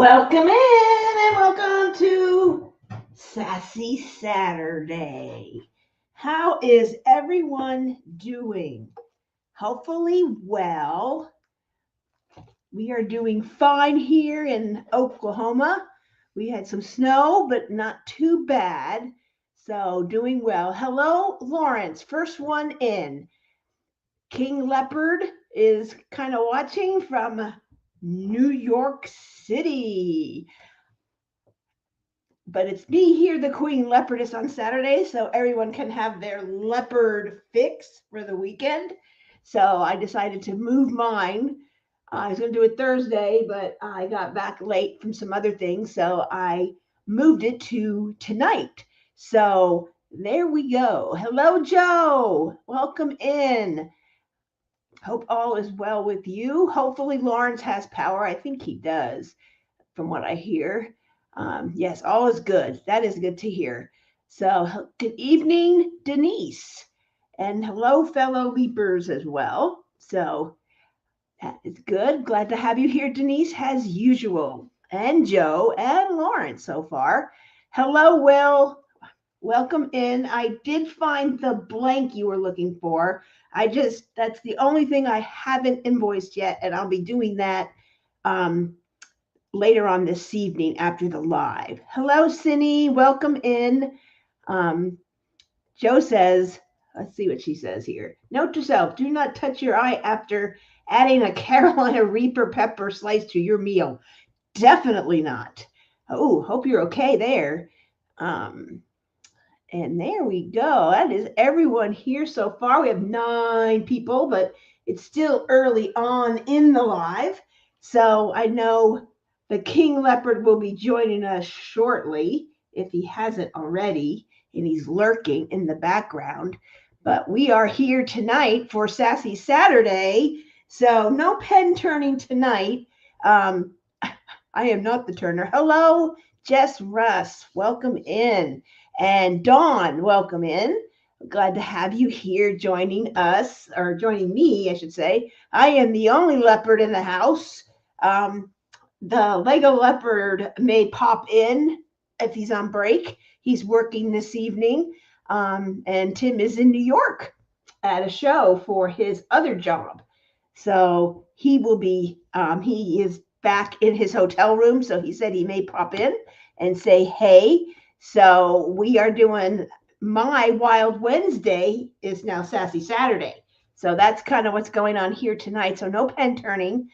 Welcome in and welcome to Sassy Saturday. How is everyone doing? Hopefully, well. We are doing fine here in Oklahoma. We had some snow, but not too bad. So, doing well. Hello, Lawrence. First one in. King Leopard is kind of watching from New York City. But it's me here, the Queen Leopardess, on Saturday, so everyone can have their leopard fix for the weekend. So I decided to move mine. I was going to do it Thursday, but I got back late from some other things, so I moved it to tonight. So there we go. Hello, Joe. Welcome in. Hope all is well with you. Hopefully, Lawrence has power. I think he does, from what I hear. Yes, all is good. That is good to hear. So, good evening, Denise. And hello, fellow leapers as well. So, that is good. Glad to have you here, Denise, as usual. And Joe and Lawrence so far. Hello, Will. Welcome in. I did find the blank you were looking for. That's the only thing I haven't invoiced yet, and I'll be doing that um, later on this evening after the live. Hello, Cindy. Welcome in. Um, Joe says, let's see what she says here. Note to self, do not touch your eye after adding a Carolina Reaper pepper slice to your meal. Definitely not. Oh, hope you're okay there. Um, and there we go. That is everyone here so far. We have 9 people, but it's still early on in the live. So I know the King Leopard will be joining us shortly if he hasn't already, and he's lurking in the background. But we are here tonight for Sassy Saturday. So no pen turning tonight. Um, I am not the turner. Hello, Jess Russ. Welcome in. And Dawn, welcome in. Glad to have you here joining us, or joining me, I should say. I am the only leopard in the house. The Lego leopard may pop in if he's on break. He's working this evening. And Tim is in New York at a show for his other job. So he is back in his hotel room. So he said he may pop in and say, hey. So we are doing my Wild Wednesday is now Sassy Saturday. So that's kind of what's going on here tonight. So no pen turning.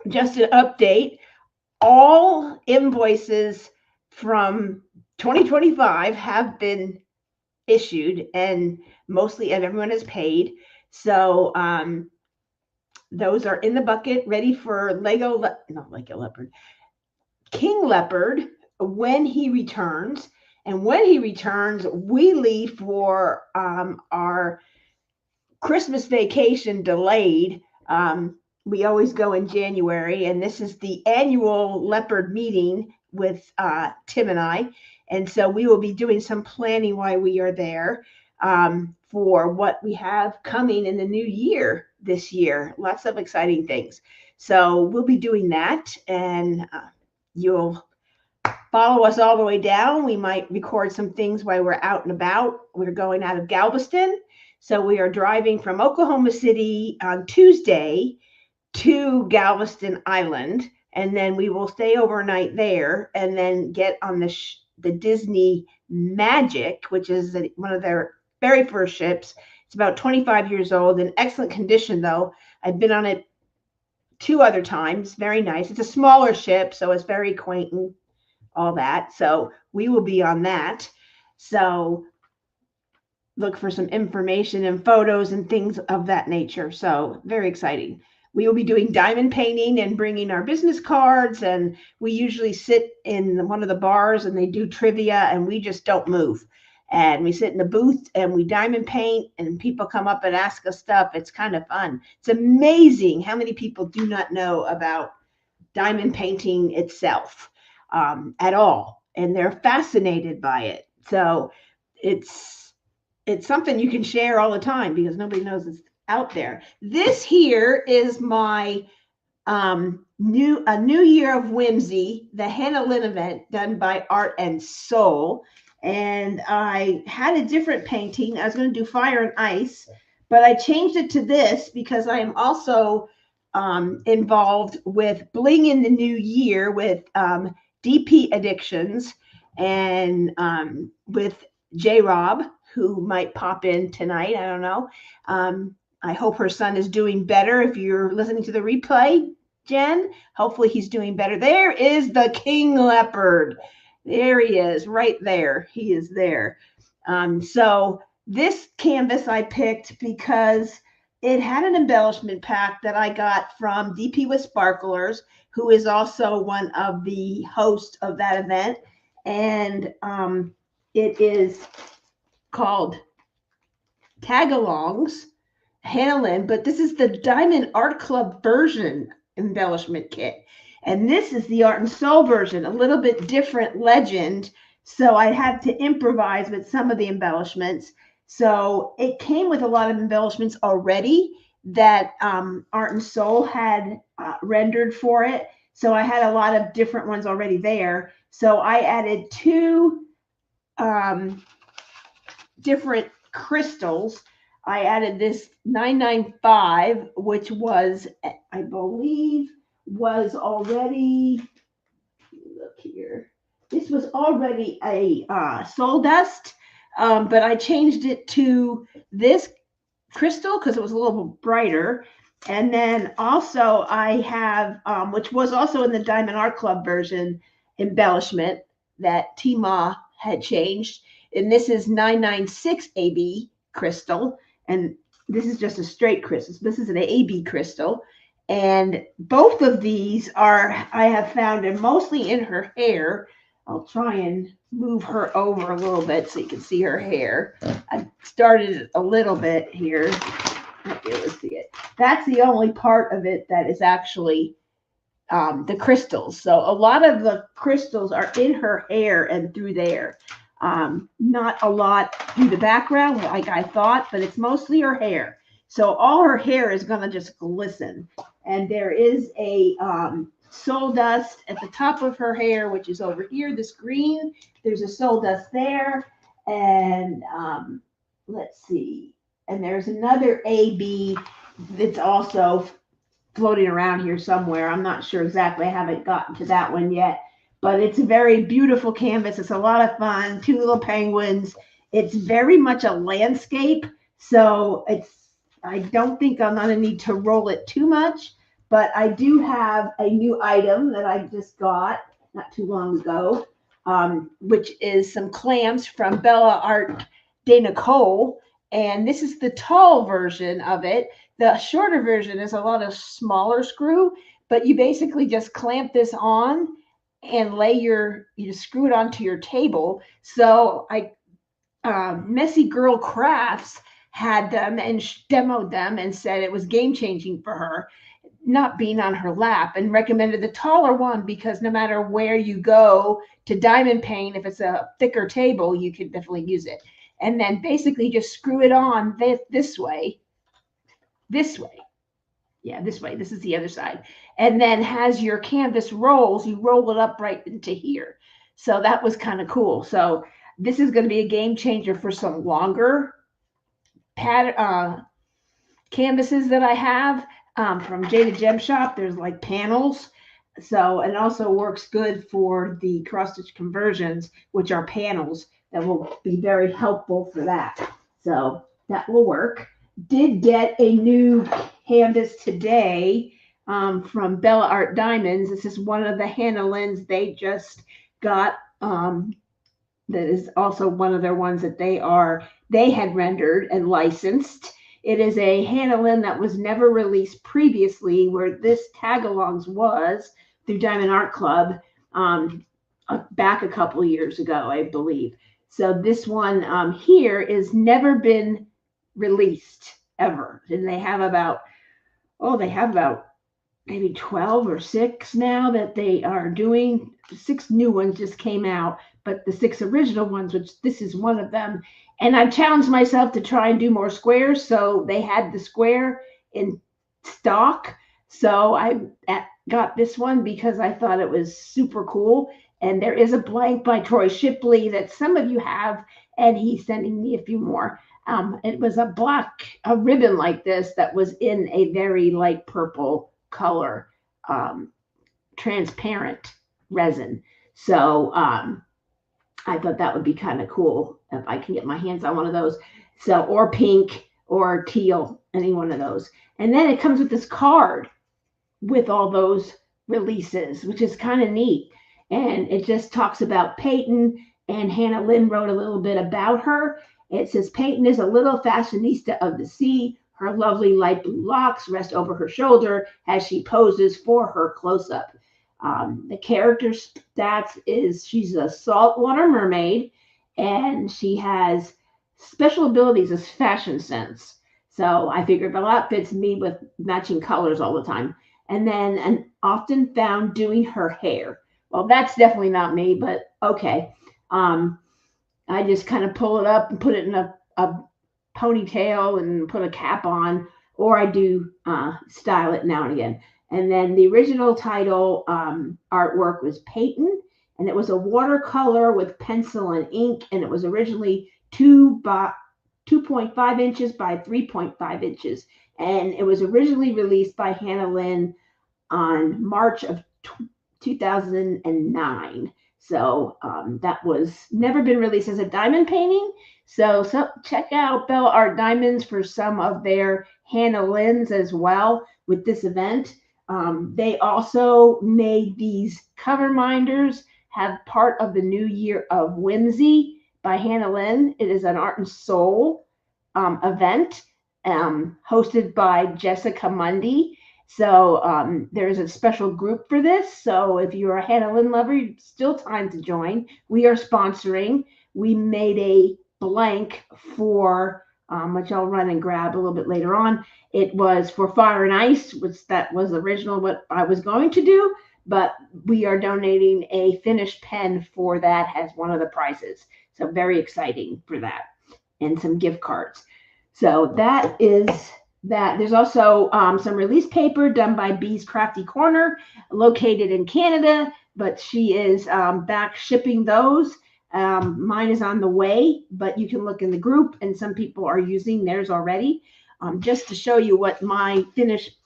Just an update. All invoices from 2025 have been issued, and mostly everyone is paid. So those are in the bucket, ready for not Lego Leopard, King Leopard when he returns. And when he returns, we leave for our Christmas vacation delayed. We always go in January, and this is the annual Leopard meeting with Tim and I. And so we will be doing some planning while we are there for what we have coming in the new year this year. Lots of exciting things. So we'll be doing that, and you'll follow us all the way down. We might record some things while we're out and about. We're going out of Galveston. So we are driving from Oklahoma City on Tuesday to Galveston Island, and then we will stay overnight there and then get on the Disney Magic, which is one of their very first ships. It's about 25 years old, in excellent condition though. I've been on it 2 other times. Very nice. It's a smaller ship, so it's very quaint and all that. So we will be on that. So look for some information and photos and things of that nature. So very exciting. We will be doing diamond painting and bringing our business cards. And we usually sit in one of the bars and they do trivia, and we just don't move. And we sit in the booth and we diamond paint, and people come up and ask us stuff. It's kind of fun. It's amazing how many people do not know about diamond painting itself at all. And they're fascinated by it. So it's something you can share all the time because nobody knows it's out there. This here is my a New Year of Whimsy, the Hannah Lynn event done by Art and Soul. And I had a different painting. I was going to do Fire and Ice, but I changed it to this because I am also involved with Bling in the New Year with DP Addictions and with J Rob, who might pop in tonight. I don't know. I hope her son is doing better. If you're listening to the replay, Jen, hopefully he's doing better. There is the King Leopard. There he is, right there. He is there. So this canvas I picked because it had an embellishment pack that I got from DP with Sparklers, who is also one of the hosts of that event. And it is called Tagalongs, Hannah Lynn, but this is the Diamond Art Club version embellishment kit. And this is the Art and Soul version, a little bit different legend. So I had to improvise with some of the embellishments. So it came with a lot of embellishments already that Art and Soul had rendered for it. So I had a lot of different ones already there. So I added two different crystals. I added this 995, which was, I believe, was already, look here, this was already a soul dust, but I changed it to this crystal because it was a little brighter. And then also I have, which was also in the Diamond Art Club version, embellishment that Tima had changed. And this is 996 AB crystal. And this is just a straight crystal. This is an AB crystal. And both of these are, I have found, and mostly in her hair. I'll try and move her over a little bit so you can see her hair. I started a little bit here. Let's see it. That's the only part of it that is actually the crystals. So a lot of the crystals are in her hair and through there. Not a lot through the background like I thought, but it's mostly her hair. So all her hair is going to just glisten. And there is a soul dust at the top of her hair, which is over here, this green. There's a soul dust there. And let's see. And there's another AB that's also floating around here somewhere. I'm not sure exactly. I haven't gotten to that one yet. But it's a very beautiful canvas. It's a lot of fun. Two little penguins. It's very much a landscape. So I don't think I'm going to need to roll it too much. But I do have a new item that I just got not too long ago, which is some clamps from Bella Art de Nicole. And this is the tall version of it. The shorter version is a lot of smaller screw. But you basically just clamp this on and you just screw it onto your table. So Messy Girl Crafts had them and demoed them and said it was game changing for her, not being on her lap, and recommended the taller one because no matter where you go to diamond paint, if it's a thicker table, you can definitely use it. And then basically just screw it on this way. Yeah, this way. This is the other side. And then has your canvas rolls, you roll it up right into here. So that was kind of cool. So this is going to be a game changer for some longer canvases that I have from Jada Gem Shop. There's like panels. So, and it also works good for the cross stitch conversions, which are panels that will be very helpful for that. So that will work. Did get a new canvas today from Bella Art Diamonds. This is one of the Hannah Lynn's they just got. That is also one of their ones that they had rendered and licensed. It is a Hannah Lynn that was never released previously, where this Tagalongs was through Diamond Art Club back a couple years ago, I believe. So this one here is never been released ever. And they have about maybe 12 or 6 now that they are doing. 6 new ones just came out, but the 6 original ones, which this is one of them. And I've challenged myself to try and do more squares. So they had the square in stock. So I got this one because I thought it was super cool. And there is a blank by Troy Shipley that some of you have, and he's sending me a few more. It was a ribbon like this that was in a very light purple color, transparent resin. So I thought that would be kind of cool if I can get my hands on one of those. So, or pink or teal, any one of those. And then it comes with this card with all those releases, which is kind of neat. And it just talks about Peyton, and Hannah Lynn wrote a little bit about her. It says Peyton is a little fashionista of the sea. Her lovely light blue locks rest over her shoulder as she poses for her close-up. The character stats is she's a saltwater mermaid, and she has special abilities as fashion sense. So I figured the outfits me with matching colors all the time. And then an often found doing her hair. Well, that's definitely not me, but okay. I just kind of pull it up and put it in a ponytail and put a cap on, or I do style it now and again. And then the original title artwork was Peyton, and it was a watercolor with pencil and ink, and it was originally 2.5 inches by 3.5 inches. And it was originally released by Hannah Lynn on March of 2009. So that was never been released as a diamond painting. So check out Bella Art Diamonds for some of their Hannah Lynn's as well with this event. They also made these cover minders, have part of the New Year of Whimsy by Hannah Lynn. It is an Art and Soul event hosted by Jessica Mundy. So there's a special group for this. So if you're a Hannah Lynn lover, still time to join. We are sponsoring. We made a blank for which I'll run and grab a little bit later on. It was for Fire and Ice, which that was original what I was going to do, but we are donating a finished pen for that as one of the prizes. So very exciting for that, and some gift cards. So that is that. There's also some release paper done by Bee's Crafty Corner, located in Canada, but she is back shipping those. Mine is on the way, but you can look in the group, and some people are using theirs already. Just to show you what my finished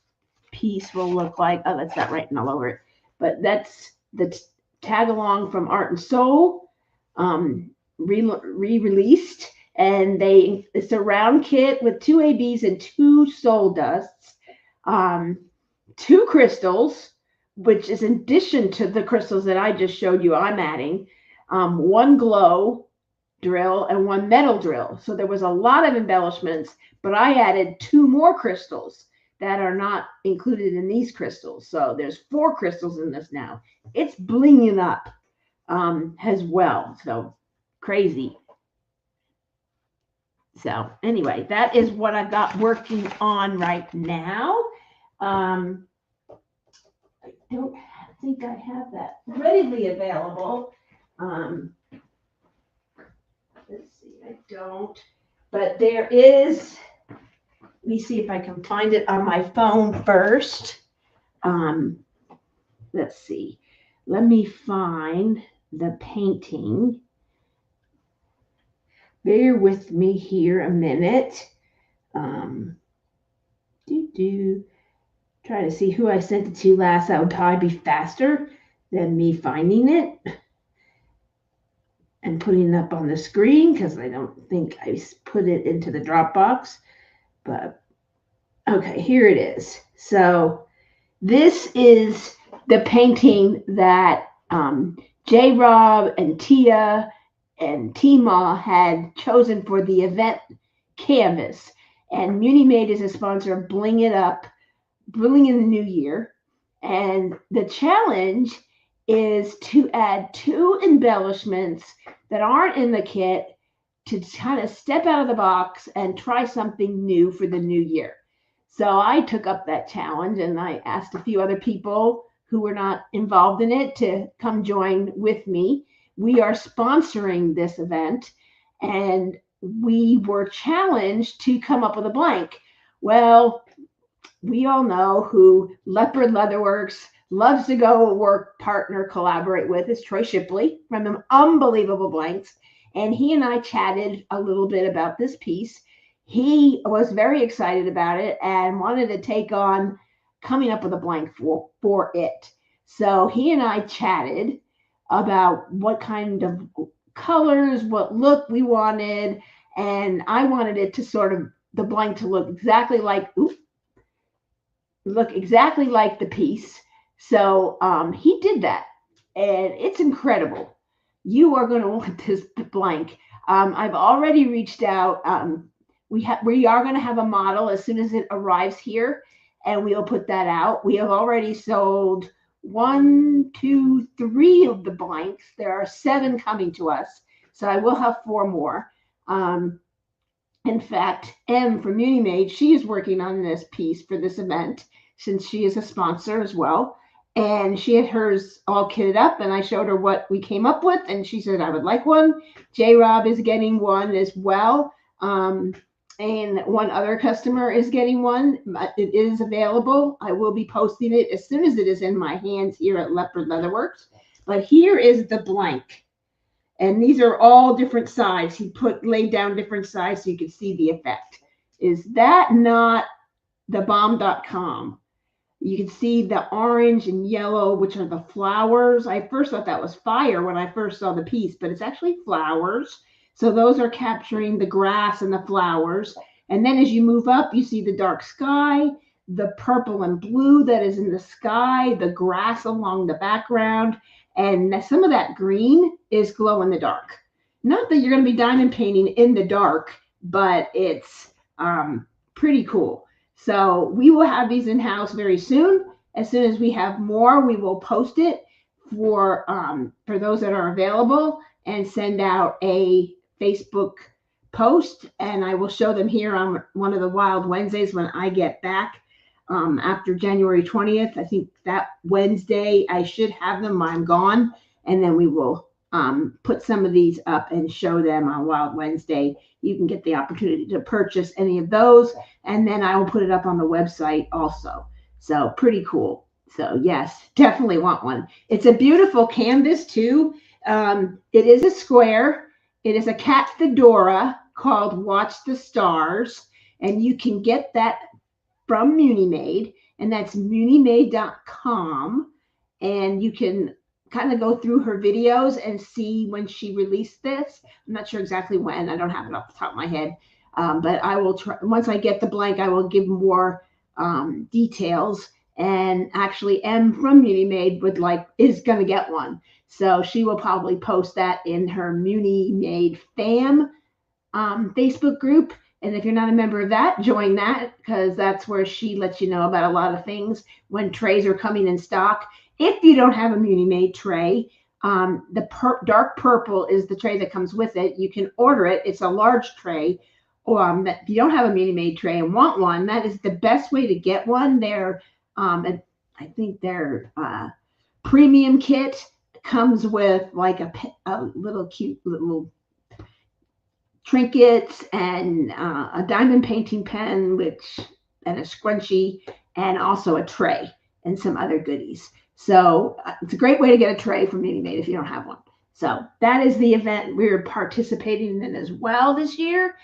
piece will look like. Oh, that's not writing all over it, but that's the tag along from Art and Soul, re-released, and it's a round kit with 2 ABs and 2 soul dusts, 2 crystals, which is in addition to the crystals that I just showed you. I'm adding 1 glow drill and 1 metal drill. So there was a lot of embellishments, but I added 2 more crystals that are not included in these crystals. So there's 4 crystals in this now. It's blinging up as well. So crazy. So anyway, that is what I've got working on right now. I don't think I have that readily available. Let's see, I don't, but there is, let me see if I can find it on my phone first. Let's see, let me find the painting. Bear with me here a minute. Try to see who I sent it to last. That would probably be faster than me finding it and putting it up on the screen, because I don't think I put it into the Dropbox. But okay, here it is. So this is the painting that J-Rob and Tia and Tima had chosen for the event canvas. And Muni Made is a sponsor of Bling It Up, Bling in the New Year. And the challenge is to add 2 embellishments that aren't in the kit to kind of step out of the box and try something new for the new year. So I took up that challenge, and I asked a few other people who were not involved in it to come join with me. We are sponsoring this event, and we were challenged to come up with a blank. Well, we all know who Leopard Leatherworks loves to go work, partner, collaborate with is Troy Shipley from the Unbelievable Blanks. And he and I chatted a little bit about this piece. He was very excited about it and wanted to take on coming up with a blank for it. So he and I chatted about what kind of colors, what look we wanted, and I wanted it to sort of the blank to look exactly like the piece. So he did that, and it's incredible. You are going to want this blank. I've already reached out. We are going to have a model as soon as it arrives here, and we'll put that out. We have already sold 1, 2, 3 of the blanks. There are 7 coming to us, so I will have 4 more. In fact, M from UniMade, she is working on this piece for this event since she is a sponsor as well. And she had hers all kitted up, and I showed her what we came up with, and she said, I would like one. J-Rob is getting one as well. And one other customer is getting one. It is available. I will be posting it as soon as it is in my hands here at Leopard Leatherworks. But here is the blank. And these are all different sides. He laid down different sides so you can see the effect. Is that not the bomb.com? You can see the orange and yellow, which are the flowers. I first thought that was fire when I first saw the piece, but it's actually flowers. So those are capturing the grass and the flowers. And then as you move up, you see the dark sky, the purple and blue that is in the sky, the grass along the background. And some of that green is glow in the dark. Not that you're going to be diamond painting in the dark, but it's pretty cool. So we will have these in-house very soon. As soon as we have more, we will post it for those that are available and send out a Facebook post. And I will show them here on one of the Wild Wednesdays when I get back after January 20th. I think that Wednesday I should have them while I'm gone. And then we will put some of these up and show them on Wild Wednesday. You can get the opportunity to purchase any of those, and then I will put it up on the website also. So pretty cool. So yes, definitely want one. It's a beautiful canvas too. It is a square. It is a cat fedora called Watch the Stars, and you can get that from MuniMade, and that's munimade.com, and you can kind of go through her videos and see when she released this. I'm not sure exactly when. I don't have it off the top of my head. But I will try. Once I get the blank, I will give more details. And actually, M from MuniMade is going to get one. So she will probably post that in her MuniMade fam Facebook group. And if you're not a member of that, join that, because that's where she lets you know about a lot of things when trays are coming in stock. If you don't have a MuniMade tray, the dark purple is the tray that comes with it. You can order it. It's a large tray. If you don't have a MuniMade tray and want one, that is the best way to get one. I think their premium kit comes with like a little cute little trinkets and a diamond painting pen, and a scrunchie, and also a tray and some other goodies. So it's a great way to get a tray from MuniMade if you don't have one. So that is the event we're participating in as well this year.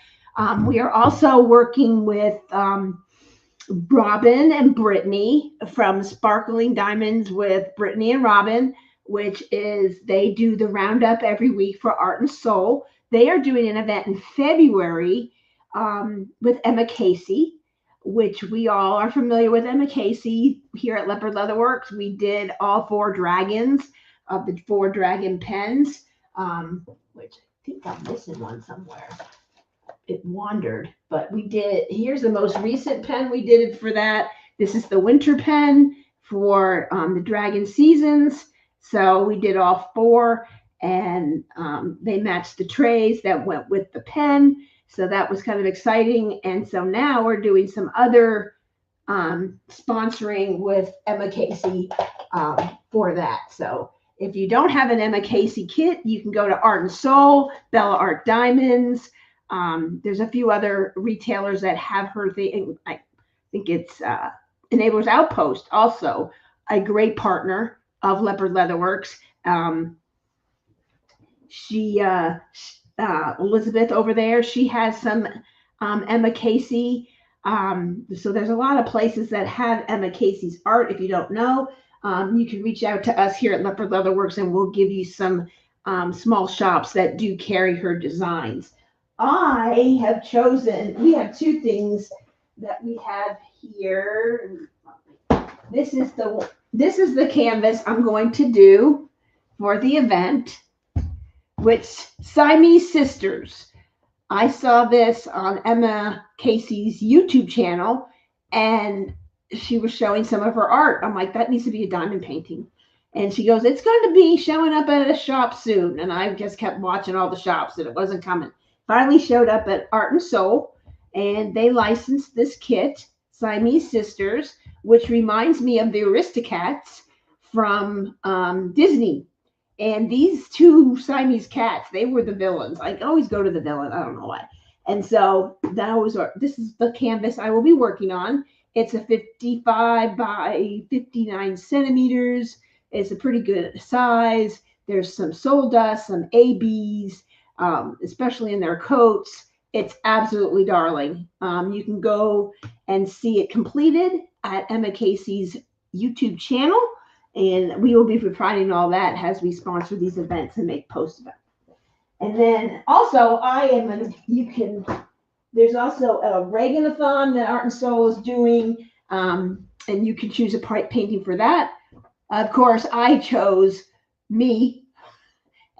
We are also working with Robin and Brittany from Sparkling Diamonds with Brittany and Robin, which is they do the roundup every week for Art and Soul. They are doing an event in February with Emma Casey, which we all are familiar with. Emma Casey here at Leopard Leatherworks. We did all 4 dragons of the 4 dragon pens, which I think I'm missing one somewhere. It wandered, but we did. Here's the most recent pen we did for that. This is the winter pen for the dragon seasons. So we did all 4, and they matched the trays that went with the pen. So that was kind of exciting. And so now we're doing some other sponsoring with Emma Casey for that. So if you don't have an Emma Casey kit, you can go to Art and Soul, Bella Art Diamonds. There's a few other retailers that have her thing. I think it's Neighbors Outpost, also a great partner of Leopard Leatherworks. Elizabeth over there, she has some Emma Casey. So there's a lot of places that have Emma Casey's art. If you don't know, you can reach out to us here at Leopard Leatherworks and we'll give you some small shops that do carry her designs. I have chosen, we have two things that we have here. This is the canvas I'm going to do for the event, which Siamese Sisters. I saw this on Emma Casey's YouTube channel, and she was showing some of her art. I'm like, that needs to be a diamond painting. And she goes, it's going to be showing up at a shop soon. And I just kept watching all the shops, and it wasn't coming. Finally showed up at Art and Soul, and they licensed this kit, Siamese Sisters, which reminds me of the Aristocats from Disney. And these two Siamese cats, they were the villains. I always go to the villain. I don't know why. And so this is the canvas I will be working on. It's a 55 by 59 centimeters. It's a pretty good size. There's some soul dust, some ABs, especially in their coats. It's absolutely darling. You can go and see it completed at Emma Casey's YouTube channel. And we will be providing all that as we sponsor these events and make posts about it. And then also there's also a Reagathon that Art and Soul is doing. And you can choose a painting for that. Of course, I chose me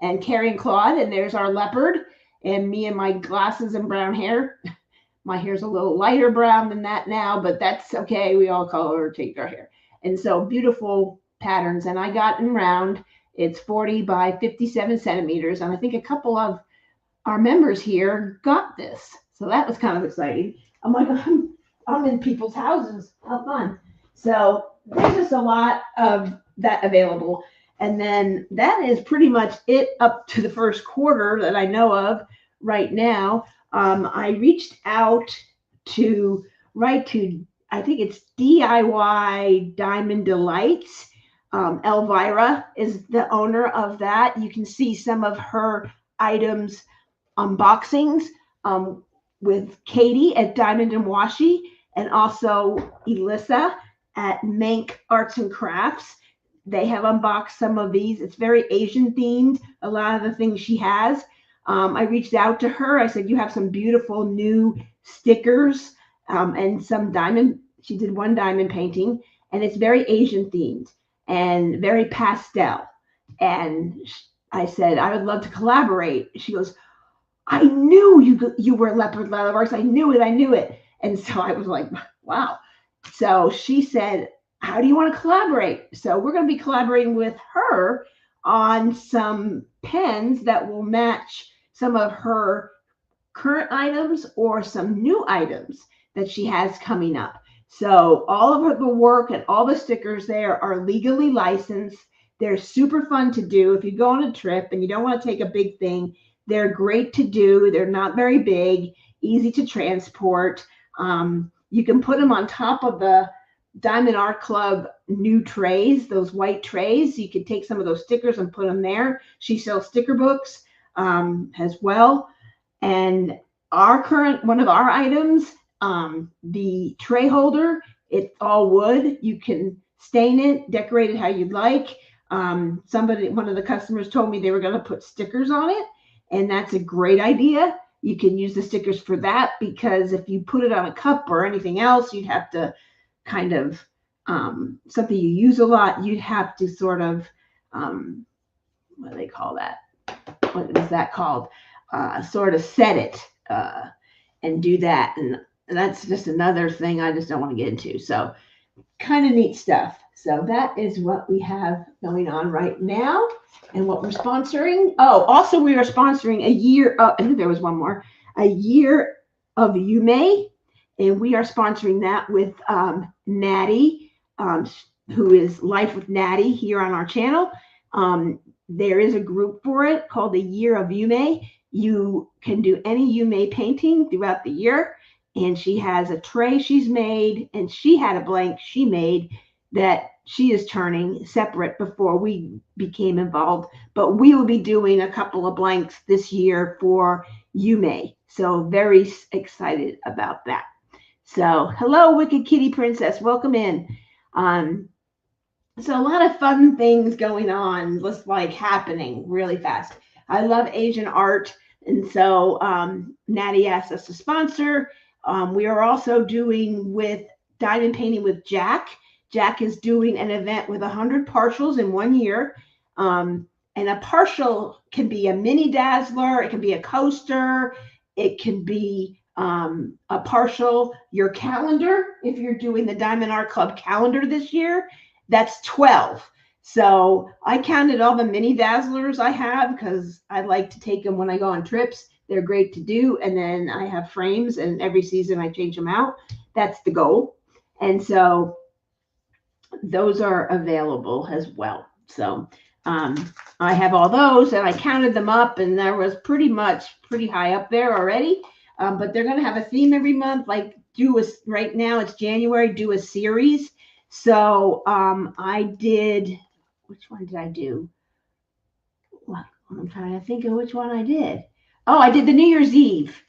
and Carrie and Claude, and there's our leopard and me and my glasses and brown hair. My hair's a little lighter brown than that now, but that's okay. We all color change our hair. And so beautiful patterns. And I got in round. It's 40 by 57 centimeters. And I think a couple of our members here got this. So that was kind of exciting. I'm like, I'm in people's houses. How fun. So there's just a lot of that available. And then that is pretty much it up to the first quarter that I know of right now. I reached out to I think it's DIY Diamond Delights. Elvira is the owner of that. You can see some of her items unboxings with Katie at Diamond and Washi, and also Elissa at Mank Arts and Crafts. They have unboxed some of these. It's very Asian themed, a lot of the things she has. I reached out to her. I said, you have some beautiful new stickers and some diamond. She did one diamond painting, and it's very Asian themed and very pastel. And I said, I would love to collaborate. She goes, I knew you were Leopard Leatherworks. I knew it. And so I was like, wow. So she said, how do you want to collaborate? So we're going to be collaborating with her on some pens that will match some of her current items or some new items that she has coming up. So all of the work and all the stickers there are legally licensed. They're super fun to do. If you go on a trip and you don't want to take a big thing, they're great to do. They're not very big, easy to transport. You can put them on top of the Diamond Art Club new trays, those white trays. You can take some of those stickers and put them there. She sells sticker books as well. And one of our items, the tray holder, it's all wood. You can stain it, decorate it how you'd like. One of the customers told me they were going to put stickers on it, and that's a great idea. You can use the stickers for that, because if you put it on a cup or anything else, you'd have to kind of something you use a lot, you'd have to sort of what do they call that? What is that called? Sort of set it and do that. And that's just another thing I just don't want to get into. So kind of neat stuff. So that is what we have going on right now and what we're sponsoring. Oh, also we are sponsoring a year. I think there was one more. A year of Yume. And we are sponsoring that with Natty, who is Life with Natty here on our channel. There is a group for it called the Year of Yume. You can do any Yume painting throughout the year. and she has a tray she's made, and she had a blank she made that she is turning separate before we became involved. But we will be doing a couple of blanks this year for Yume. So very excited about that. So hello, Wicked Kitty Princess. Welcome in. So a lot of fun things going on, just like happening really fast. I love Asian art. And so Natty asked us to sponsor. We are also doing with diamond painting with Jack. Jack is doing an event with 100 partials in 1 year. And a partial can be a mini dazzler. It can be a coaster. It can be a partial, your calendar. If you're doing the Diamond Art Club calendar this year, that's 12. So I counted all the mini dazzlers I have because I like to take them when I go on trips. They're great to do. And then I have frames, and every season I change them out. That's the goal. And so those are available as well. So I have all those, and I counted them up, and there was pretty high up there already. But they're going to have a theme every month, like right now it's January, do a series. So I did, which one did I do? Well, I'm trying to think of which one I did. Oh, I did the New Year's Eve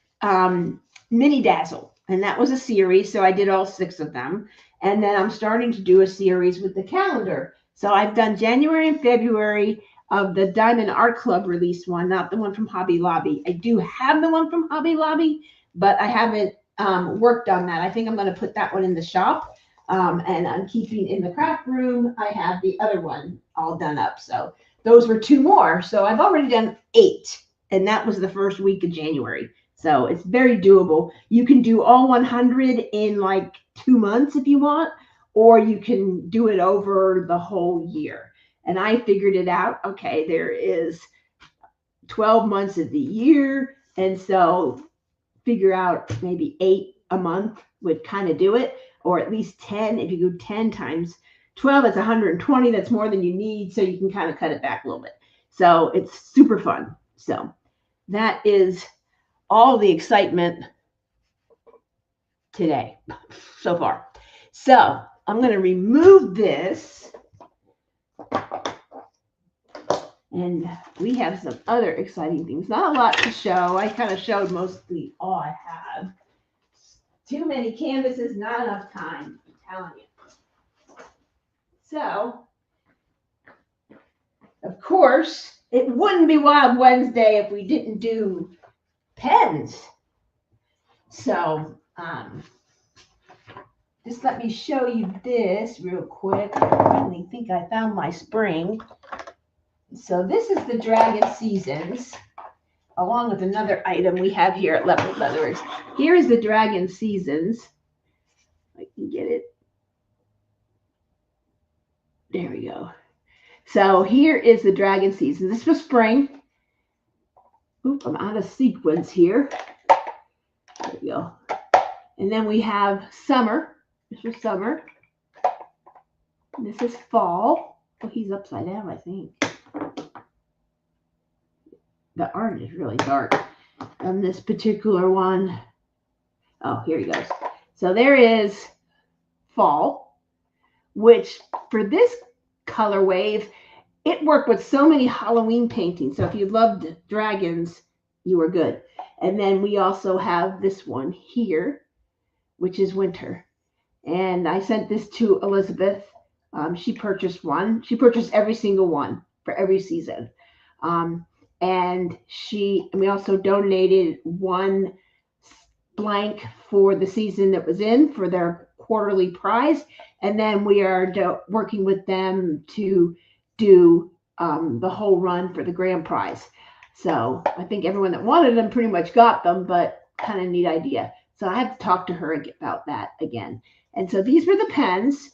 mini dazzle, and that was a series. So I did all 6 of them. And then I'm starting to do a series with the calendar. So I've done January and February of the Diamond Art Club release one, not the one from Hobby Lobby. I do have the one from Hobby Lobby, but I haven't worked on that. I think I'm going to put that one in the shop. And I'm keeping in the craft room. I have the other one all done up. So those were 2 more. So I've already done 8. And that was the first week of January. So it's very doable. You can do all 100 in like 2 months if you want, or you can do it over the whole year. And I figured it out. Okay, there is 12 months of the year. And so figure out maybe 8 a month would kind of do it, or at least 10. If you go 10 times 12, it's 120. That's more than you need. So you can kind of cut it back a little bit. So it's super fun. So that is all the excitement today so far. So I'm going to remove this. And we have some other exciting things. Not a lot to show. I kind of showed mostly all I have. Too many canvases, not enough time, I'm telling you. So, of course, it wouldn't be Wild Wednesday if we didn't do pens. So, just let me show you this real quick. I finally think I found my spring. So this is the Dragon Seasons, along with another item we have here at Leopard Leathers. Here is the Dragon Seasons. I can get it. There we go. So here is the Dragon Seasons. This was spring. Oop, I'm out of sequins here. There we go. And then we have summer. This was summer. And this is fall. Oh, he's upside down, I think. The art is really dark on this particular one. Oh, here he goes. So there is fall, which for this color wave, it worked with so many Halloween paintings. So if you loved dragons, you were good. And then we also have this one here, which is winter. And I sent this to Elizabeth. She purchased one. She purchased every single one for every season. And we also donated one blank for the season that was in for their quarterly prize. And then we are working with them to do the whole run for the grand prize. So I think everyone that wanted them pretty much got them, but kind of neat idea. So I have to talk to her about that again. And so these were the pens.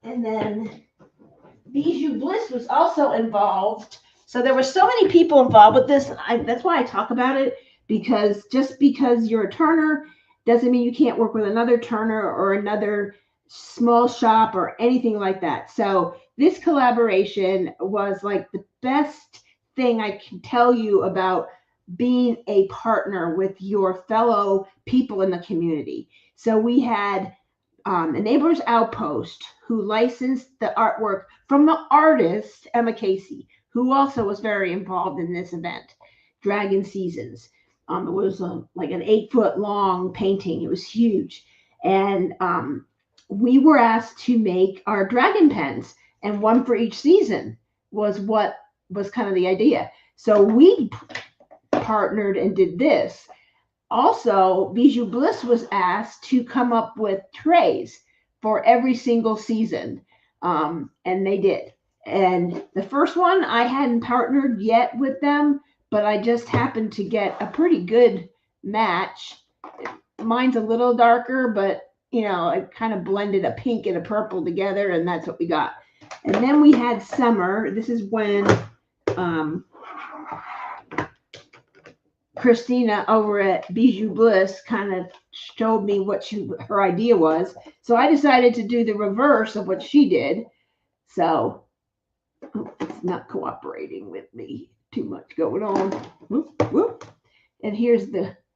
And then Bijou Bliss was also involved. So there were so many people involved with this. That's why I talk about it, because just because you're a turner doesn't mean you can't work with another turner or another small shop or anything like that. So this collaboration was like the best thing I can tell you about being a partner with your fellow people in the community. So we had a Neighbors Outpost who licensed the artwork from the artist Emma Casey, who also was very involved in this event, Dragon Seasons. It was like an 8-foot long painting. It was huge. And we were asked to make our dragon pens, and one for each season was what was kind of the idea. So we partnered and did this. Also, Bijou Bliss was asked to come up with trays for every single season, and they did. And the first one, I hadn't partnered yet with them, but I just happened to get a pretty good match. Mine's a little darker, but I kind of blended a pink and a purple together, and that's what we got. And then we had summer. This is when Christina over at Bijou Bliss kind of showed me what her idea was. So I decided to do the reverse of what she did. So it's not cooperating with me. Too much going on. Whoop, whoop. And here's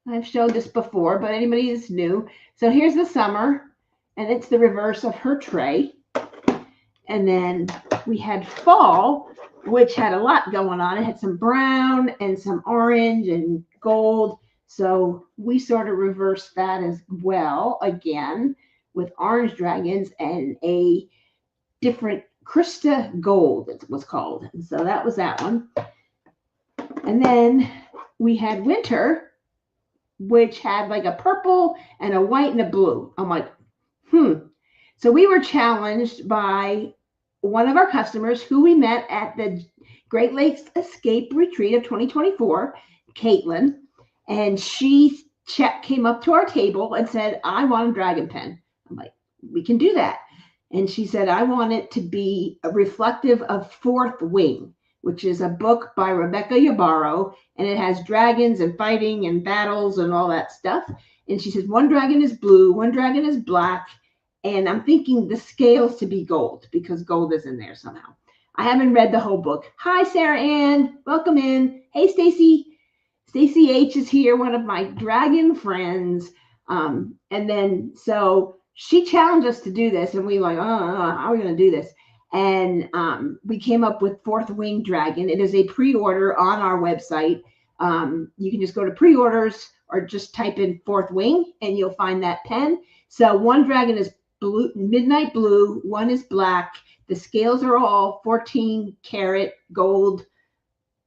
I've showed this before, but anybody that's new. So here's the summer, and it's the reverse of her tray. And then we had fall, which had a lot going on. It had some brown and some orange and gold. So we sort of reversed that as well, again, with orange dragons and a different Krista Gold, it was called. And so that was that one. And then we had winter, which had like a purple and a white and a blue. I'm like, So we were challenged by one of our customers who we met at the Great Lakes Escape Retreat of 2024, Caitlin, and she came up to our table and said, I want a dragon pen. I'm like, we can do that. And she said, I want it to be reflective of Fourth Wing, which is a book by Rebecca Ybarra, and it has dragons and fighting and battles and all that stuff. And she says, one dragon is blue, one dragon is black, and I'm thinking the scales to be gold because gold is in there somehow. I haven't read the whole book. Hi, Sarah Ann. Welcome in. Hey, Stacy. Stacy H is here, one of my dragon friends. And then so she challenged us to do this, and we were like, how are we going to do this? And we came up with Fourth Wing Dragon. It is a pre-order on our website. You can just go to pre-orders or just type in Fourth Wing, and you'll find that pen. So one dragon is blue, midnight blue, one is black. The scales are all 14 karat gold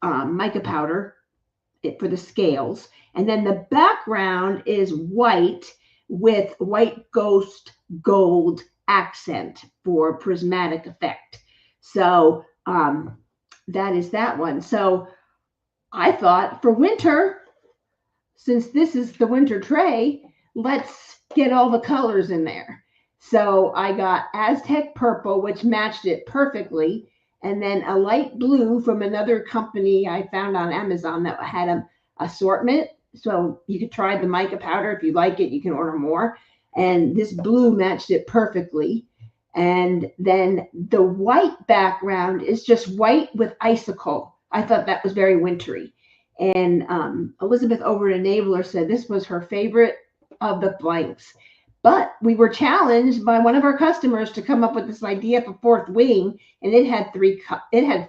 mica powder for the scales. And then the background is white with white ghost gold accent for prismatic effect. So that is that one. So I thought for winter, since this is the winter tray, let's get all the colors in there. So I got Aztec purple, which matched it perfectly, and then a light blue from another company I found on Amazon that had an assortment. So you could try the mica powder. If you like it, you can order more. And this blue matched it perfectly. And then the white background is just white with icicle. I thought that was very wintry. And Elizabeth over at Enabler said this was her favorite of the blanks. But we were challenged by one of our customers to come up with this idea for Fourth Wing, and it had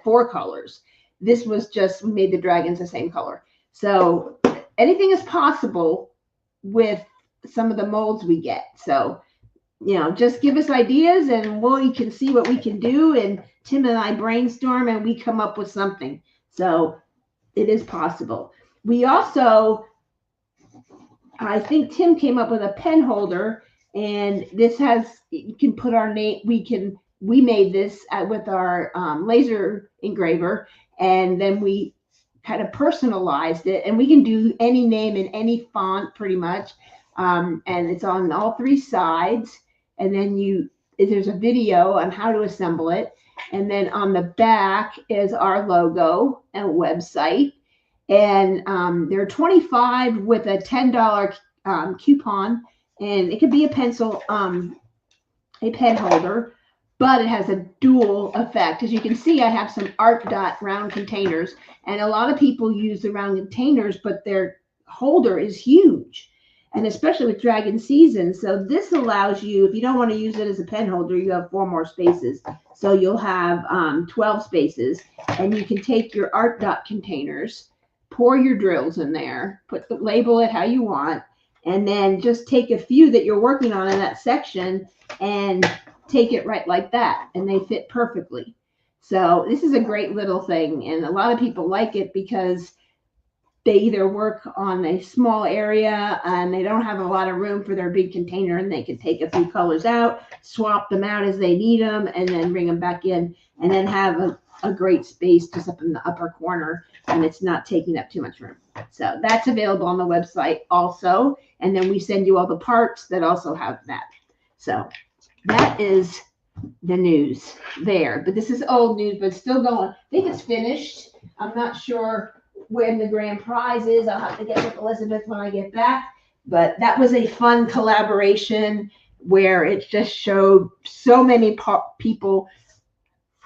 4 colors. This was just, we made the dragons the same color. So anything is possible with some of the molds we get. So, just give us ideas and we can see what we can do. And Tim and I brainstorm and we come up with something. So it is possible. We also, I think Tim came up with a pen holder, and this has, you can put our name, we made this with our laser engraver, and then we kind of personalized it, and we can do any name in any font pretty much. And it's on all 3 sides. And then there's a video on how to assemble it. And then on the back is our logo and website. And there are 25 with a $10 coupon, and it could be a pencil, a pen holder. but it has a dual effect. As you can see, I have some Art Dot round containers, and a lot of people use the round containers, but their holder is huge, and especially with dragon season. So this allows you, if you don't want to use it as a pen holder, you have 4 more spaces. So you'll have 12 spaces, and you can take your Art Dot containers, pour your drills in there, label it how you want, and then just take a few that you're working on in that section and take it right like that, and they fit perfectly. So this is a great little thing, and a lot of people like it because they either work on a small area and they don't have a lot of room for their big container, and they can take a few colors out, swap them out as they need them, and then bring them back in, and then have a great space just up in the upper corner, and it's not taking up too much room. So that's available on the website also, and then we send you all the parts that also have that. So that is the news there, but this is old news, but it's still going. I think it's finished. I'm not sure when the grand prize is. I'll have to get with Elizabeth when I get back, but that was a fun collaboration where it just showed so many people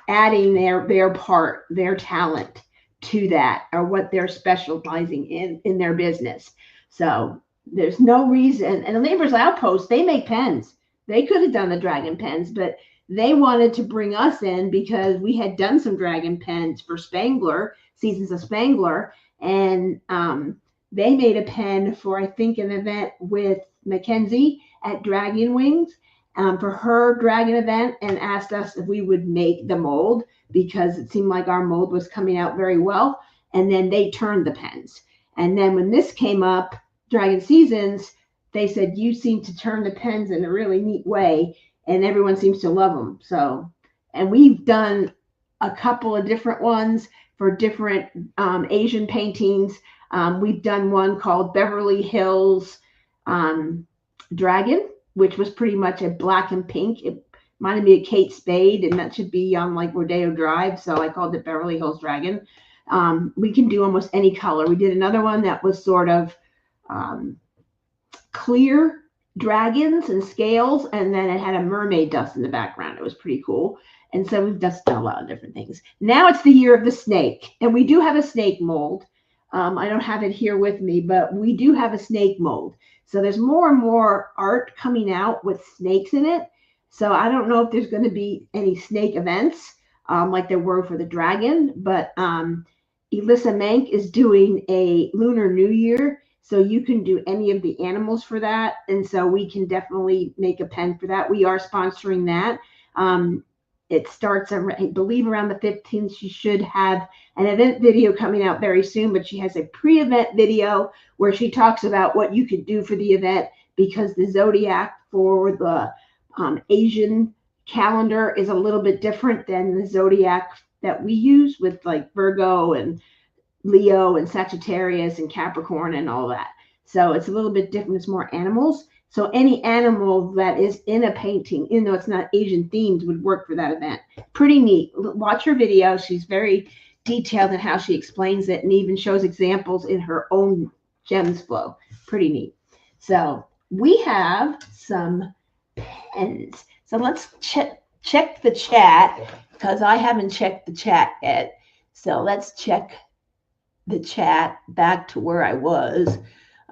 adding their part, their talent to that, or what they're specializing in their business. So there's no reason. And the Neighbors Outpost, they make pens. They could have done the dragon pens, but they wanted to bring us in because we had done some dragon pens for Spangler, Seasons of Spangler, and they made a pen for, I think, an event with Mackenzie at Dragon Wings for her dragon event, and asked us if we would make the mold because it seemed like our mold was coming out very well. And then they turned the pens. And then when this came up, Dragon Seasons, they said, you seem to turn the pens in a really neat way, and everyone seems to love them. So, and we've done a couple of different ones for different Asian paintings. We've done one called Beverly Hills Dragon, which was pretty much a black and pink. It reminded me of Kate Spade, and that should be on like Rodeo Drive. So I called it Beverly Hills Dragon. We can do almost any color. We did another one that was sort of clear dragons and scales, and then it had a mermaid dust in the background. It was pretty cool. And so we've just done a lot of different things. Now it's the year of the snake, and we do have a snake mold. I don't have it here with me, but we do have a snake mold. So there's more and more art coming out with snakes in it. So I don't know if there's going to be any snake events like there were for the dragon, but Elissa Mank is doing a Lunar New Year. So you can do any of the animals for that. And so we can definitely make a pen for that. We are sponsoring that. It starts, I believe, around the 15th. She should have an event video coming out very soon, but she has a pre-event video where she talks about what you could do for the event, because the zodiac for the Asian calendar is a little bit different than the zodiac that we use with like Virgo and Leo and Sagittarius and Capricorn and all that. So it's a little bit different. It's more animals. So any animal that is in a painting, even though it's not Asian themed, would work for that event. Pretty neat. Watch her video. She's very detailed in how she explains it, and even shows examples in her own Gems Flow. Pretty neat. So we have some pens. So let's check the chat, because I haven't checked the chat yet. So let's check the chat back to where I was.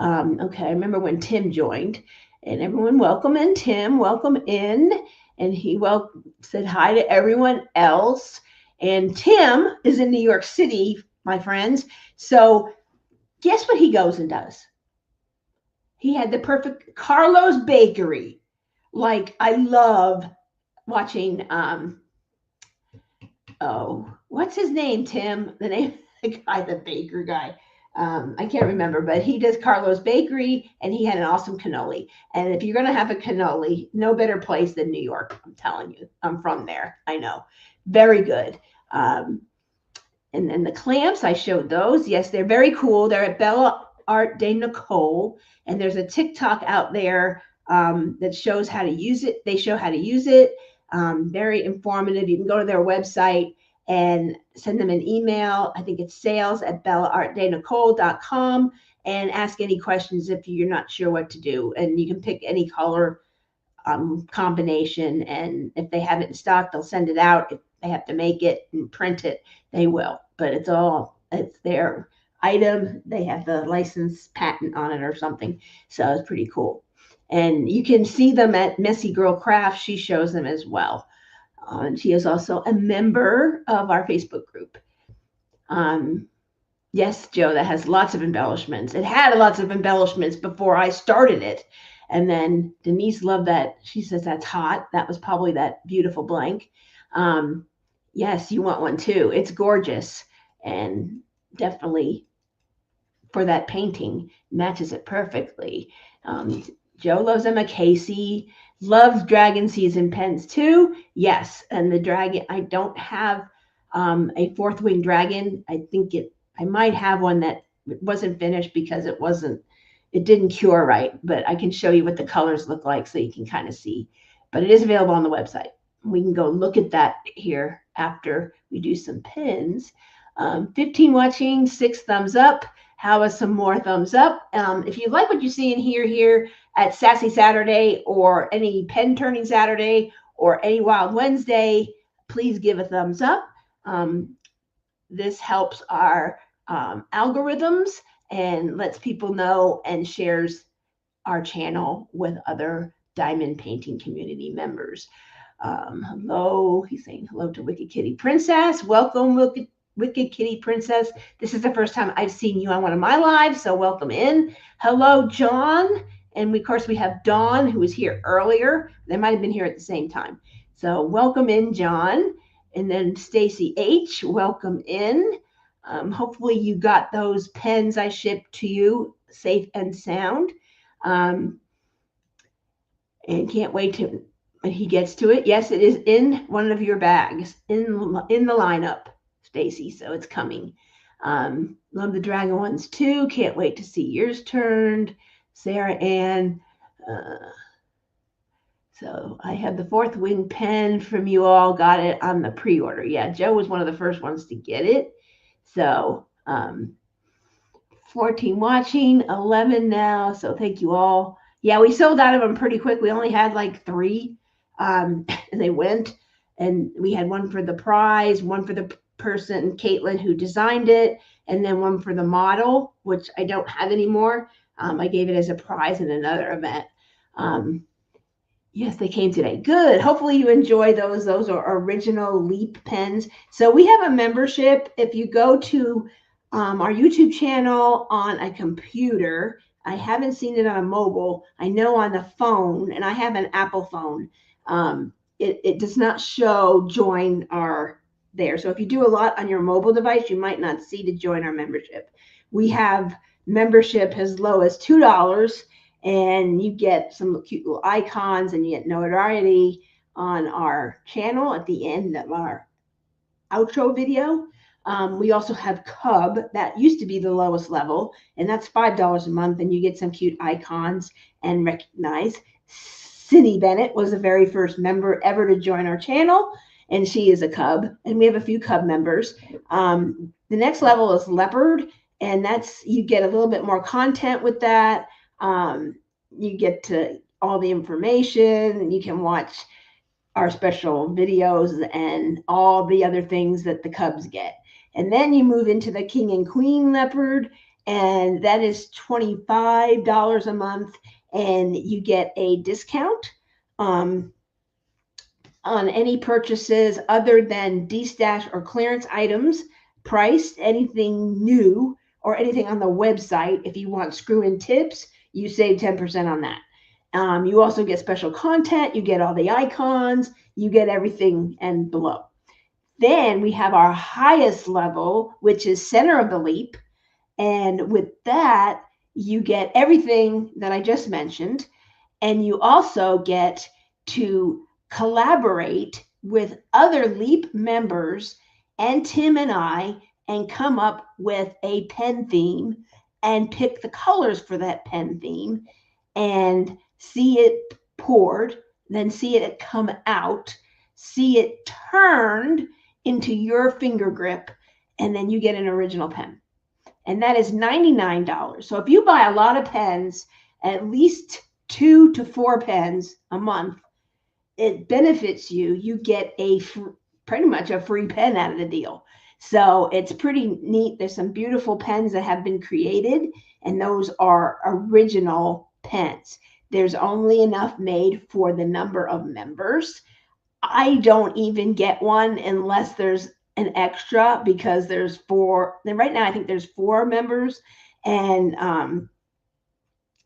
Okay, I remember when Tim joined, and everyone, welcome in, Tim, welcome in. And he said hi to everyone else. And Tim is in New York City, my friends. So guess what he goes and does? He had the perfect Carlo's Bakery. Like, I love watching, what's his name, Tim? The name of the guy, the baker guy. I can't remember, but he does Carlo's Bakery, and he had an awesome cannoli. And if you're going to have a cannoli, no better place than New York. I'm telling you, I'm from there. I know. Very good. And then the clamps, I showed those. Yes, they're very cool. They're at Bella Art de Nicole, and there's a TikTok out there that shows how to use it. They show how to use it. Very informative. You can go to their website and send them an email. I think it's sales@bellaartdenicole.com, and ask any questions if you're not sure what to do. And you can pick any color combination. And if they have it in stock, they'll send it out. If they have to make it and print it, they will. But it's their item. They have the license patent on it or something. So it's pretty cool. And you can see them at Messy Girl Craft. She shows them as well. And she is also a member of our Facebook group. Yes, Joe, that has lots of embellishments. It had lots of embellishments before I started it. And then Denise loved that. She says that's hot. That was probably that beautiful blank. Yes, you want one too. It's gorgeous. And definitely for that painting, matches it perfectly. Joe loves Emma Casey. Loves Dragon Season pens too. Yes, and the dragon, I don't have a fourth wing dragon. I might have one that wasn't finished because it didn't cure right, but I can show you what the colors look like so you can kind of see. But it is available on the website. We can go look at that here after we do some pins. 15 watching, 6 thumbs up. How about some more thumbs up? If you like what you see and hear here at Sassy Saturday or any pen turning Saturday or any Wild Wednesday, please give a thumbs up. This helps our algorithms and lets people know and shares our channel with other diamond painting community members. Hello, he's saying hello to Wicked Kitty Princess. Welcome, Wicked Kitty Princess. This is the first time I've seen you on one of my lives, so welcome in. Hello, John. And of course, we have Dawn, who was here earlier. They might have been here at the same time. So welcome in, John. And then Stacy H., welcome in. Hopefully you got those pens I shipped to you safe and sound. And can't wait till he gets to it. Yes, it is in one of your bags, in the lineup, Stacy, so it's coming. Love the dragon ones too. Can't wait to see yours turned. Sarah Ann. So I have the fourth wing pen from you all. Got it on the pre-order. Yeah, Joe was one of the first ones to get it. So 14 watching, 11 now. So thank you all. Yeah, we sold out of them pretty quick. We only had like 3, and they went. And we had one for the prize, one for the person, Caitlin, who designed it, and then one for the model, which I don't have anymore. I gave it as a prize in another event. Yes, they came today. Good. Hopefully you enjoy those. Those are original Leap pens. So we have a membership. If you go to our YouTube channel on a computer, I haven't seen it on a mobile. I know on the phone, and I have an Apple phone. It does not show join our there. So if you do a lot on your mobile device, you might not see to join our membership. We have membership as low as $2, and you get some cute little icons and you get notoriety on our channel at the end of our outro video. We also have Cub. That used to be the lowest level, and that's $5 a month, and you get some cute icons and recognize. Cindy Bennett was the very first member ever to join our channel, and she is a Cub, and we have a few Cub members. The next level is Leopard, and that's, you get a little bit more content with that. You get to all the information, and you can watch our special videos and all the other things that the Cubs get. And then you move into the King and Queen Leopard, and that is $25 a month, and you get a discount on any purchases other than destash or clearance items priced, anything new or anything on the website. If you want screw-in tips, you save 10% on that. You also get special content. You get all the icons. You get everything and below. Then we have our highest level, which is Center of the Leap. And with that, you get everything that I just mentioned. And you also get to collaborate with other Leap members and Tim and I and come up with a pen theme and pick the colors for that pen theme and see it poured, then see it come out, see it turned into your finger grip, and then you get an original pen. And that is $99. So if you buy a lot of pens, at least 2 to 4 pens a month, it benefits you. You get pretty much a free pen out of the deal. So it's pretty neat. There's some beautiful pens that have been created, and those are original pens. There's only enough made for the number of members. I don't even get one unless there's an extra, because there's 4. Then right now I think there's 4 members, and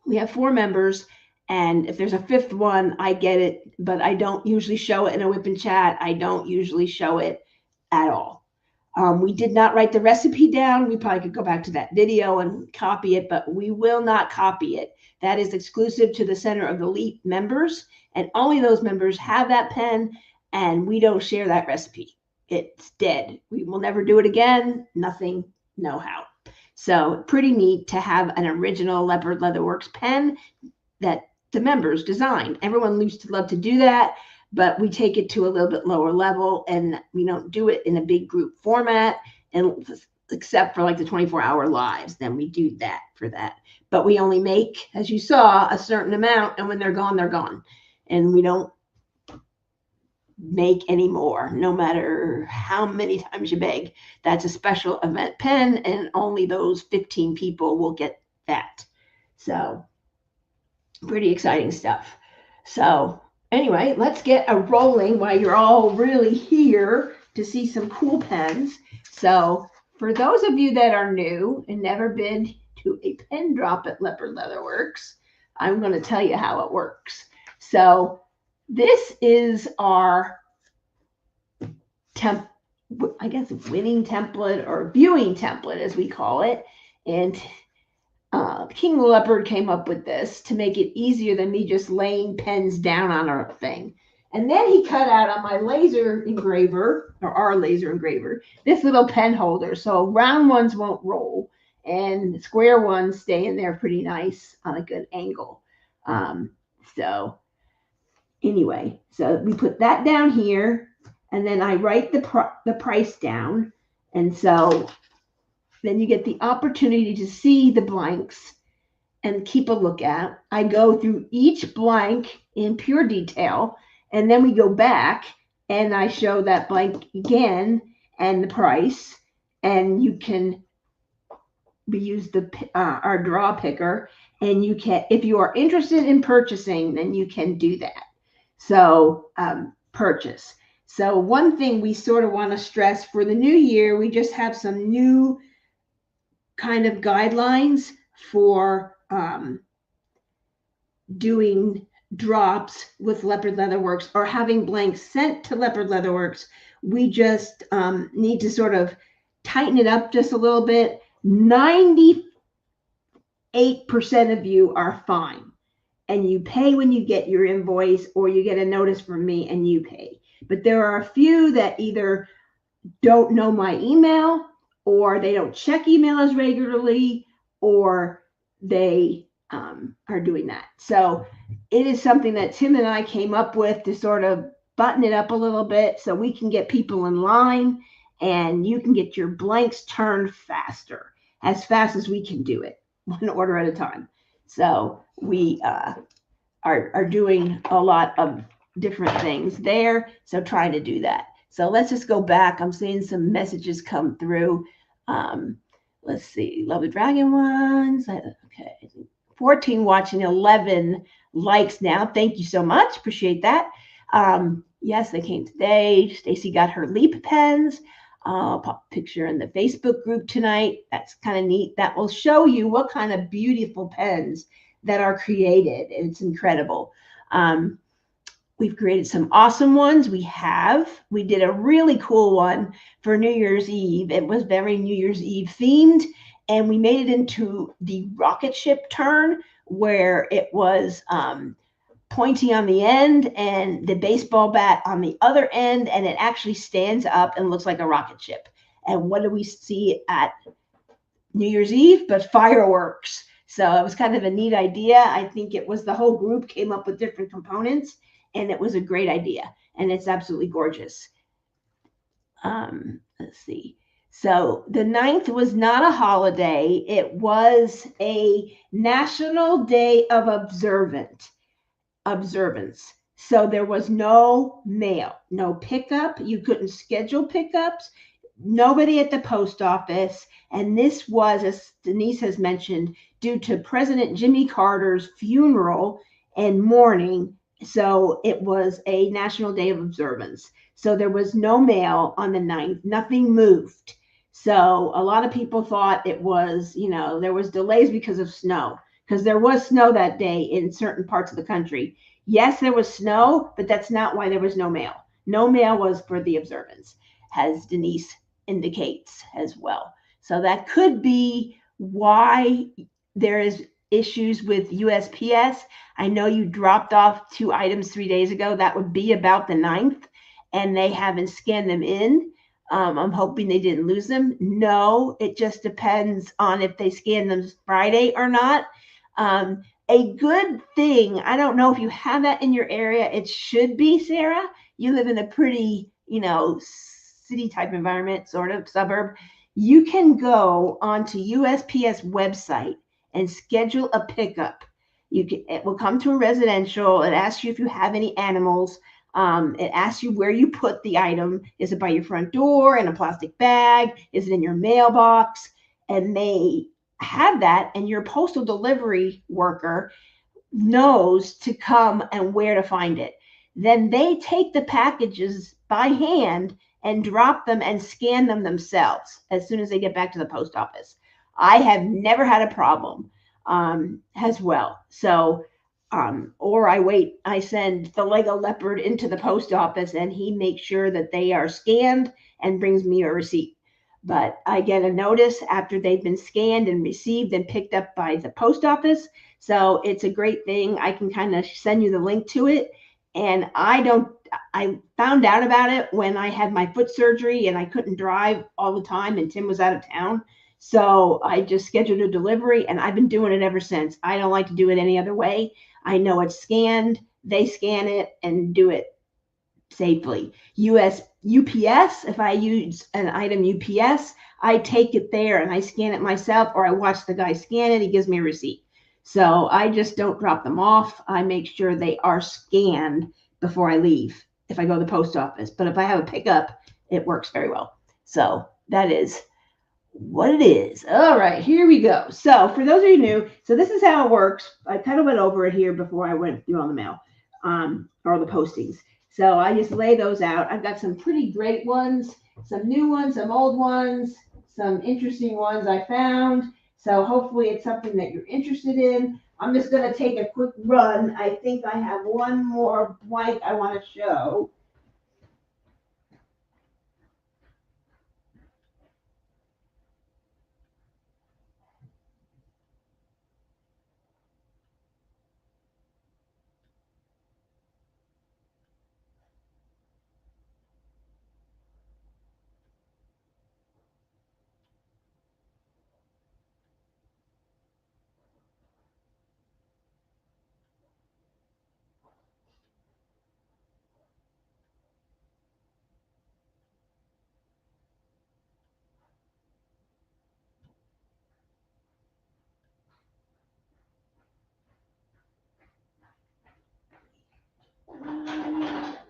we have 4 members. And if there's a 5th one, I get it, but I don't usually show it in a whip and chat. I don't usually show it at all. We did not write the recipe down. We probably could go back to that video and copy it, but we will not copy it. That is exclusive to the Center of the Leap members, and only those members have that pen, and we don't share that recipe. It's dead. We will never do it again. Nothing, no how. So pretty neat to have an original Leopard Leatherworks pen that the members designed. Everyone used to love to do that, but we take it to a little bit lower level, and we don't do it in a big group format, and except for like the 24-hour lives, then we do that for that. But we only make, as you saw, a certain amount, and when they're gone, they're gone. And we don't make any more, no matter how many times you beg. That's a special event pen, and only those 15 people will get that. So pretty exciting stuff. So anyway, let's get a rolling while you're all really here to see some cool pens. So for those of you that are new and never been to a pen drop at Leopard Leatherworks, I'm going to tell you how it works. So this is our winning template, or viewing template as we call it. And King Leopard came up with this to make it easier than me just laying pens down on a thing. And then he cut out on my laser engraver, or our laser engraver, this little pen holder. So round ones won't roll, and square ones stay in there pretty nice on a good angle. So anyway, so we put that down here, and then I write the price down. And so then you get the opportunity to see the blanks and keep a look at. I go through each blank in pure detail, and then we go back and I show that blank again and the price, and you can use our draw picker, and you can, if you are interested in purchasing, then you can do that. So purchase. So one thing we sort of want to stress for the new year, we just have some new kind of guidelines for doing drops with Leopard Leatherworks, or having blanks sent to Leopard Leatherworks. We just need to sort of tighten it up just a little bit. 98% of you are fine, and you pay when you get your invoice, or you get a notice from me and you pay. But there are a few that either don't know my email, or they don't check emails regularly, or they are doing that. So it is something that Tim and I came up with to sort of button it up a little bit, so we can get people in line, and you can get your blanks turned faster, as fast as we can do it, one order at a time. So we are doing a lot of different things there, so trying to do that. So let's just go back. I'm seeing some messages come through. Let's see. Love the Dragon ones. Okay. 14 watching, 11 likes now. Thank you so much. Appreciate that. Yes, they came today. Stacy got her Leap pens. I'll pop a picture in the Facebook group tonight. That's kind of neat. That will show you what kind of beautiful pens that are created. It's incredible. We've created some awesome ones. We did a really cool one for New Year's Eve. It was very New Year's Eve themed, and we made it into the rocket ship turn, where it was pointy on the end and the baseball bat on the other end, and it actually stands up and looks like a rocket ship. And what do we see at New Year's Eve but fireworks? So it was kind of a neat idea. I think it was the whole group came up with different components, and it was a great idea, and it's absolutely gorgeous. Let's see. So the 9th was not a holiday. It was a national day of observance. So there was no mail, no pickup. You couldn't schedule pickups. Nobody at the post office. And this was, as Denise has mentioned, due to President Jimmy Carter's funeral and mourning. So it was a national day of observance. So there was no mail on the 9th. Nothing moved. So a lot of people thought it was, there was delays because of snow, because there was snow that day in certain parts of the country. Yes, there was snow, but that's not why there was no mail. No mail was for the observance, as Denise indicates as well. So that could be why there is issues with USPS. I know you dropped off 2 items 3 days ago. That would be about the 9th, and they haven't scanned them in. I'm hoping they didn't lose them. No, it just depends on if they scan them Friday or not. A good thing, I don't know if you have that in your area. It should be, Sarah. You live in a pretty, city type environment, sort of suburb. You can go onto USPS website and schedule a pickup. It will come to a residential. It asks you if you have any animals. It asks you where you put the item. Is it by your front door, in a plastic bag? Is it in your mailbox? And they have that, and your postal delivery worker knows to come and where to find it. Then they take the packages by hand and drop them and scan them themselves as soon as they get back to the post office. I have never had a problem as well. So, or I send the Lego Leopard into the post office and he makes sure that they are scanned and brings me a receipt. But I get a notice after they've been scanned and received and picked up by the post office. So it's a great thing. I can kind of send you the link to it. And I found out about it when I had my foot surgery and I couldn't drive all the time and Tim was out of town. So I just scheduled a delivery and I've been doing it ever since. I don't like to do it any other way. I know it's scanned, they scan it and do it safely. UPS, if I use an item UPS, I take it there and I scan it myself, or I watch the guy scan it. He gives me a receipt. So I just don't drop them off. I make sure they are scanned before I leave if I go to the post office. But if I have a pickup, it works very well. So that is what it is. All right, here we go. So for those of you new, so this is how it works. I kind of went over it here before I went through all the mail or the postings. So I just lay those out. I've got some pretty great ones, some new ones, some old ones, some interesting ones I found. So hopefully it's something that you're interested in. I'm just going to take a quick run. I think I have one more blank I want to show.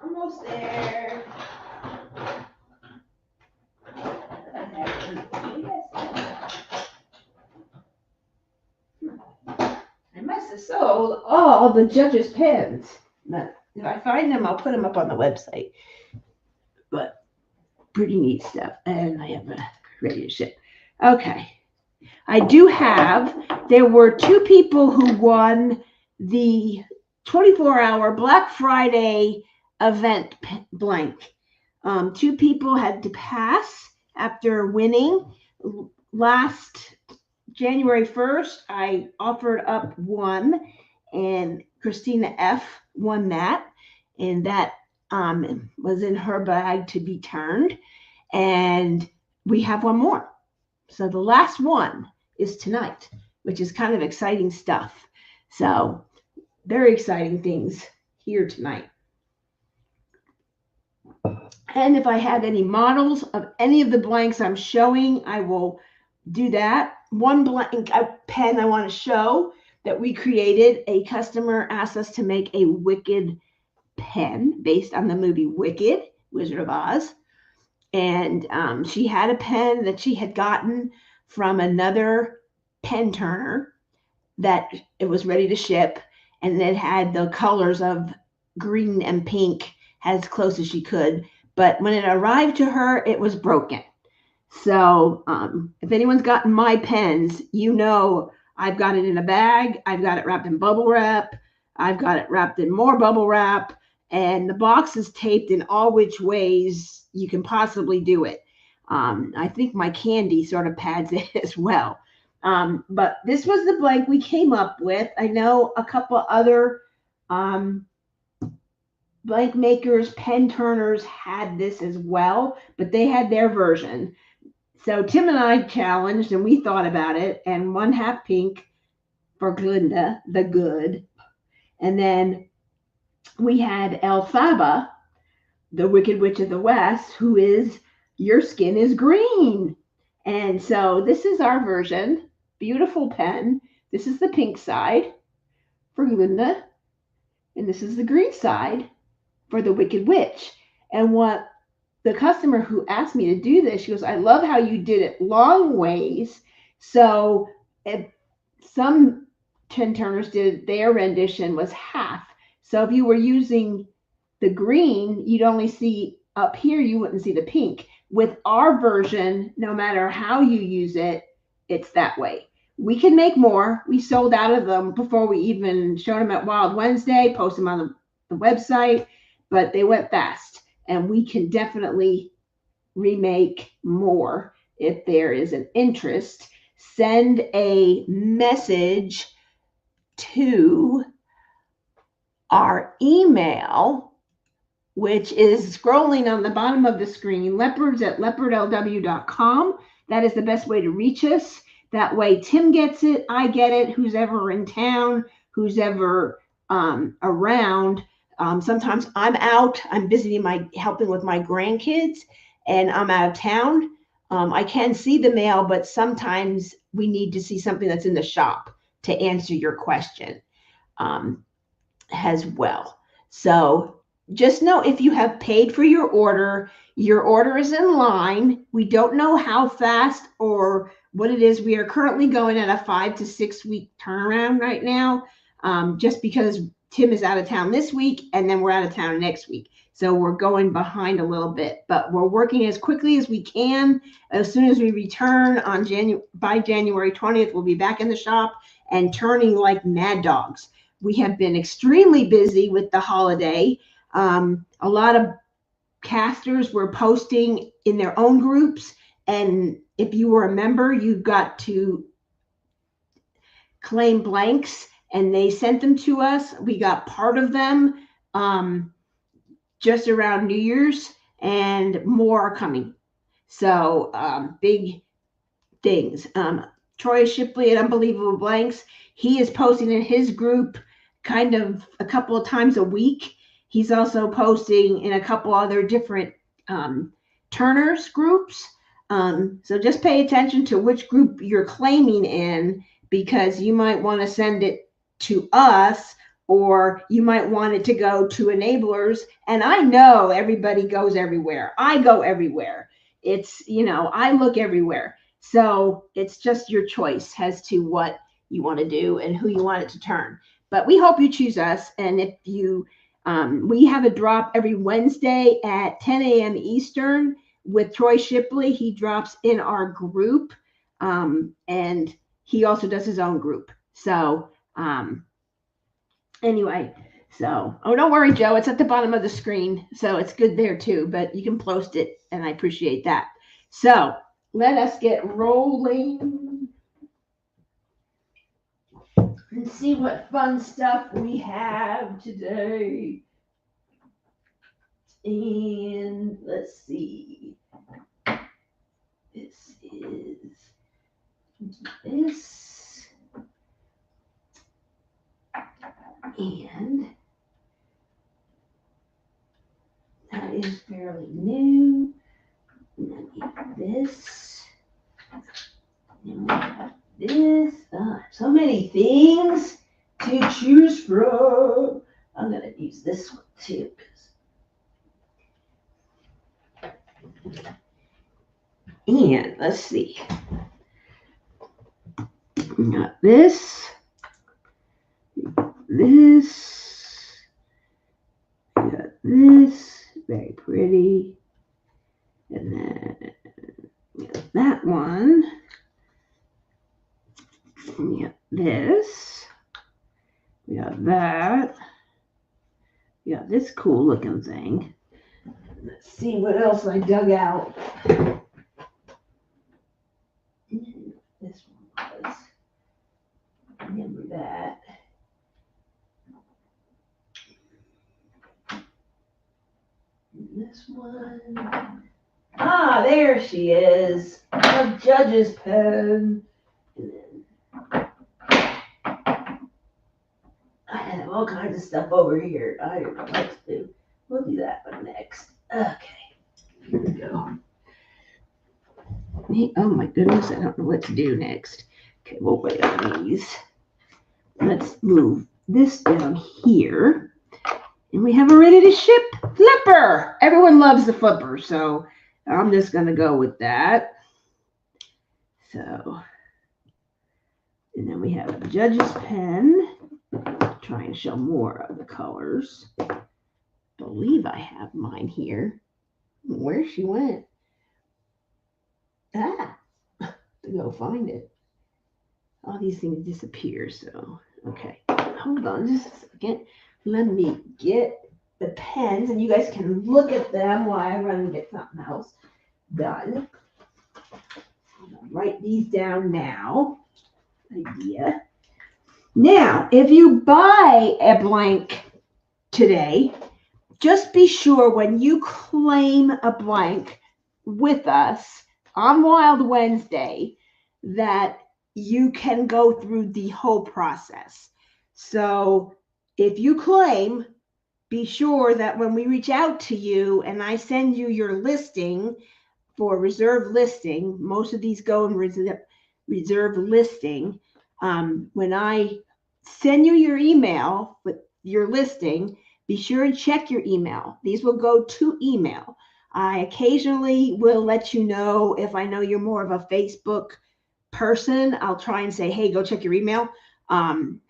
Almost there. I must have sold all the judges' pens. But if I find them, I'll put them up on the website. But pretty neat stuff. And I have a ready to ship. Okay. I do have, there were 2 people who won the 24-hour Black Friday event blank. 2 people had to pass after winning. Last January 1st, I offered up one, and Christina F. won that. And that was in her bag to be turned. And we have one more. So the last one is tonight, which is kind of exciting stuff. So very exciting things here tonight. And if I have any models of any of the blanks I'm showing, I will do that. One blank pen I want to show that we created, a customer asked us to make a Wicked pen based on the movie Wicked, Wizard of Oz. And she had a pen that she had gotten from another pen turner that it was ready to ship, and it had the colors of green and pink as close as she could. But when it arrived to her, it was broken. So if anyone's gotten my pens, you know I've got it in a bag. I've got it wrapped in bubble wrap. I've got it wrapped in more bubble wrap. And the box is taped in all which ways you can possibly do it. I think my candy sort of pads it as well. But this was the blank we came up with. I know a couple other blank makers, pen turners had this as well, but they had their version. So Tim and I challenged and we thought about it, and 1/2 pink for Glinda, the good. And then we had Elphaba, the Wicked Witch of the West, who is your skin is green. And so this is our version. Beautiful pen. This is the pink side for Glinda, and this is the green side for the Wicked Witch. And what the customer who asked me to do this, she goes, I love how you did it long ways. So if some pen turners did their rendition was half. So if you were using the green, you'd only see up here, you wouldn't see the pink. With our version, no matter how you use it, it's that way. We can make more. We sold out of them before we even showed them at Wild Wednesday, post them on the website, but they went fast. And we can definitely remake more if there is an interest. Send a message to our email, which is scrolling on the bottom of the screen, leopards@leopardlw.com. That is the best way to reach us. That way Tim gets it, I get it, who's ever in town, who's ever around. Sometimes I'm out, I'm busy helping with my grandkids, and I'm out of town. I can see the mail, but sometimes we need to see something that's in the shop to answer your question as well. So just know if you have paid for your order is in line. We don't know how fast or what it is. We are currently going at a 5 to 6 week turnaround right now, just because Tim is out of town this week and then we're out of town next week. So we're going behind a little bit, but we're working as quickly as we can. As soon as we return by January 20th, we'll be back in the shop and turning like mad dogs. We have been extremely busy with the holiday. A lot of casters were posting in their own groups, and if you were a member, you got to claim blanks, and they sent them to us. We got part of them just around New Year's, and more are coming. So big things. Troy Shipley at Unbelievable Blanks, he is posting in his group kind of a couple of times a week. He's also posting in a couple other different turners groups. So just pay attention to which group you're claiming in, because you might want to send it to us, or you might want it to go to enablers. And I know everybody goes everywhere. I go everywhere. It's, I look everywhere. So it's just your choice as to what you want to do and who you want it to turn. But we hope you choose us. And if you, we have a drop every Wednesday at 10 a.m. Eastern with Troy Shipley. He drops in our group, and he also does his own group. So anyway, don't worry, Joe, it's at the bottom of the screen, so it's good there too, but you can post it, and I appreciate that. So let us get rolling and see what fun stuff we have today. And let's see. This is this. And I that is fairly new. And then we have this. And we have this. So many things to choose from. I'm going to use this one too. And let's see. We got this. This. We got this. Very pretty. And then we got that one. We got this. We got that. We got this cool looking thing. Let's see what else I dug out. This one was. Remember that. And this one. Ah, there she is. A judge's pen. And then I have all kinds of stuff over here. I don't know what to do. We'll do that one next. Okay. Here we go. Oh my goodness, I don't know what to do next. Okay, we'll wait on these. Let's move this down here. And we have a ready to ship flipper. Everyone loves the flipper, so I'm just going to go with that. So, and then we have a judge's pen. Try and show more of the colors. I believe I have mine here. Where she went? To go find it. All these things disappear, so okay. Hold on just a second. Let me get the pens, and you guys can look at them while I run and get something else done. I'm gonna write these down now. Idea. Now, if you buy a blank today, just be sure when you claim a blank with us on Wild Wednesday that you can go through the whole process. So if you claim, be sure that when we reach out to you and I send you your listing for reserve listing, most of these go in reserve listing. When I send you your email with your listing, be sure and check your email. These will go to email. I occasionally will let you know if I know you're more of a Facebook person. I'll try and say, hey, go check your email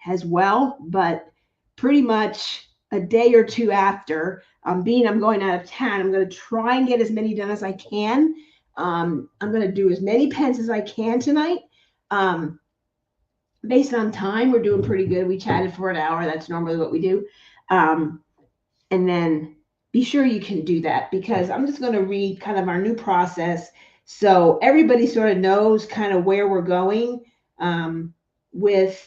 as well. But pretty much a day or two after, I'm going out of town, I'm going to try and get as many done as I can. I'm going to do as many pens as I can tonight. Based on time, we're doing pretty good. We chatted for an hour. That's normally what we do. And then be sure you can do that, because I'm just going to read kind of our new process so everybody sort of knows kind of where we're going with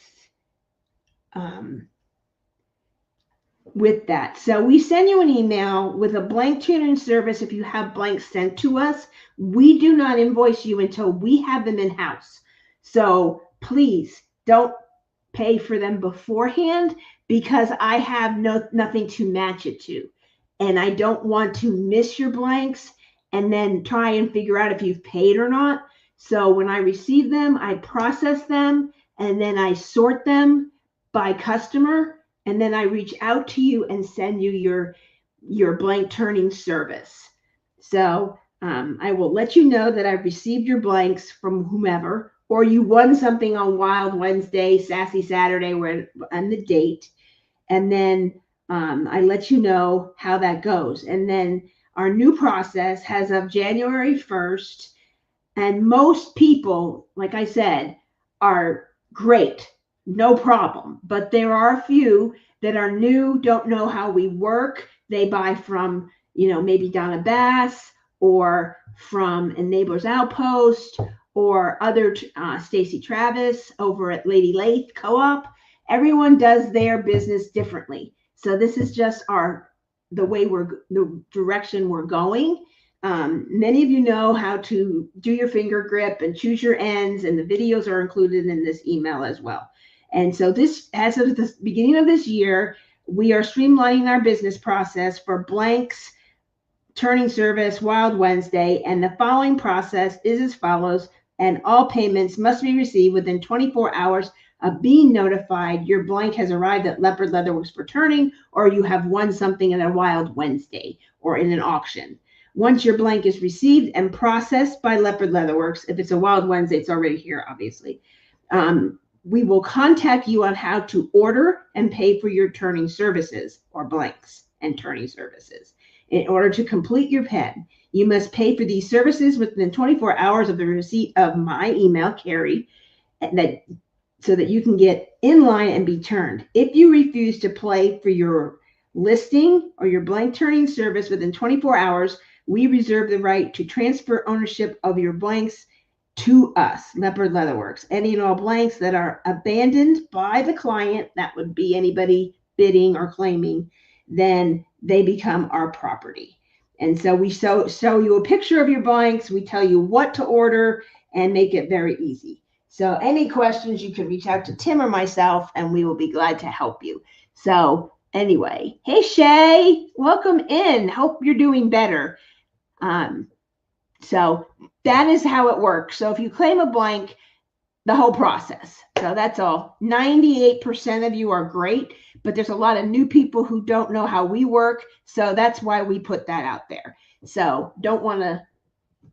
that. So we send you an email with a blank tutoring service. If you have blanks sent to us, we do not invoice you until we have them in-house. So please don't pay for them beforehand, because I have nothing to match it to. And I don't want to miss your blanks and then try and figure out if you've paid or not. So when I receive them, I process them, and then I sort them by customer, and then I reach out to you and send you your blank turning service. So I will let you know that I've received your blanks from whomever, or you won something on Wild Wednesday, Sassy Saturday, and the date. And then I let you know how that goes. And then our new process has of January 1st. And most people, like I said, are great, no problem. But there are a few that are new, don't know how we work. They buy from, maybe Donna Bass or from Enablers Outpost or other Stacy Travis over at Lady Lathe Co-op. Everyone does their business differently. So this is just the direction we're going. Many of you know how to do your finger grip and choose your ends, and the videos are included in this email as well. And so this, as of the beginning of this year, we are streamlining our business process for blanks turning service, Wild Wednesday, and the following process is as follows, and all payments must be received within 24 hours of being notified your blank has arrived at Leopard Leatherworks for turning, or you have won something at a Wild Wednesday or in an auction. Once your blank is received and processed by Leopard Leatherworks, if it's a Wild Wednesday, it's already here, obviously. We will contact you on how to order and pay for your turning services or blanks and turning services. In order to complete your pen, you must pay for these services within 24 hours of the receipt of my email, Carrie, so that you can get in line and be turned. If you refuse to pay for your listing or your blank turning service within 24 hours, we reserve the right to transfer ownership of your blanks to us, Leopard Leatherworks. Any and all blanks that are abandoned by the client, that would be anybody bidding or claiming, then they become our property. And so we show you a picture of your blanks, we tell you what to order, and make it very easy. So any questions, you can reach out to Tim or myself, and we will be glad to help you. So anyway, hey Shay, welcome in. Hope you're doing better. So that is how it works. So if you claim a blank, the whole process. So that's all. 98% of you are great, but there's a lot of new people who don't know how we work. So that's why we put that out there. So don't want to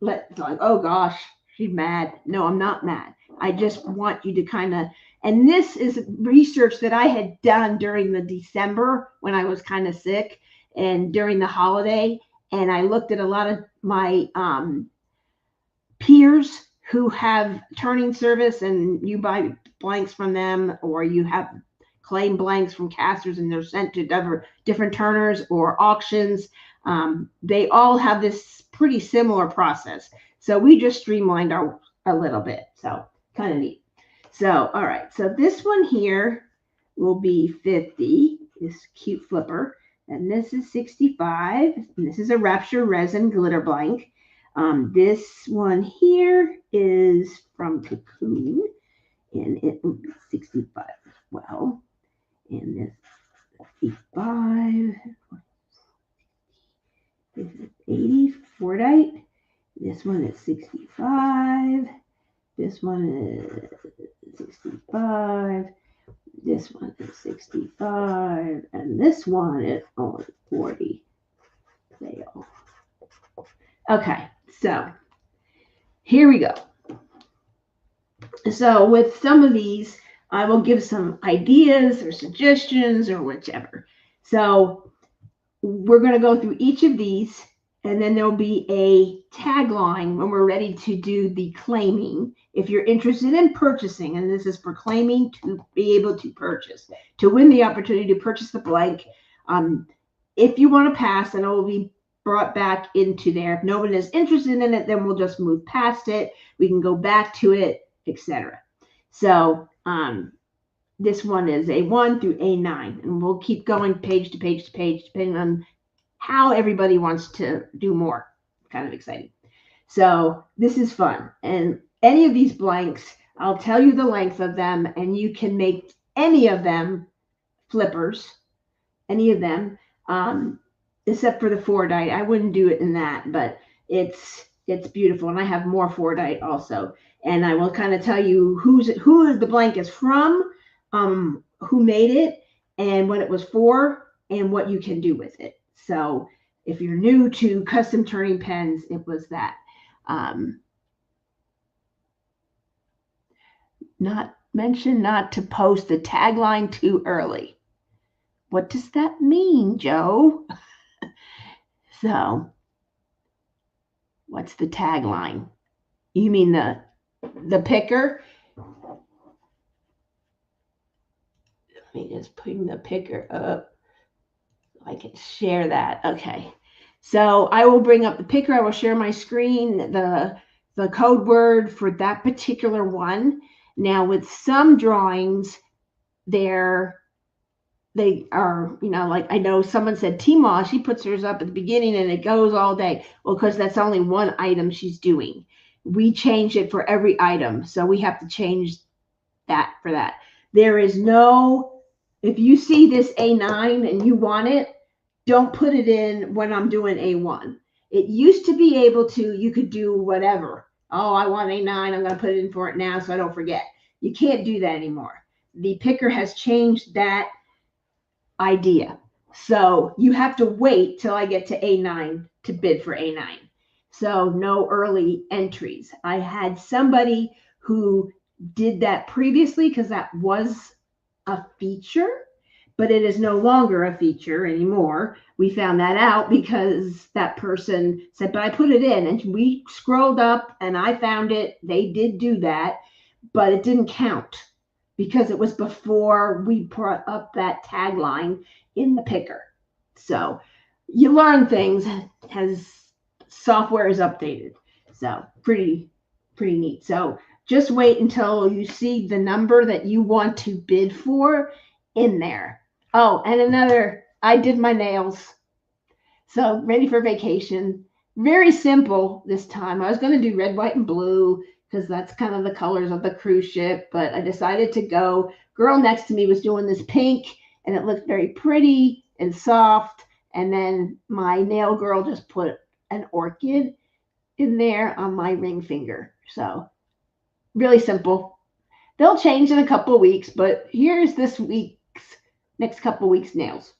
like, oh gosh, she's mad. No, I'm not mad. I just want you to kind of, and this is research that I had done during the December when I was kind of sick and during the holiday. And I looked at a lot of my peers who have turning service, and you buy blanks from them, or you have claim blanks from casters and they're sent to different turners or auctions. They all have this pretty similar process. So we just streamlined a little bit. So kind of neat. So, all right. So this one here will be 50, this cute flipper. And this is 65. And this is a Rapture resin glitter blank. This one here is from Cocoon, and it will be 65 as well. And this 55. This is 80 Fordite. This one is 65. This one is 65. This one is 65, and this one is only 40. Sale. Okay, so here we go. So with some of these, I will give some ideas or suggestions or whichever. So we're going to go through each of these, and then there'll be a tagline when we're ready to do the claiming. If you're interested in purchasing, and this is for claiming to be able to purchase, to win the opportunity to purchase the blank. If you want to pass, then it will be brought back into there. If no one is interested in it, then we'll just move past it. We can go back to it, etc. So this one is A1 through A9, and we'll keep going page to page to page, depending on how everybody wants to do more. Kind of exciting. So this is fun. And any of these blanks, I'll tell you the length of them, and you can make any of them flippers, any of them, except for the Fordite. I wouldn't do it in that, but it's beautiful. And I have more Fordite also. And I will kind of tell you who the blank is from, who made it, and what it was for, and what you can do with it. So if you're new to custom turning pens, it was that. Not to post the tagline too early. What does that mean, Joe? So, what's the tagline? You mean the picker? Let me just put the picker up so I can share that. Okay. So I will bring up the picker. I will share my screen, the code word for that particular one. Now, with some drawings, they are, like I know someone said Tmall, she puts hers up at the beginning and it goes all day. Well, because that's only one item she's doing. We change it for every item. So we have to change that for that. There is no, if you see this A9 and you want it, don't put it in when I'm doing A1. It used to be able to, you could do whatever. Oh, I want A9. I'm going to put it in for it now so I don't forget. You can't do that anymore. The picker has changed that idea. So you have to wait till I get to A9 to bid for A9. So no early entries. I had somebody who did that previously because that was a feature, but it is no longer a feature anymore. We found that out because that person said, but I put it in, and we scrolled up and I found it. They did do that, but it didn't count because it was before we brought up that tagline in the picker. So you learn things as software is updated. So pretty neat. So just wait until you see the number that you want to bid for in there. Oh, and another, I did my nails. So ready for vacation. Very simple this time. I was going to do red, white, and blue because that's kind of the colors of the cruise ship, but I decided to go. Girl next to me was doing this pink, and it looked very pretty and soft. And then my nail girl just put an orchid in there on my ring finger. So really simple. They'll change in a couple of weeks, but here's next couple of weeks nails.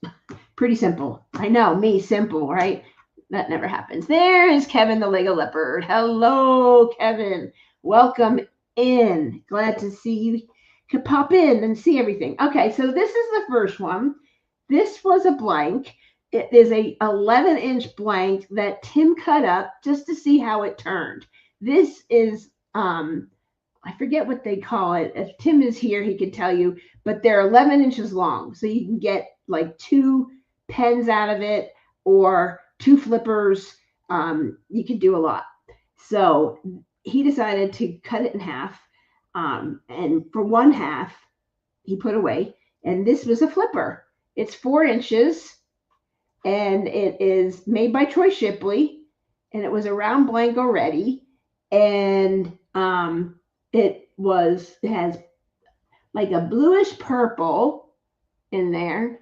Pretty simple. I know, me, simple, right? That never happens. There is Kevin the Lego Leopard. Hello, Kevin. Welcome in. Glad to see you. Could pop in and see everything. Okay, so this is the first one. This was a blank. It is a 11-inch blank that Tim cut up just to see how it turned. This is, I forget what they call it. If Tim is here, he could tell you, but they're 11 inches long. So you can get like 2 pens out of it or 2 flippers. You can do a lot. So he decided to cut it in half. And for one half, he put away. And this was a flipper. It's 4 inches. And it is made by Troy Shipley. And it was a round blank already. And it has like a bluish purple in there.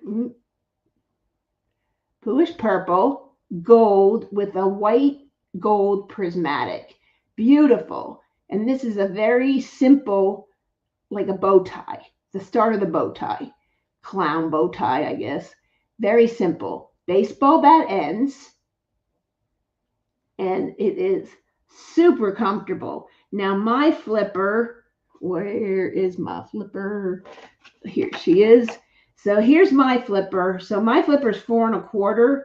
Bluish purple, gold with a white gold prismatic. Beautiful. And this is a very simple, like a bow tie. The start of the bow tie. Clown bow tie, I guess. Very simple. Baseball bat ends. And it is super comfortable. Now my flipper, where is my flipper? Here she is. So here's my flipper. So my flipper is 4 1/4.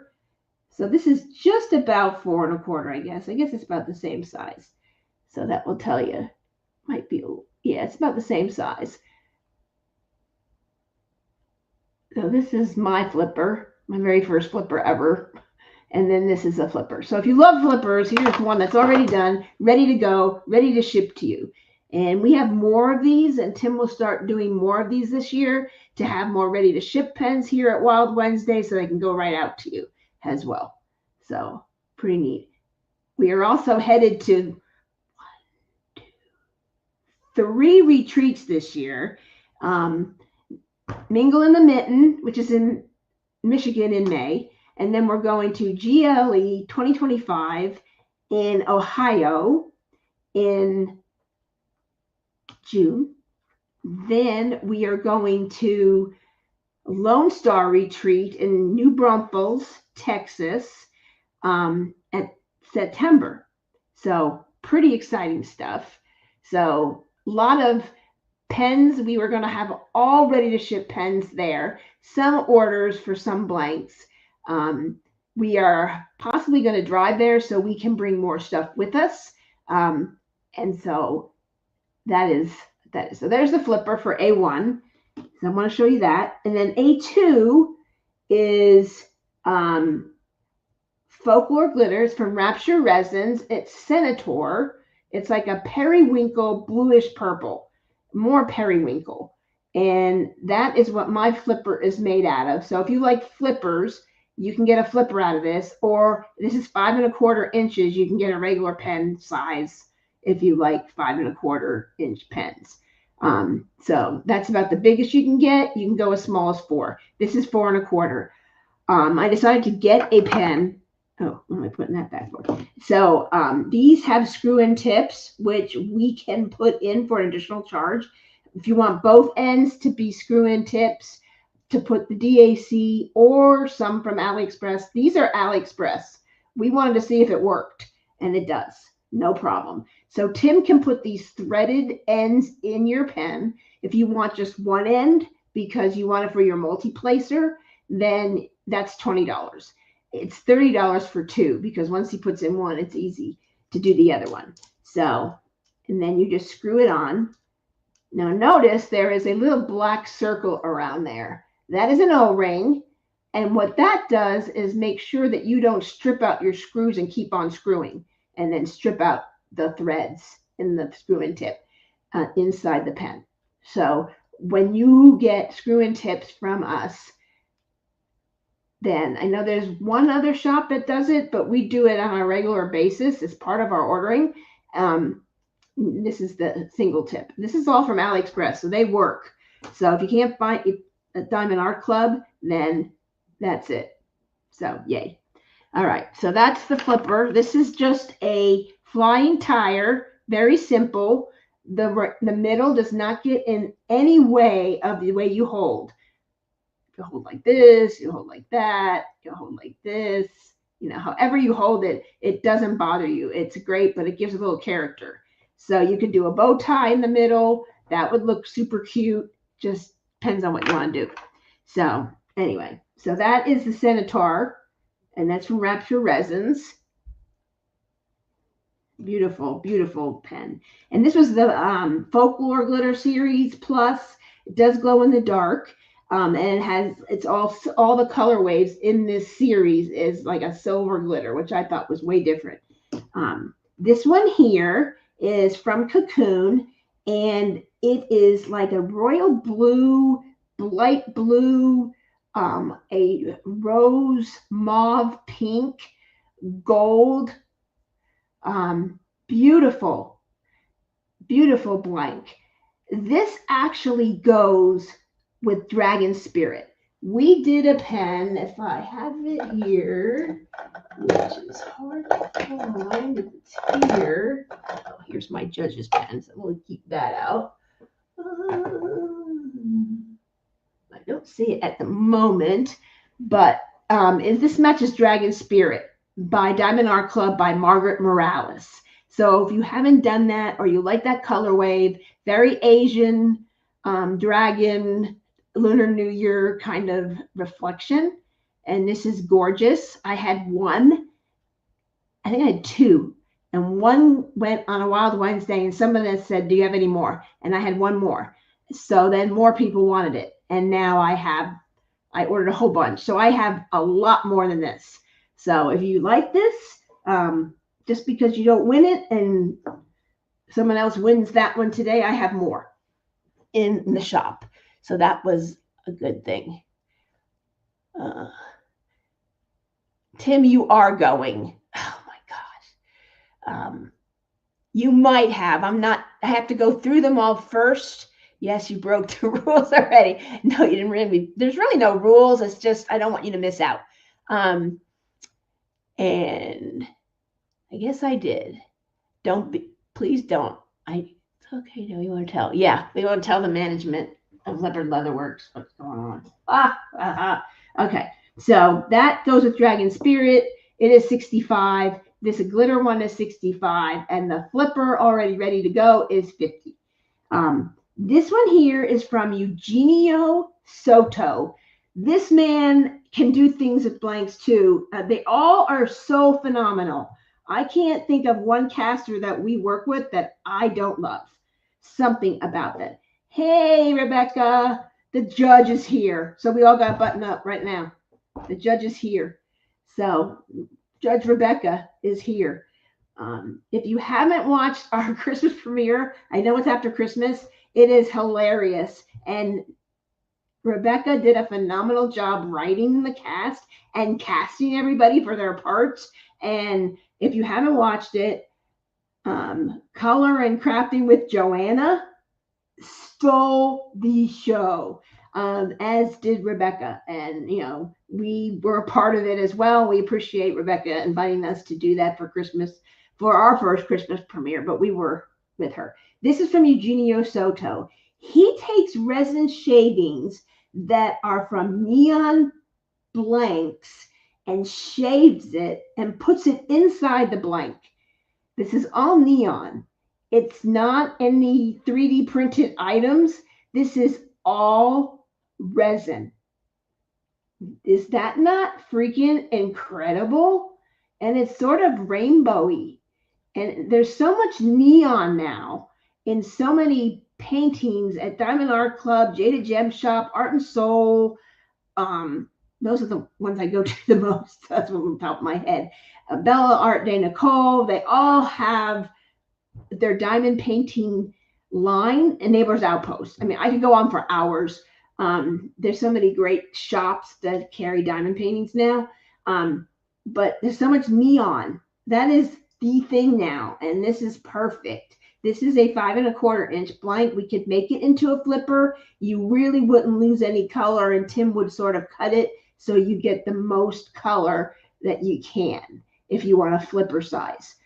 So this is just about 4 1/4, I guess. I guess it's about the same size. So that will tell you. Might be, yeah, it's about the same size. So this is my flipper, my very first flipper ever. And then this is a flipper. So if you love flippers, here's one that's already done, ready to go, ready to ship to you. And we have more of these, and Tim will start doing more of these this year to have more ready to ship pens here at Wild Wednesday so they can go right out to you as well. So pretty neat. We are also headed to 1, 2, 3 retreats this year. Mingle in the Mitten, which is in Michigan in May. And then we're going to GLE 2025 in Ohio in June. Then we are going to Lone Star Retreat in New Braunfels, Texas, at September. So pretty exciting stuff. So a lot of pens. We were going to have all ready to ship pens there. Some orders for some blanks. We are possibly going to drive there so we can bring more stuff with us. And so that is. So there's the flipper for A1. So I want to show you that. And then A2 is Folklore Glitters from Rapture Resins. It's Senator. It's like a periwinkle bluish purple, more periwinkle. And that is what my flipper is made out of. So if you like flippers, you can get a flipper out of this, or this is 5 1/4 inches. You can get a regular pen size if you like 5 1/4 inch pens. So that's about the biggest you can get. You can go as small as 4. This is 4 1/4. I decided to get a pen Oh, what am I putting that back for? So these have screw-in tips, which we can put in for an additional charge. If you want both ends to be screw-in tips to put the DAC or some from AliExpress, these are AliExpress. We wanted to see if it worked, and it does. No problem. So Tim can put these threaded ends in your pen. If you want just one end because you want it for your multi-placer, then that's $20. It's $30 for two because once he puts in one, it's easy to do the other one. So, and then you just screw it on. Now notice there is a little black circle around there. That is an O-ring. And what that does is make sure that you don't strip out your screws and keep on screwing and then strip out the threads in the screw-in tip inside the pen. So when you get screw-in tips from us, then I know there's one other shop that does it, but we do it on a regular basis. It's part of our ordering. This is the single tip. This is all from AliExpress, so they work. So if you can't find a Diamond Art Club, then that's it. So yay. All right, so that's the flipper. This is just a flying tire, very simple. The middle does not get in any way of the way you hold. You hold like this, you hold like that, you hold like this, however you hold it, it doesn't bother you. It's great, but it gives a little character. So you could do a bow tie in the middle. That would look super cute. Just depends on what you want to do. So anyway, so that is the Centaur, and that's from Rapture Resins. Beautiful, beautiful pen. And this was the Folklore Glitter Series Plus. It does glow in the dark. And it's all the color waves in this series is like a silver glitter, which I thought was way different. This one here is from Cocoon, and it is like a royal blue, light blue, a rose mauve pink, gold, beautiful, beautiful blank. This actually goes with Dragon Spirit. We did a pen, if I have it here, which is hard to find if it's here. Oh, here's my judge's pen, so we'll keep that out. I don't see it at the moment, but this matches Dragon Spirit by Diamond Art Club by Margaret Morales. So if you haven't done that or you like that color wave, very Asian, dragon, Lunar New Year kind of reflection. And this is gorgeous. I had one. I think I had two. And one went on a Wild Wednesday, and somebody said, do you have any more? And I had one more. So then more people wanted it. And now I ordered a whole bunch. So I have a lot more than this. So if you like this, just because you don't win it and someone else wins that one today, I have more in the shop. So that was a good thing. Tim, you are going. Oh my gosh. You might have. I have to go through them all first. Yes, you broke the rules already. No, you didn't really. There's really no rules. It's just I don't want you to miss out. And I guess I did. Please don't. It's okay. No, you want to tell. Yeah, we want to tell the management of Leopard Leatherworks what's going on. Okay, so that goes with Dragon Spirit. It is 65. This glitter one is 65, and the flipper already ready to go is 50. This one here is from Eugenio Soto. This man can do things with blanks too. They all are so phenomenal. I can't think of one caster that we work with that I don't love. Something about that. Hey, Rebecca, the judge is here. So we all got buttoned up right now. The judge is here. So Judge Rebecca is here. If you haven't watched our Christmas premiere, I know it's after Christmas. It is hilarious. And Rebecca did a phenomenal job writing the cast and casting everybody for their parts. And if you haven't watched it, Color and Crafting with Joanna stole the show. as did Rebecca. And, we were a part of it as well. We appreciate Rebecca inviting us to do that for Christmas, for our first Christmas premiere, but we were with her. This is from Eugenio Soto. He takes resin shavings that are from neon blanks and shaves it and puts it inside the blank. This is all neon. It's not any 3D printed items. This is all resin. Is that not freaking incredible? And it's sort of rainbowy. And there's so much neon now in so many paintings at Diamond Art Club, Jada Gem Shop, Art and Soul. Those are the ones I go to the most. That's one on top of my head. Bella Art de Nicole. They all have their diamond painting line and Neighbors Outpost. I mean, I could go on for hours. There's so many great shops that carry diamond paintings now. But there's so much neon. That is the thing now. And this is perfect. This is a 5 1/4 inch blank. We could make it into a flipper. You really wouldn't lose any color, and Tim would sort of cut it so you get the most color that you can if you want a flipper size.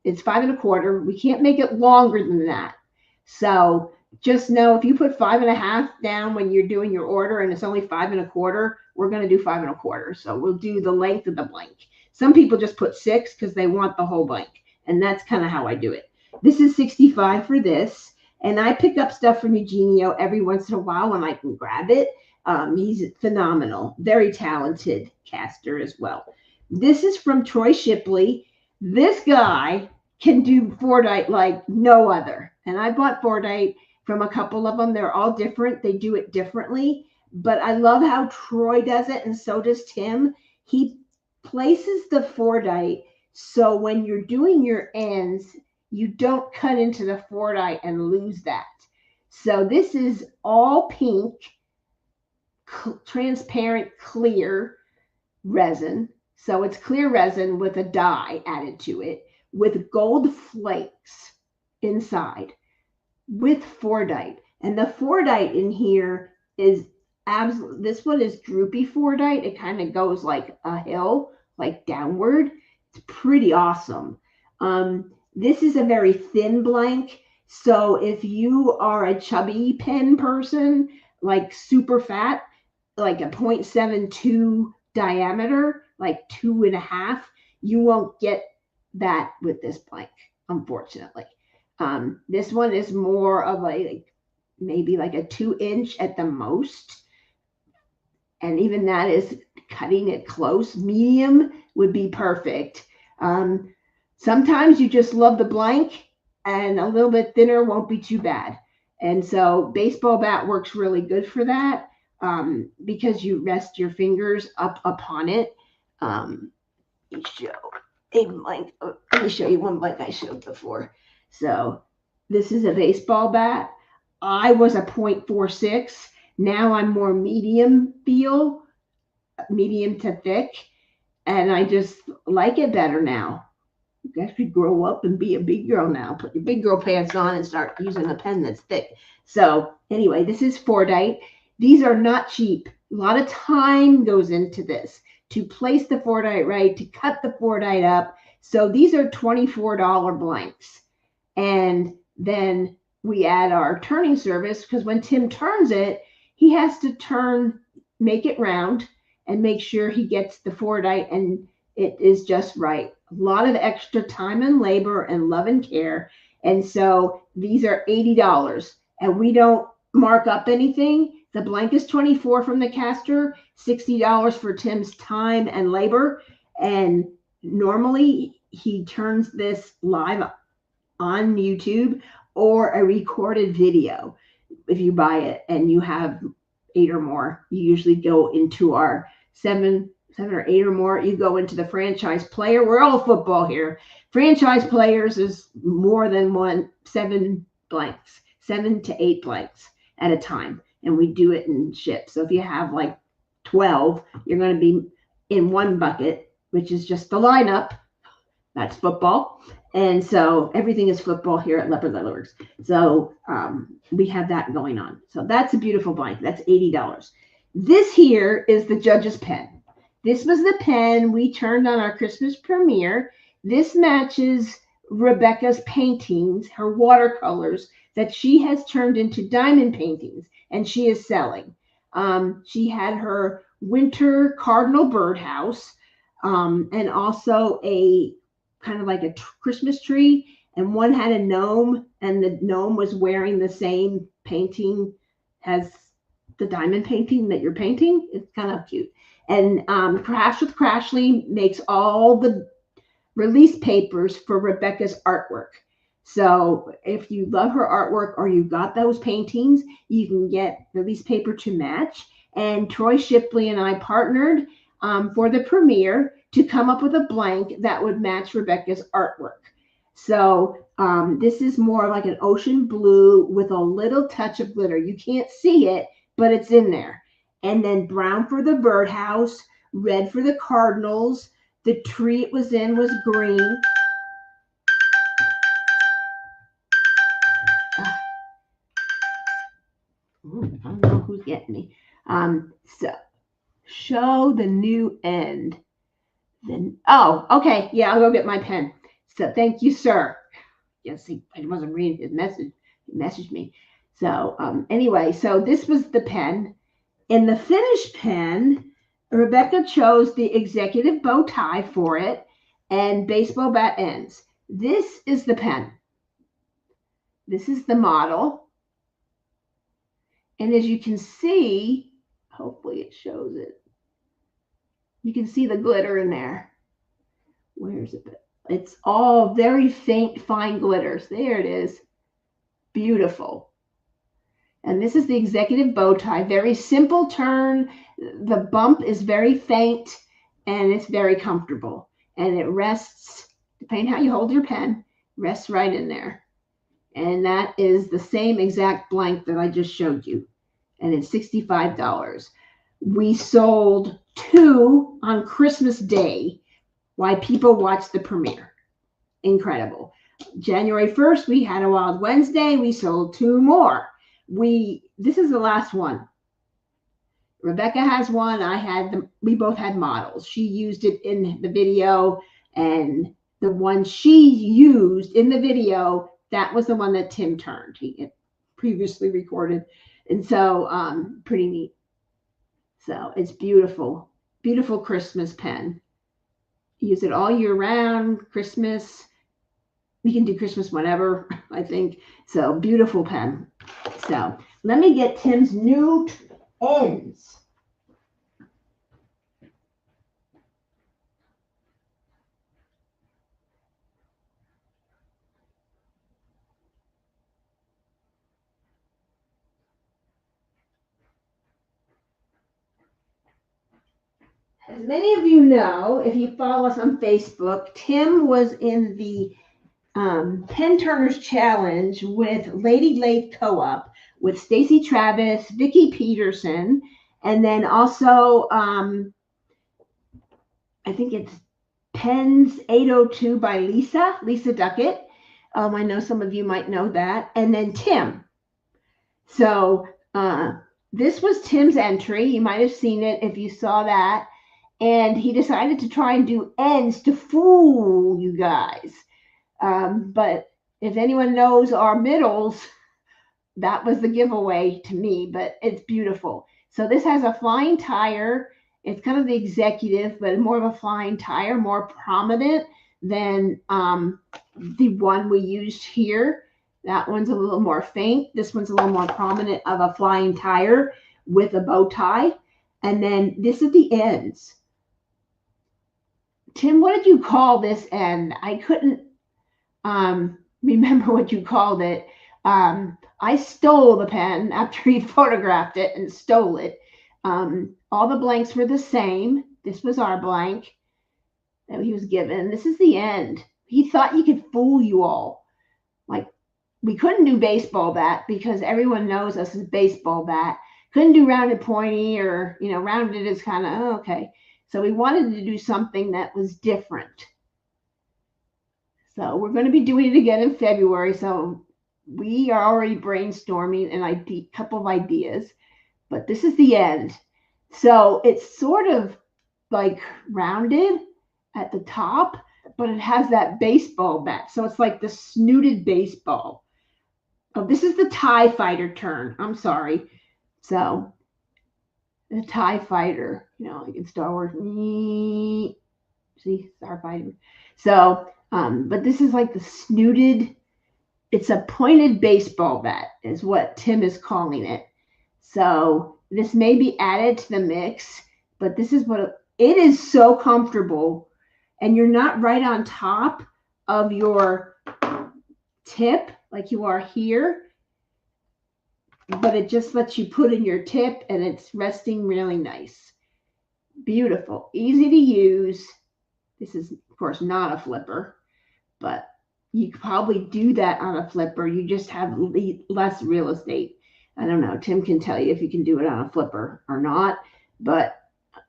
It's 5 1/4. We can't make it longer than that. So just know if you put 5 1/2 down when you're doing your order and it's only 5 1/4, we're going to do 5 1/4. So we'll do the length of the blank. Some people just put 6 because they want the whole blank. And that's kind of how I do it. This is $65 for this. And I pick up stuff from Eugenio every once in a while when I can grab it. He's phenomenal. Very talented caster as well. This is from Troy Shipley. This guy can do Fordite like no other. And I bought Fordite from a couple of them. They're all different. They do it differently. But I love how Troy does it, and so does Tim. He places the Fordite so when you're doing your ends, you don't cut into the Fordite and lose that. So this is all pink, transparent, clear resin. So it's clear resin with a dye added to it with gold flakes inside with Fordite. And the Fordite in here is absolutely, this one is droopy Fordite. It kind of goes like a hill, like downward. It's pretty awesome. This is a very thin blank. So if you are a chubby pen person, like super fat, like a 0.72 diameter, like 2.5, you won't get that with this blank, unfortunately. This one is more of maybe like a 2-inch at the most. And even that is cutting it close. Medium would be perfect. Sometimes you just love the blank, and a little bit thinner won't be too bad. And so baseball bat works really good for that because you rest your fingers up upon it. Let me show you one blank I showed before. So this is a baseball bat. I was a 0.46. Now I'm more medium feel, medium to thick, and I just like it better now. You guys could grow up and be a big girl now. Put your big girl pants on and start using a pen that's thick. So anyway, this is Fordite. These are not cheap. A lot of time goes into this to place the Fordite right, to cut the Fordite up. So these are $24 blanks. And then we add our turning service because when Tim turns it, he has to make it round and make sure he gets the Fordite and it is just right. A lot of extra time and labor and love and care. And so these are $80 and we don't mark up anything. The blank is $24 from the caster, $60 for Tim's time and labor. And normally he turns this live on YouTube or a recorded video. If you buy it and you have 8 or more, you usually go into our 7 or 8 or more, you go into the franchise player. We're all football here. Franchise players is more than 7 blanks, 7 to 8 blanks at a time. And we do it in shifts. So if you have like 12, you're going to be in one bucket, which is just the lineup. That's football. And so everything is football here at Leopard Works. So we have that going on. So that's a beautiful blanket. That's $80. This here is the judge's pen. This was the pen we turned on our Christmas premiere. This matches Rebecca's paintings, her watercolors that she has turned into diamond paintings, and she is selling. She had her winter cardinal birdhouse, and also a kind of like a Christmas tree, and one had a gnome, and the gnome was wearing the same painting as the diamond painting that you're painting. It's kind of cute. And Crash with Crashly makes all the release papers for Rebecca's artwork. So if you love her artwork or you got those paintings, you can get release paper to match. And Troy Shipley and I partnered for the premiere to come up with a blank that would match Rebecca's artwork. So this is more like an ocean blue with a little touch of glitter. You can't see it, but it's in there. And then brown for the birdhouse, red for the cardinals. The tree it was in was green. I don't know who's getting me. So show the new end. Then okay, yeah, I'll go get my pen. So thank you, sir. Yes, I wasn't reading his message. He messaged me. So anyway, so this was the pen. In the finished pen, Rebecca chose the executive bow tie for it and baseball bat ends. This is the pen. This is the model. And as you can see, hopefully it shows it. You can see the glitter in there. Where's it? It's all very faint, fine glitters. There it is. Beautiful. And this is the executive bow tie. Very simple turn. The bump is very faint and it's very comfortable. And it rests, depending how you hold your pen, rests right in there. And that is the same exact blank that I just showed you. And it's $65. We sold 2 on Christmas Day while people watched the premiere. Incredible. January 1st, we had a Wild Wednesday. We sold 2 more. This is the last one. Rebecca has one. We both had models. She used it in the video, and the one she used in the video, that was the one that Tim turned. He had previously recorded. And so pretty neat. So it's beautiful. Beautiful Christmas pen. Use it all year round. Christmas. We can do Christmas whenever, I think. So beautiful pen. So let me get Tim's new ends. As many of you know, if you follow us on Facebook, Tim was in the Pen Turners Challenge with Lady Lathe Co-op with Stacy Travis, Vicki Peterson, and then also I think it's Pens 802 by Lisa Duckett. I know some of you might know that. And then Tim. So this was Tim's entry. You might have seen it if you saw that. And he decided to try and do ends to fool you guys. But if anyone knows our middles, that was the giveaway to me, but it's beautiful. So this has a flying tire. It's kind of the executive, but more of a flying tire, more prominent than the one we used here. That one's a little more faint. This one's a little more prominent of a flying tire with a bow tie. And then this is the ends. Tim, what did you call this end? I couldn't remember what you called it. I stole the pen after he photographed it and stole it. All the blanks were the same. This was our blank that he was given. This is the end. He thought he could fool you all. Like, we couldn't do baseball bat because everyone knows us as baseball bat. Couldn't do rounded pointy, or, rounded is kind of, okay. So we wanted to do something that was different. So we're going to be doing it again in February. So we are already brainstorming a couple of ideas, but this is the end. So it's sort of like rounded at the top, but it has that baseball bat. So it's like the snooted baseball. Oh, this is the TIE fighter turn. I'm sorry. So the TIE fighter, like in Star Wars. See, Starfighter. So, but this is like the snooted, it's a pointed baseball bat, is what Tim is calling it. So this may be added to the mix, but this is what it is, so comfortable. And you're not right on top of your tip like you are here, but it just lets you put in your tip and it's resting really nice. Beautiful, easy to use. This is, of course, not a flipper, but you could probably do that on a flipper. You just have less real estate. I don't know. Tim can tell you if you can do it on a flipper or not, but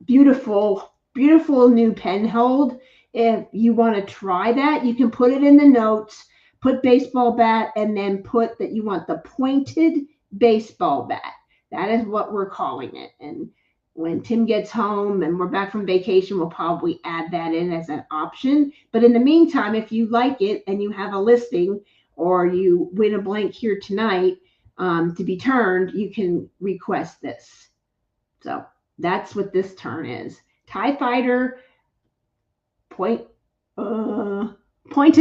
beautiful, beautiful new pen hold. If you want to try that, you can put it in the notes, put baseball bat, and then put that you want the pointed baseball bat. That is what we're calling it. And when Tim gets home and we're back from vacation, we'll probably add that in as an option. But in the meantime, if you like it and you have a listing or you win a blank here tonight to be turned, you can request this. So that's what this turn is. TIE Fighter pointed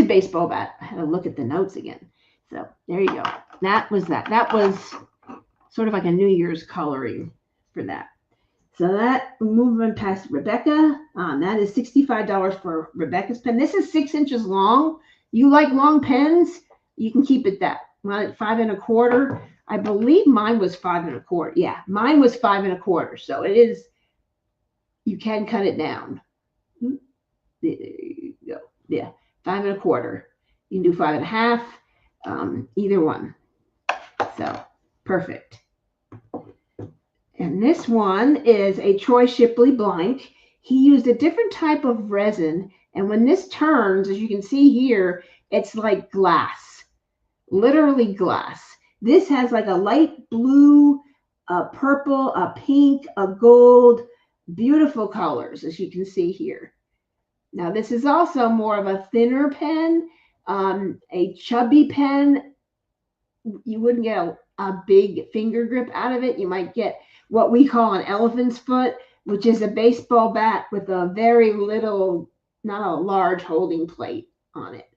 baseball bat. I had to look at the notes again. So there you go. That was that. That was sort of like a New Year's coloring for that. So that, moving past Rebecca, that is $65 for Rebecca's pen. This is 6 inches long. You like long pens, you can keep it that. Mine at 5 1/4. I believe mine was 5 1/4. Yeah, mine was 5 1/4. So it is, you can cut it down. There you go. Yeah, 5 1/4. You can do 5 1/2, either one. So perfect. And this one is a Troy Shipley blank. He used a different type of resin. And when this turns, as you can see here, it's like glass, literally glass. This has like a light blue, a purple, a pink, a gold, beautiful colors, as you can see here. Now, this is also more of a thinner pen, a chubby pen. You wouldn't get a big finger grip out of it. You might get what we call an elephant's foot, which is a baseball bat with a very little, not a large holding plate on it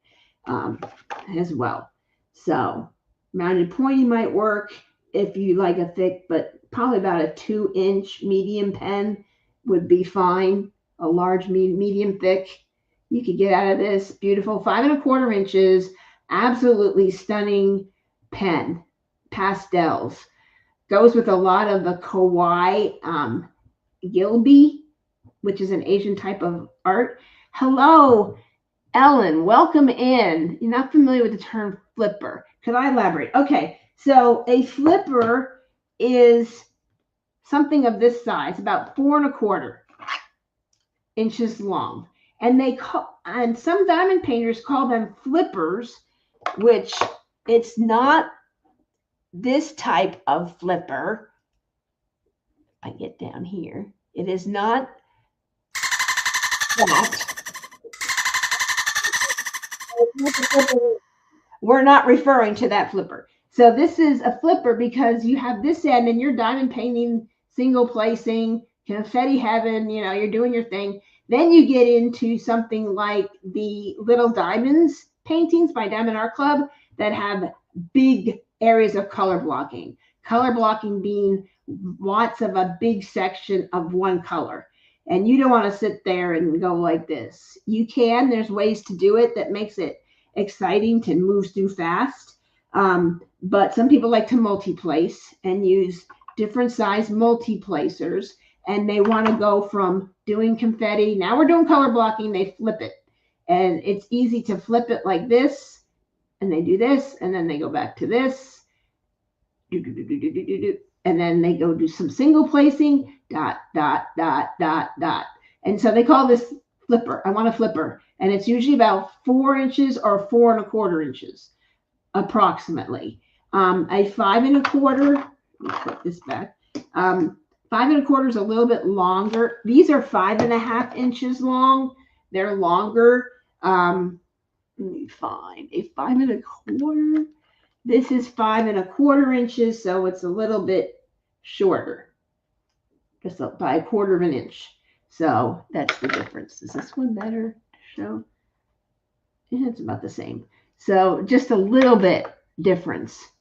as well. So rounded pointy might work if you like a thick, but probably about a 2-inch medium pen would be fine. A large medium thick. You could get out of this beautiful 5 1/4 inches, absolutely stunning pen, pastels. Goes with a lot of the kawaii gilby, which is an Asian type of art. Hello, Ellen. Welcome in. You're not familiar with the term flipper. Could I elaborate? Okay, so a flipper is something of this size, about 4 1/4 inches long. And some diamond painters call them flippers, which it's not this type of flipper. I get down here. It is not that. We're not referring to that flipper. So this is a flipper because you have this end and you're diamond painting, single placing, confetti heaven, you're doing your thing. Then you get into something like the Little Diamonds paintings by Diamond Art Club that have big areas of color blocking. Color blocking being lots of a big section of one color. And you don't want to sit there and go like this. You can. There's ways to do it that makes it exciting to move through fast. But some people like to multi-place and use different size multi-placers. And they want to go from doing confetti. Now we're doing color blocking. They flip it. And it's easy to flip it like this. And they do this. And then they go back to this. And then they go do some single placing. Dot, dot, dot, dot, dot. And so they call this flipper. I want a flipper. And it's usually about 4 inches or 4 1/4 inches, approximately. A 5 1/4, let me put this back. 5 1/4 is a little bit longer. These are 5 1/2 inches long. They're longer. Let me find a 5 1/4. This is 5 1/4 inches, so it's a little bit shorter, just by 1/4 of an inch. So that's the difference. Is this one better to show? Yeah, it's about the same. So just a little bit difference.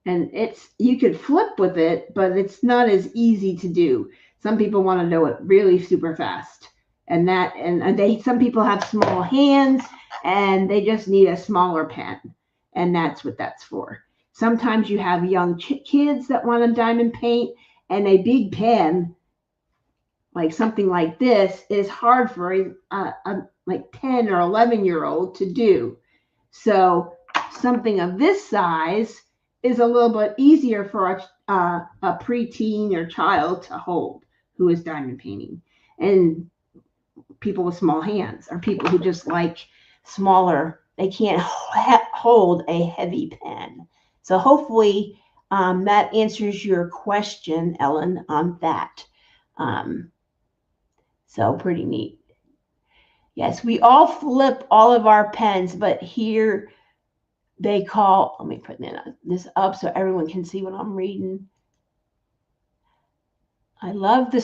And you could flip with it, but it's not as easy to do. Some people want to do it really super fast. And some people have small hands and they just need a smaller pen. And that's what that's for. Sometimes you have young kids that want to diamond paint, and a big pen, like something like this, is hard for a like 10 or 11-year-old to do. So something of this size is a little bit easier for a preteen or child to hold who is diamond painting. And people with small hands, or people who just like smaller, they can't hold a heavy pen. So hopefully that answers your question, Ellen, on that. So pretty neat. Yes, we all flip all of our pens, but here they call, let me put this up so everyone can see what I'm reading. I love the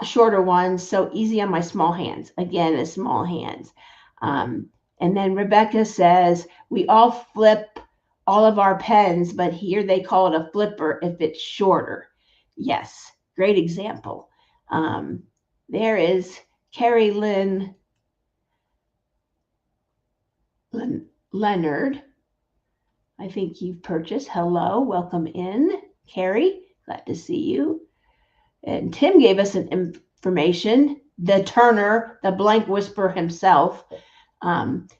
shorter ones, so easy on my small hands. Again, the small hands. And then Rebecca says, we all flip all of our pens, but here they call it a flipper if it's shorter. Yes, great example. There is Carrie Lynn Leonard. I think you've purchased. Hello, welcome in, Carrie. Glad to see you. And Tim gave us an information. The Turner, the blank whisperer himself.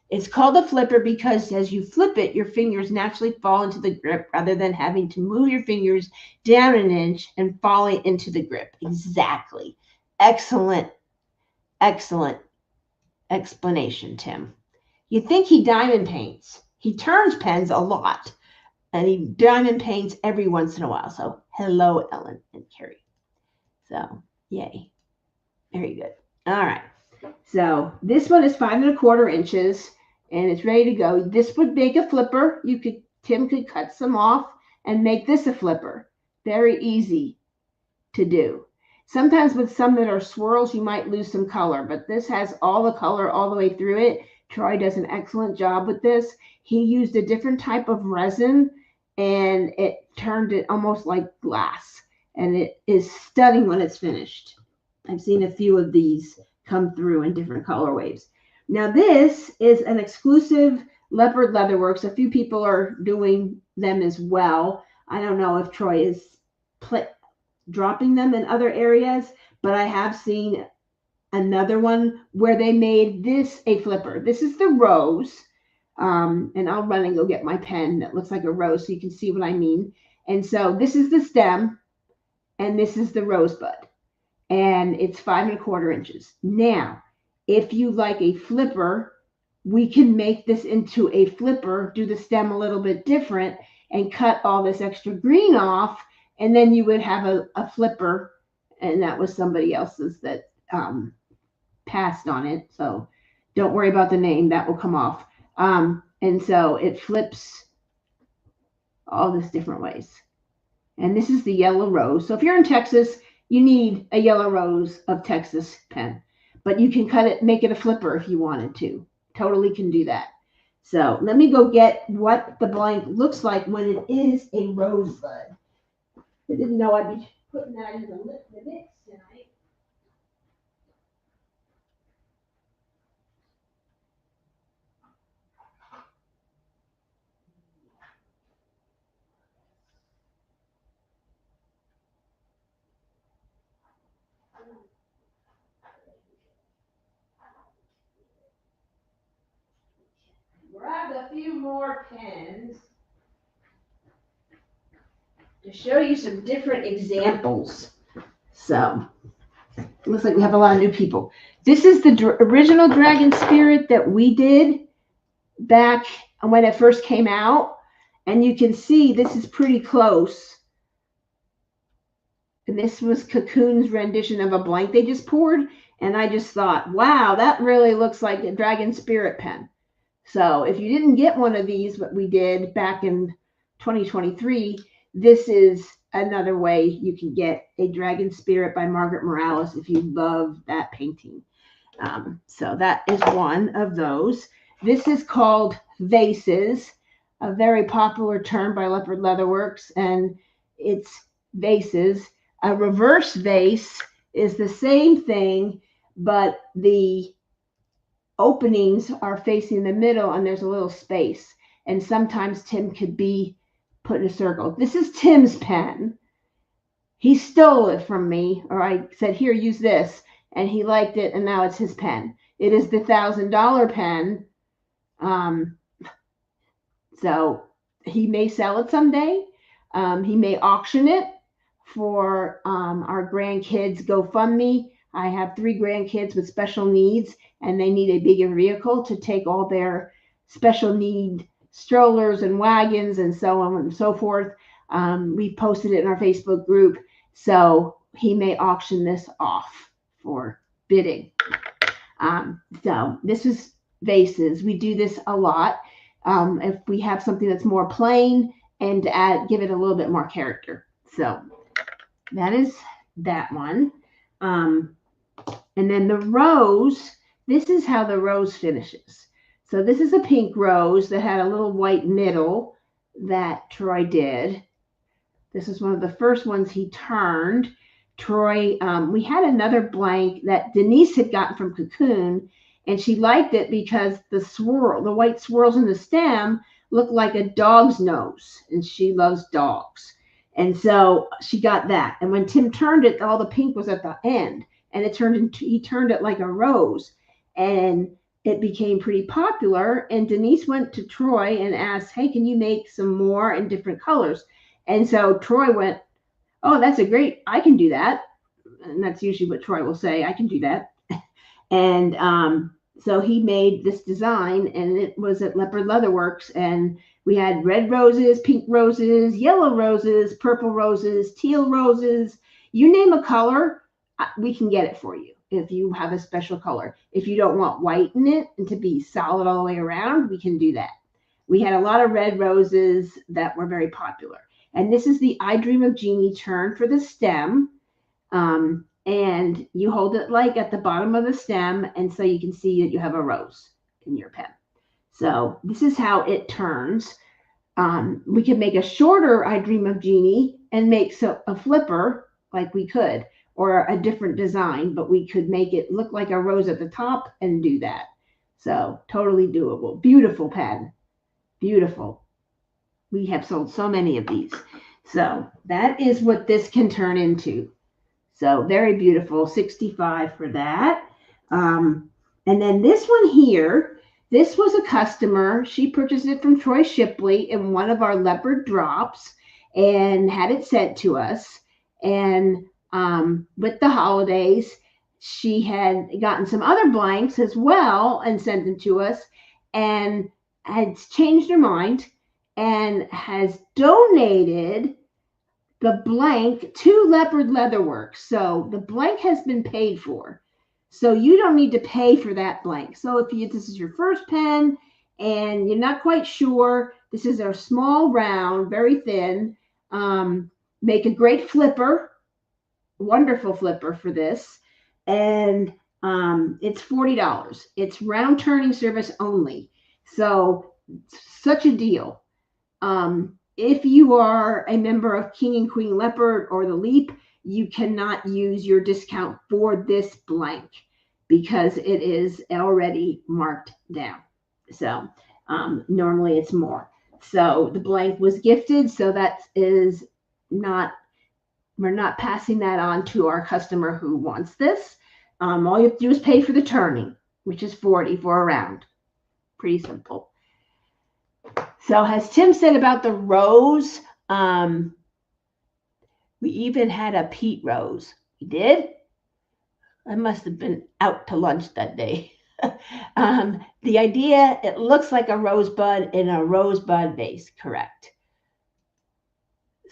It's called a flipper because as you flip it, your fingers naturally fall into the grip rather than having to move your fingers down an inch and falling into the grip. Exactly. Excellent, excellent explanation, Tim. You think he diamond paints. He turns pens a lot, and he diamond paints every once in a while. So hello, Ellen and Carrie. So yay. Very good. All right. So this one is 5 1/4 inches, and it's ready to go. This would make a flipper. Tim could cut some off and make this a flipper. Very easy to do. Sometimes with some that are swirls, you might lose some color, but this has all the color all the way through it. Troy does an excellent job with this. He used a different type of resin, and it turned it almost like glass, and it is stunning when it's finished. I've seen a few of these come through in different color waves. Now this is an exclusive Leopard Leatherworks. A few people are doing them as well. I don't know if Troy is dropping them in other areas, but I have seen another one where they made this a flipper. This is the rose. And I'll run and go get my pen that looks like a rose so you can see what I mean. And so this is the stem, and this is the rosebud. And it's 5 1/4 inches. Now, if you like a flipper, we can make this into a flipper, do the stem a little bit different, and cut all this extra green off, and then you would have a flipper, and that was somebody else's that passed on it. So don't worry about the name, that will come off. And so it flips all this different ways. And this is the yellow rose. So if you're in Texas, you need a yellow rose of Texas pen, but you can cut it, make it a flipper if you wanted to. Totally can do that. So let me go get what the blank looks like when it is a rosebud. I didn't know I'd be putting that in the mix tonight. Grab a few more pens to show you some different examples. So Looks like we have a lot of new people. This is the original Dragon Spirit that we did back when it first came out. And you can see this is pretty close. And this was Cocoon's rendition of a blank they just poured. And I just thought, wow, that really looks like a Dragon Spirit pen. So if you didn't get one of these, what we did back in 2023, this is another way you can get a Dragon Spirit by Margaret Morales if you love that painting. So that is one of those. This is called vases, a very popular term by Leopard Leatherworks, and it's vases. A reverse vase is the same thing, but the openings are facing the middle and there's a little space. And sometimes Tim could be put in a circle. This is Tim's pen. He stole it from me, or I said, here, use this. And he liked it, and now it's his pen. It is the $1,000 pen. So he may sell it someday. He may auction it for our grandkids' GoFundMe. I have 3 grandkids with special needs, and they need a bigger vehicle to take all their special need strollers and wagons and so on and so forth. We posted it in our Facebook group, so he may auction this off for bidding. So this is vases. We do this a lot. If we have something that's more plain and to give it a little bit more character. So that is that one. And then the rose, this is how the rose finishes. So this is a pink rose that had a little white middle that Troy did. This is one of the first ones he turned. Troy, we had another blank that Denise had gotten from Cocoon, and she liked it because the white swirls in the stem look like a dog's nose, and she loves dogs. And so she got that. And when Tim turned it, all the pink was at the end, and he turned it like a rose, and it became pretty popular. And Denise went to Troy and asked, hey, can you make some more in different colors? And so Troy went, oh, I can do that. And that's usually what Troy will say, I can do that. And so he made this design, and it was at Leopard Leatherworks. And we had red roses, pink roses, yellow roses, purple roses, teal roses. You name a color, we can get it for you if you have a special color. If you don't want white in it and to be solid all the way around, we can do that. We had a lot of red roses that were very popular. And this is the I Dream of Jeannie turn for the stem. And you hold it like at the bottom of the stem, and so you can see that you have a rose in your pen. So this is how it turns. We could make a shorter I Dream of Jeannie and make a flipper like we could, or a different design, but we could make it look like a rose at the top and do that. So totally doable. Beautiful pen. Beautiful. We have sold so many of these. So that is what this can turn into. So very beautiful, 65 for that. And then this one here, this was a customer. She purchased it from Troy Shipley in one of our leopard drops and had it sent to us. And with the holidays, she had gotten some other blanks as well and sent them to us, and had changed her mind and has donated the blank to Leopard Leatherworks. So the blank has been paid for. So you don't need to pay for that blank. So if this is your first pen and you're not quite sure, this is our small round, very thin. Make a great flipper, wonderful flipper for this. And it's $40. It's round turning service only. So such a deal. If you are a member of King and Queen Leopard or the Leap, you cannot use your discount for this blank because it is already marked down. So normally it's more. So the blank was gifted, so that is not, we're not passing that on to our customer who wants this. All you have to do is pay for the turning, which is $40 for a round. Pretty simple. So as Tim said about the rose, we even had a Pete rose. We did? I must have been out to lunch that day. The idea, it looks like a rosebud in a rosebud vase, correct.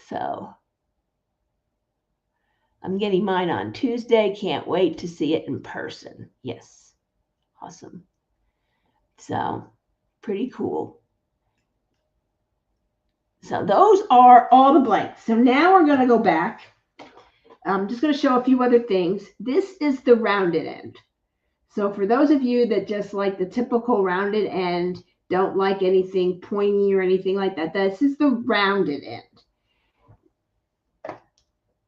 So I'm getting mine on Tuesday. Can't wait to see it in person. Yes, awesome. So pretty cool. So those are all the blanks. So now we're going to go back. I'm just going to show a few other things. This is the rounded end. So for those of you that just like the typical rounded end, don't like anything pointy or anything like that, this is the rounded end.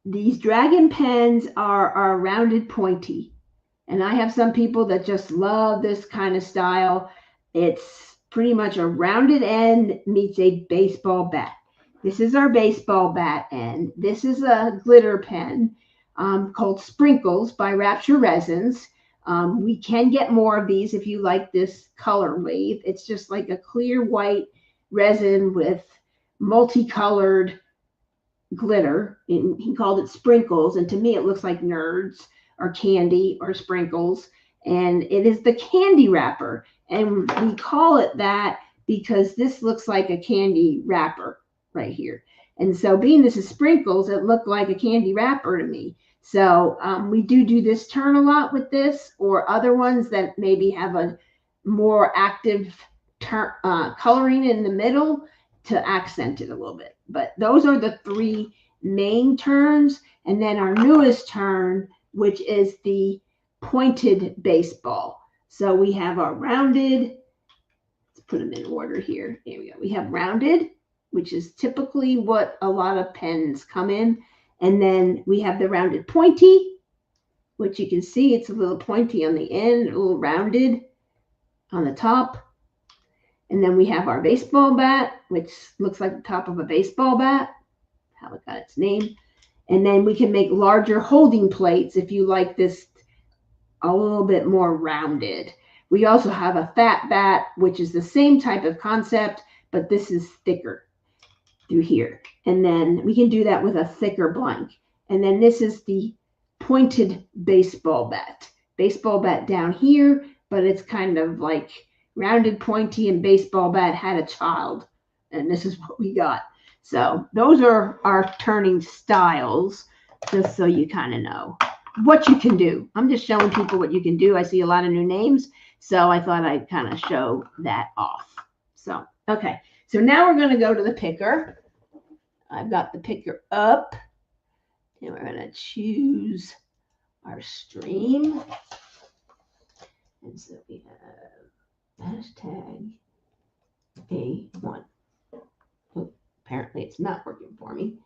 These dragon pens are rounded pointy. And I have some people that just love this kind of style. It's pretty much a rounded end meets a baseball bat. This is our baseball bat end. This is a glitter pen called Sprinkles by Rapture Resins. We can get more of these if you like this color wave. It's just like a clear white resin with multicolored glitter. And he called it Sprinkles. And to me, it looks like nerds or candy or sprinkles. And it is the candy wrapper. And we call it that because this looks like a candy wrapper right here. And so being this is Sprinkles, it looked like a candy wrapper to me. So we do this turn a lot with this or other ones that maybe have a more active coloring in the middle to accent it a little bit. But those are the three main turns. And then our newest turn, which is the pointed baseball. So we have our rounded, let's put them in order here. There we go. We have rounded, which is typically what a lot of pens come in. And then we have the rounded pointy, which you can see it's a little pointy on the end, a little rounded on the top. And then we have our baseball bat, which looks like the top of a baseball bat, how it got its name. And then we can make larger holding plates if you like this a little bit more rounded. We also have a fat bat, which is the same type of concept, but this is thicker through here. And then we can do that with a thicker blank. And then this is the pointed baseball bat. Baseball bat down here, but it's kind of like rounded, pointy, and baseball bat had a child. And this is what we got. So those are our turning styles, just so you kind of know what you can do. I'm just showing people what you can do. I see a lot of new names, so I thought I'd kind of show that off. So, okay. So now we're going to go to the picker. I've got the picker up, and we're going to choose our stream. And so we have hashtag A1. Oh, apparently it's not working for me.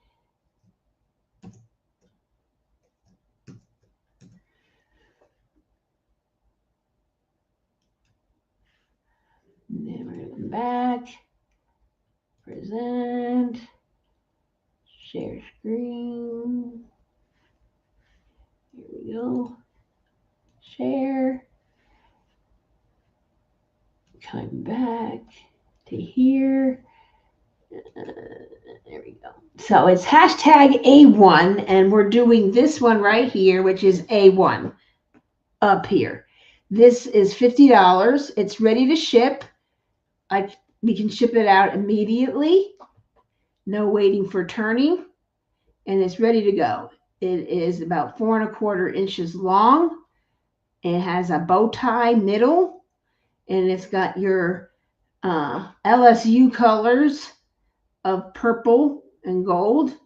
And then we're going to come back, present, share screen. Here we go. Share. Come back to here. There we go. So it's hashtag A1, and we're doing this one right here, which is A1 up here. This is $50. It's ready to ship. We can ship it out immediately. No waiting for turning. And it's ready to go. It is about 4 1/4 inches long. It has a bow tie middle. And it's got your LSU colors of purple and gold,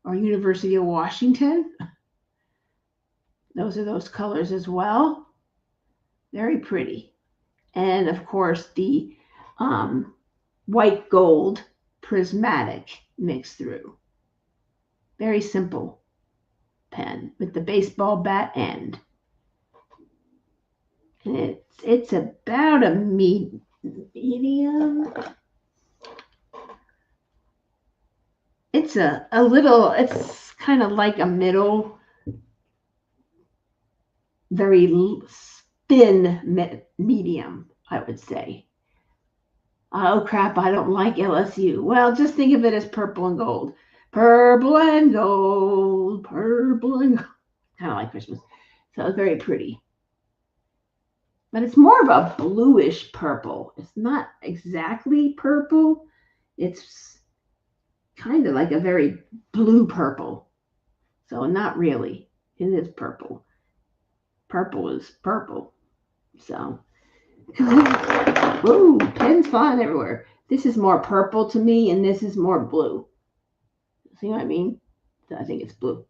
or University of Washington. Those are those colors as well. Very pretty. And of course, the white gold prismatic mixed through. Very simple pen with the baseball bat end. And it's about a medium. It's a little, it's kind of like a middle, very thin medium, I would say. Oh crap, I don't like LSU. Well, just think of it as purple and gold. Purple and gold, purple and gold. Kind of like Christmas. So it's very pretty. But it's more of a bluish purple. It's not exactly purple. It's kind of like a very blue purple. So not really. It is purple. Purple is purple. So, ooh, pins flying everywhere. This is more purple to me, and this is more blue. See what I mean? So I think it's blue.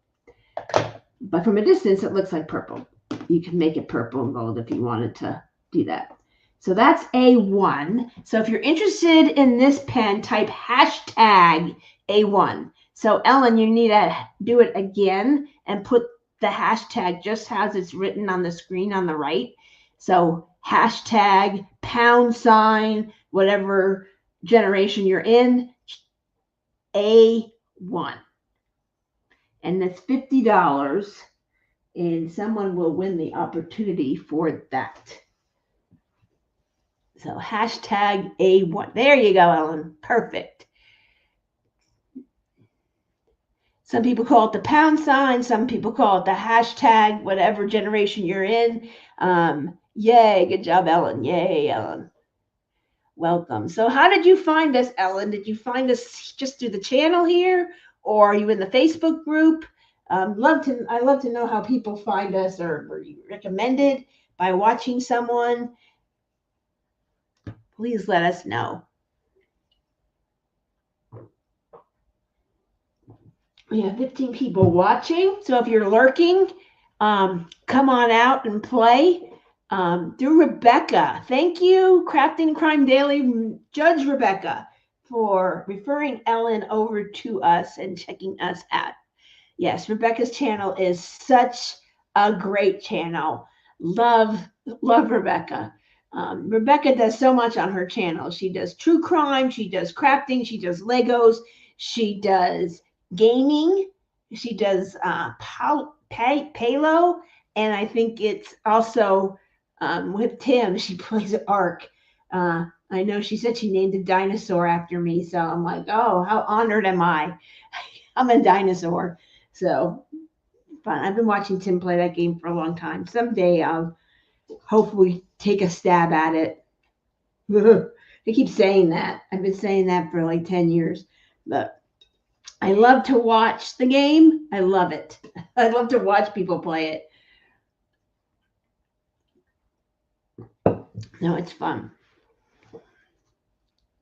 But from a distance, it looks like purple. You can make it purple and gold if you wanted to do that. So that's A1. So if you're interested in this pen, type hashtag A1. So Ellen, you need to do it again and put the hashtag just as it's written on the screen on the right. So hashtag #, whatever generation you're in, A1. And that's $50. And someone will win the opportunity for that. So hashtag A1. There you go, Ellen. Perfect. Some people call it the #. Some people call it the hashtag, whatever generation you're in. Yay. Good job, Ellen. Yay, Ellen. Welcome. So how did you find us, Ellen? Did you find us just through the channel here? Or are you in the Facebook group? I love to know how people find us, or were you recommended by watching someone? Please let us know. We have 15 people watching. So if you're lurking, come on out and play. Through Rebecca. Thank you, Crafting Crime Daily, Judge Rebecca, for referring Ellen over to us and checking us out. Yes, Rebecca's channel is such a great channel. Love Rebecca. Rebecca does so much on her channel. She does true crime. She does crafting. She does Legos. She does gaming. She does Palo. And I think it's also with Tim. She plays Ark. I know she said she named a dinosaur after me. So I'm like, oh, how honored am I? I'm a dinosaur. So fun. I've been watching Tim play that game for a long time. Someday I'll hopefully take a stab at it. I keep saying that. I've been saying that for like 10 years. But I love to watch the game. I love it. I love to watch people play it. No, it's fun.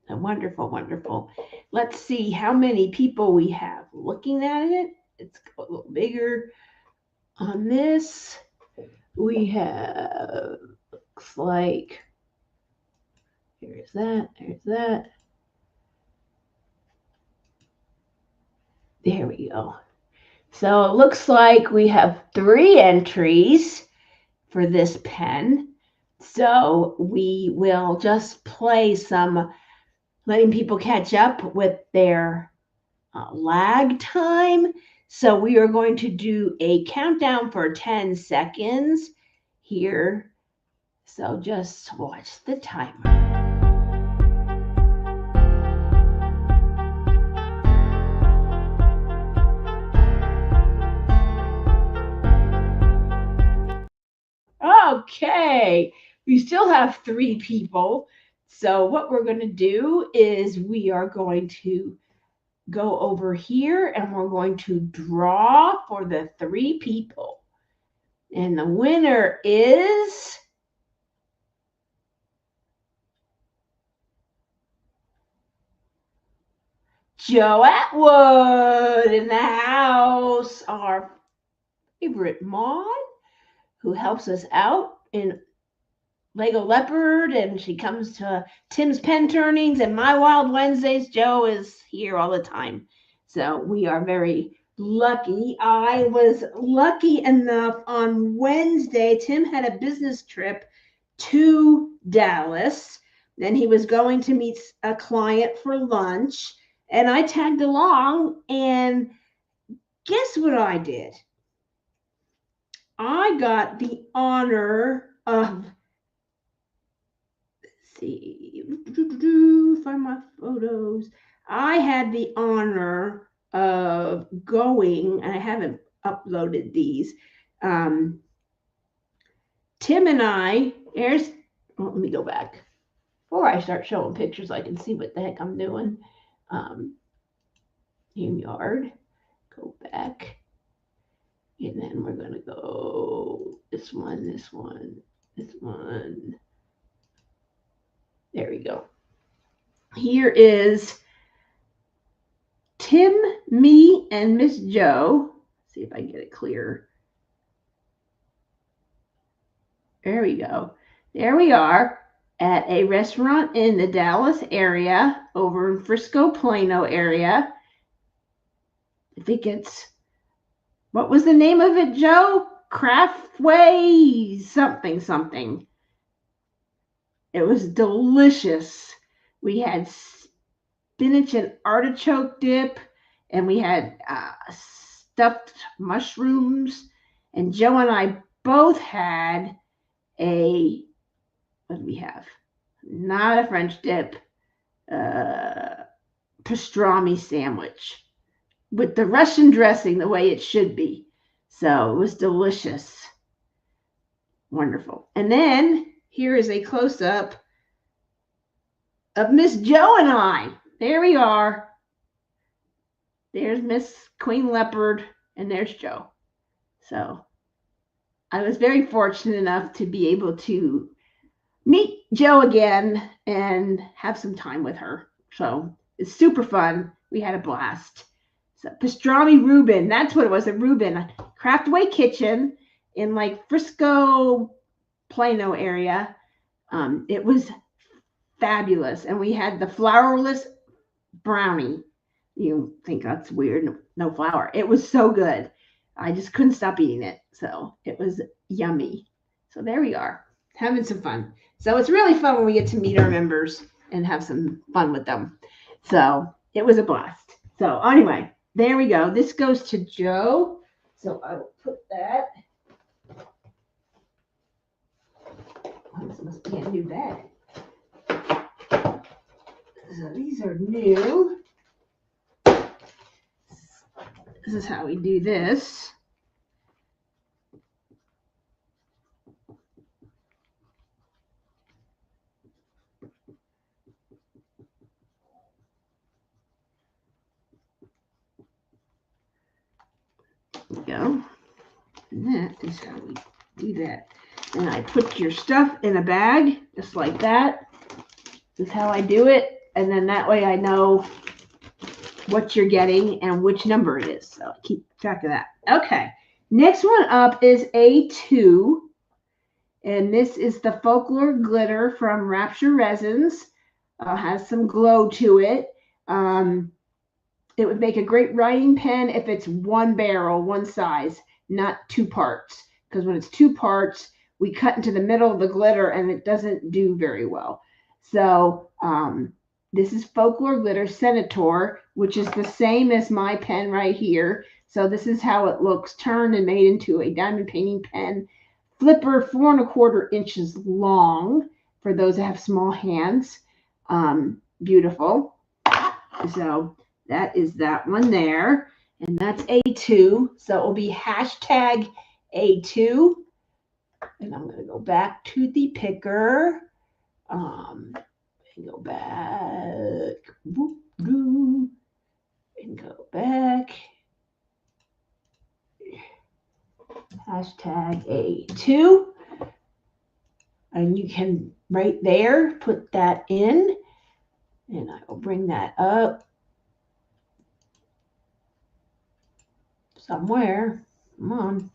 Wonderful, wonderful. Let's see how many people we have looking at it. It's a little bigger on this. We have, looks like, there's that, there's that. There we go. So it looks like we have 3 entries for this pen. So we will just play some, letting people catch up with their lag time. So we are going to do a countdown for 10 seconds here. So just watch the timer. Okay, we still have 3 people. So what we're going to do is we are going to go over here and we're going to draw for the 3 people. And the winner is Joe Atwood in the house, our favorite mod who helps us out in Lego Leopard, and she comes to Tim's pen turnings and my Wild Wednesdays. Joe is here all the time. So we are very lucky. I was lucky enough on Wednesday. Tim had a business trip to Dallas. Then he was going to meet a client for lunch. And I tagged along. And guess what I did? I got the honor of, see, find my photos. I had the honor of going, and I haven't uploaded these, Tim and I, let me go back. Before I start showing pictures, I can see what the heck I'm doing. Yard, go back. And then we're going to go this one, this one, this one. There we go. Here is Tim, me, and Miss Joe. See if I can get it clear. There we go. There we are at a restaurant in the Dallas area, over in Frisco, Plano area. I think it's, what was the name of it, Joe? Craftway something something. It was delicious. We had spinach and artichoke dip, and we had stuffed mushrooms, and Joe and I both had what did we have? Not a French dip, pastrami sandwich with the Russian dressing the way it should be. So it was delicious. Wonderful. And then here is a close-up of Miss Joe and I. There we are. There's Miss Queen Leopard, and there's Joe. So I was very fortunate enough to be able to meet Joe again and have some time with her. So it's super fun. We had a blast. So pastrami Reuben, that's what it was, a Reuben Craftway Kitchen in like Frisco, Plano area. It was fabulous. And we had the flourless brownie. You think that's weird, no flour. It was so good. I just couldn't stop eating it. So it was yummy. So there we are, having some fun. So it's really fun when we get to meet our members and have some fun with them. So it was a blast. So anyway, there we go. This goes to Joe. So I will put that. Oh, this must be a new bag. So these are new. This is how we do this. There we go. And that is how we do that. And I put your stuff in a bag, just like that. This is how I do it. And then that way I know what you're getting and which number it is. So I keep track of that. Okay. Next one up is A2. And this is the Folklore Glitter from Rapture Resins. Has some glow to it. It would make a great writing pen if it's one barrel, one size, not two parts. Because when it's two parts, we cut into the middle of the glitter and it doesn't do very well. So this is Folklore Glitter Senator, which is the same as my pen right here. So this is how it looks, turned and made into a diamond painting pen. Flipper, 4 1/4 inches long for those that have small hands. Beautiful. So that is that one there. And that's A2. So it will be hashtag A2. And I'm going to go back to the picker. And go back. And go back. Hashtag A2. And you can right there put that in. And I will bring that up somewhere. Come on.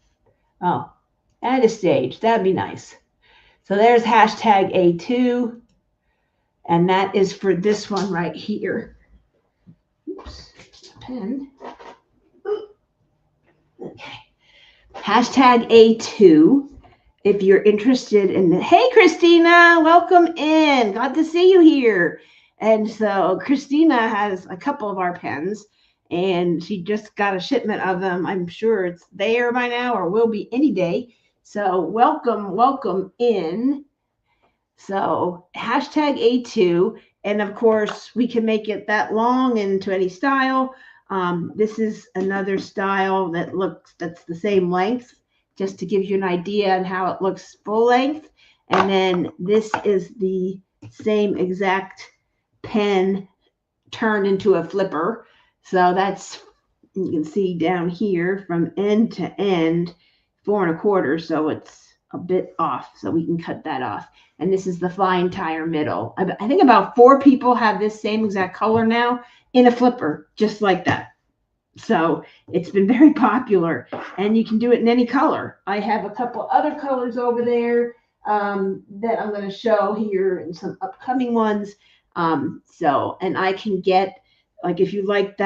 Oh, add a stage. That'd be nice. So there's hashtag A2. And that is for this one right here. Oops, pen. Okay. Hashtag A2. If you're interested in the, hey, Christina, welcome in. Glad to see you here. And so Christina has a couple of our pens, and she just got a shipment of them. I'm sure it's there by now or will be any day. So welcome in. So hashtag A2. And of course, we can make it that long into any style. This is another style that's the same length, just to give you an idea on how it looks full length. And then this is the same exact pen turned into a flipper. So that's, you can see down here from end to end, 4 1/4. So it's a bit off. So we can cut that off. And this is the fine tire middle. I think about 4 people have this same exact color now in a flipper, just like that. So it's been very popular, and you can do it in any color. I have a couple other colors over there that I'm going to show here and some upcoming ones. And I can get, like, if you like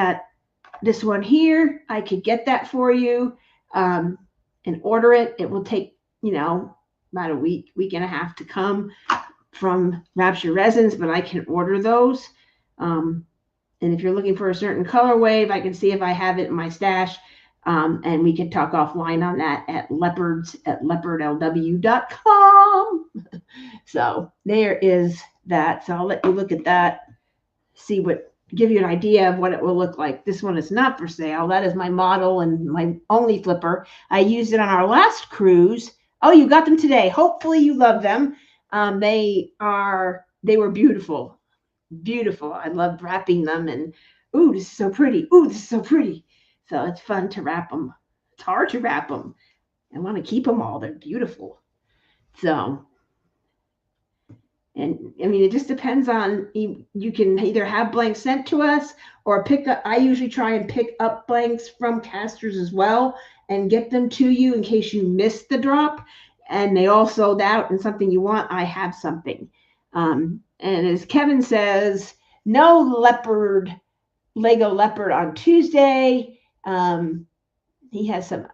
this one here, I could get that for you and order it. It will take, about a week and a half to come from Rapture Resins, but I can order those. And if you're looking for a certain colorway, I can see if I have it in my stash. And we can talk offline on that at leopardlw.com. So there is that. So I'll let you look at that, give you an idea of what it will look like. This one is not for sale. That is my model and my only flipper. I used it on our last cruise. Oh, you got them today. Hopefully you love them. They were beautiful. Beautiful. I loved wrapping them, and ooh, this is so pretty. Ooh, this is so pretty. So it's fun to wrap them. It's hard to wrap them. I want to keep them all. They're beautiful. So, and I mean, it just depends on, you can either have blanks sent to us or pick up. I usually try and pick up blanks from casters as well and get them to you in case you missed the drop and they all sold out and something you want. I have something. And as Kevin says, no Lego Leopard on Tuesday. He has some,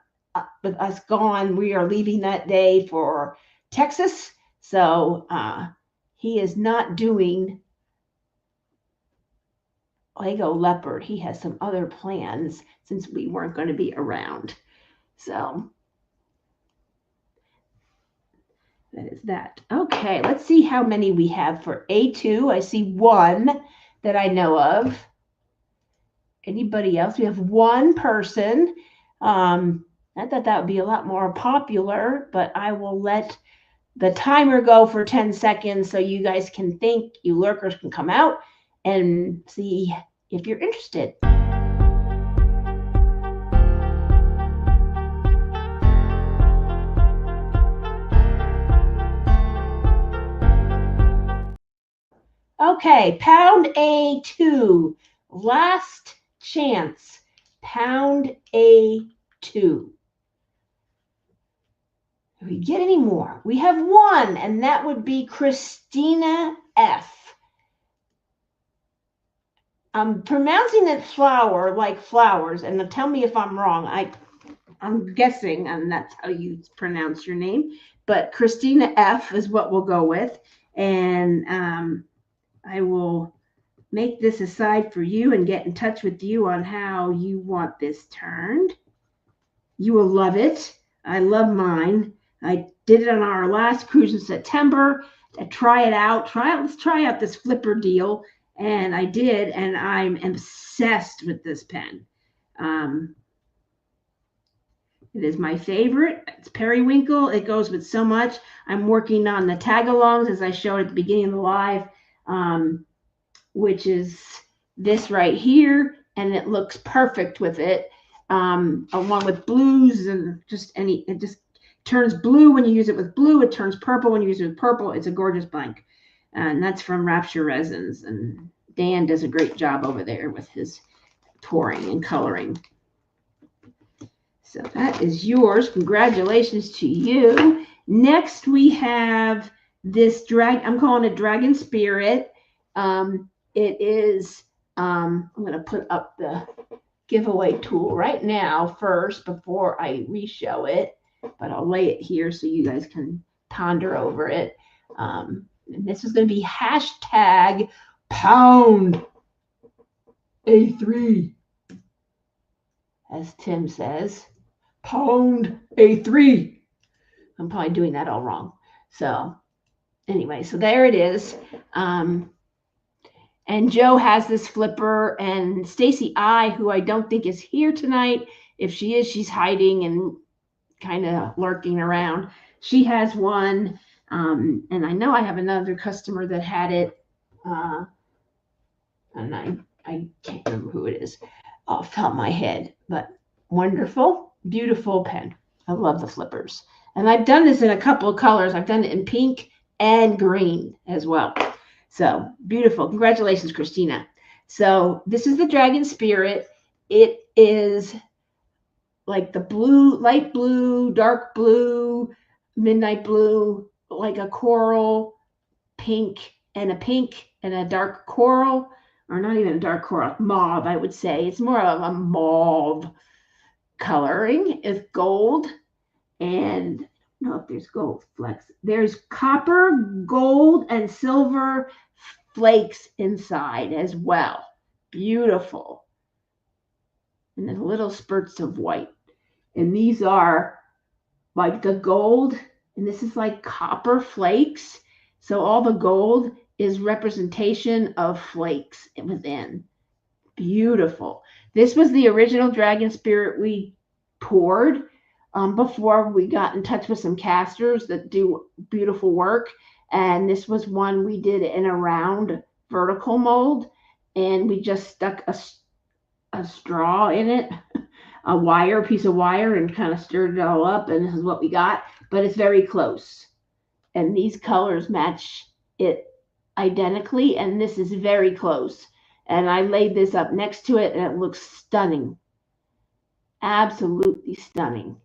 with us gone, we are leaving that day for Texas. So he is not doing Lego Leopard. He has some other plans since we weren't going to be around. So that is that. Okay, let's see how many we have for A2. I see 1 that I know of. Anybody else? We have 1 person. I thought that would be a lot more popular, but I will let the timer go for 10 seconds so you guys can think, you lurkers can come out and see if you're interested. Okay, pound A2, last chance, pound A2. Do we get any more? We have 1, and that would be Christina F. I'm pronouncing it flower like flowers, and tell me if I'm wrong. I'm guessing, and that's how you pronounce your name, but Christina F is what we'll go with, and I will make this aside for you and get in touch with you on how you want this turned. You will love it. I love mine. I did it on our last cruise in September to try it out. Let's try out this flipper deal. And I did, and I'm obsessed with this pen. It is my favorite. It's periwinkle. It goes with so much. I'm working on the tag-alongs, as I showed at the beginning of the live, which is this right here, and it looks perfect with it, along with blues and it just turns blue when you use it with blue. It turns purple when you use it with purple. It's a gorgeous blank, and that's from Rapture Resins, and Dan does a great job over there with his touring and coloring. So that is yours. Congratulations to you. Next we have this I'm calling it Dragon Spirit. It is, I'm going to put up the giveaway tool right now first before I re-show it, but I'll lay it here so you guys can ponder over it. And this is going to be hashtag pound A3, as Tim says, pound A3. I'm probably doing that all wrong. So anyway, so there it is. And Joe has this flipper, and Stacy I, who I don't think is here tonight. If she is, she's hiding and kind of lurking around. She has one, and I know I have another customer that had it, and I can't remember who it is off the top of my head, but wonderful, beautiful pen. I love the flippers. And I've done this in a couple of colors. I've done it in pink and green as well. So beautiful. Congratulations, Christina. So this is the Dragon Spirit. It is like the blue, light blue, dark blue, midnight blue, like a coral, pink, and a dark coral, or not even a dark coral, mauve, I would say. It's more of a mauve coloring. It's gold, and I don't know if there's gold flecks. There's copper, gold, and silver flakes inside as well. Beautiful. And then little spurts of white. And these are like the gold, and this is like copper flakes. So all the gold is representation of flakes within. Beautiful. This was the original Dragon Spirit we poured before we got in touch with some casters that do beautiful work. And this was one we did in a round vertical mold, and we just stuck a straw in it, a piece of wire, and kind of stirred it all up, and this is what we got. But it's very close, and these colors match it identically, and this is very close. And I laid this up next to it, and it looks stunning, absolutely stunning.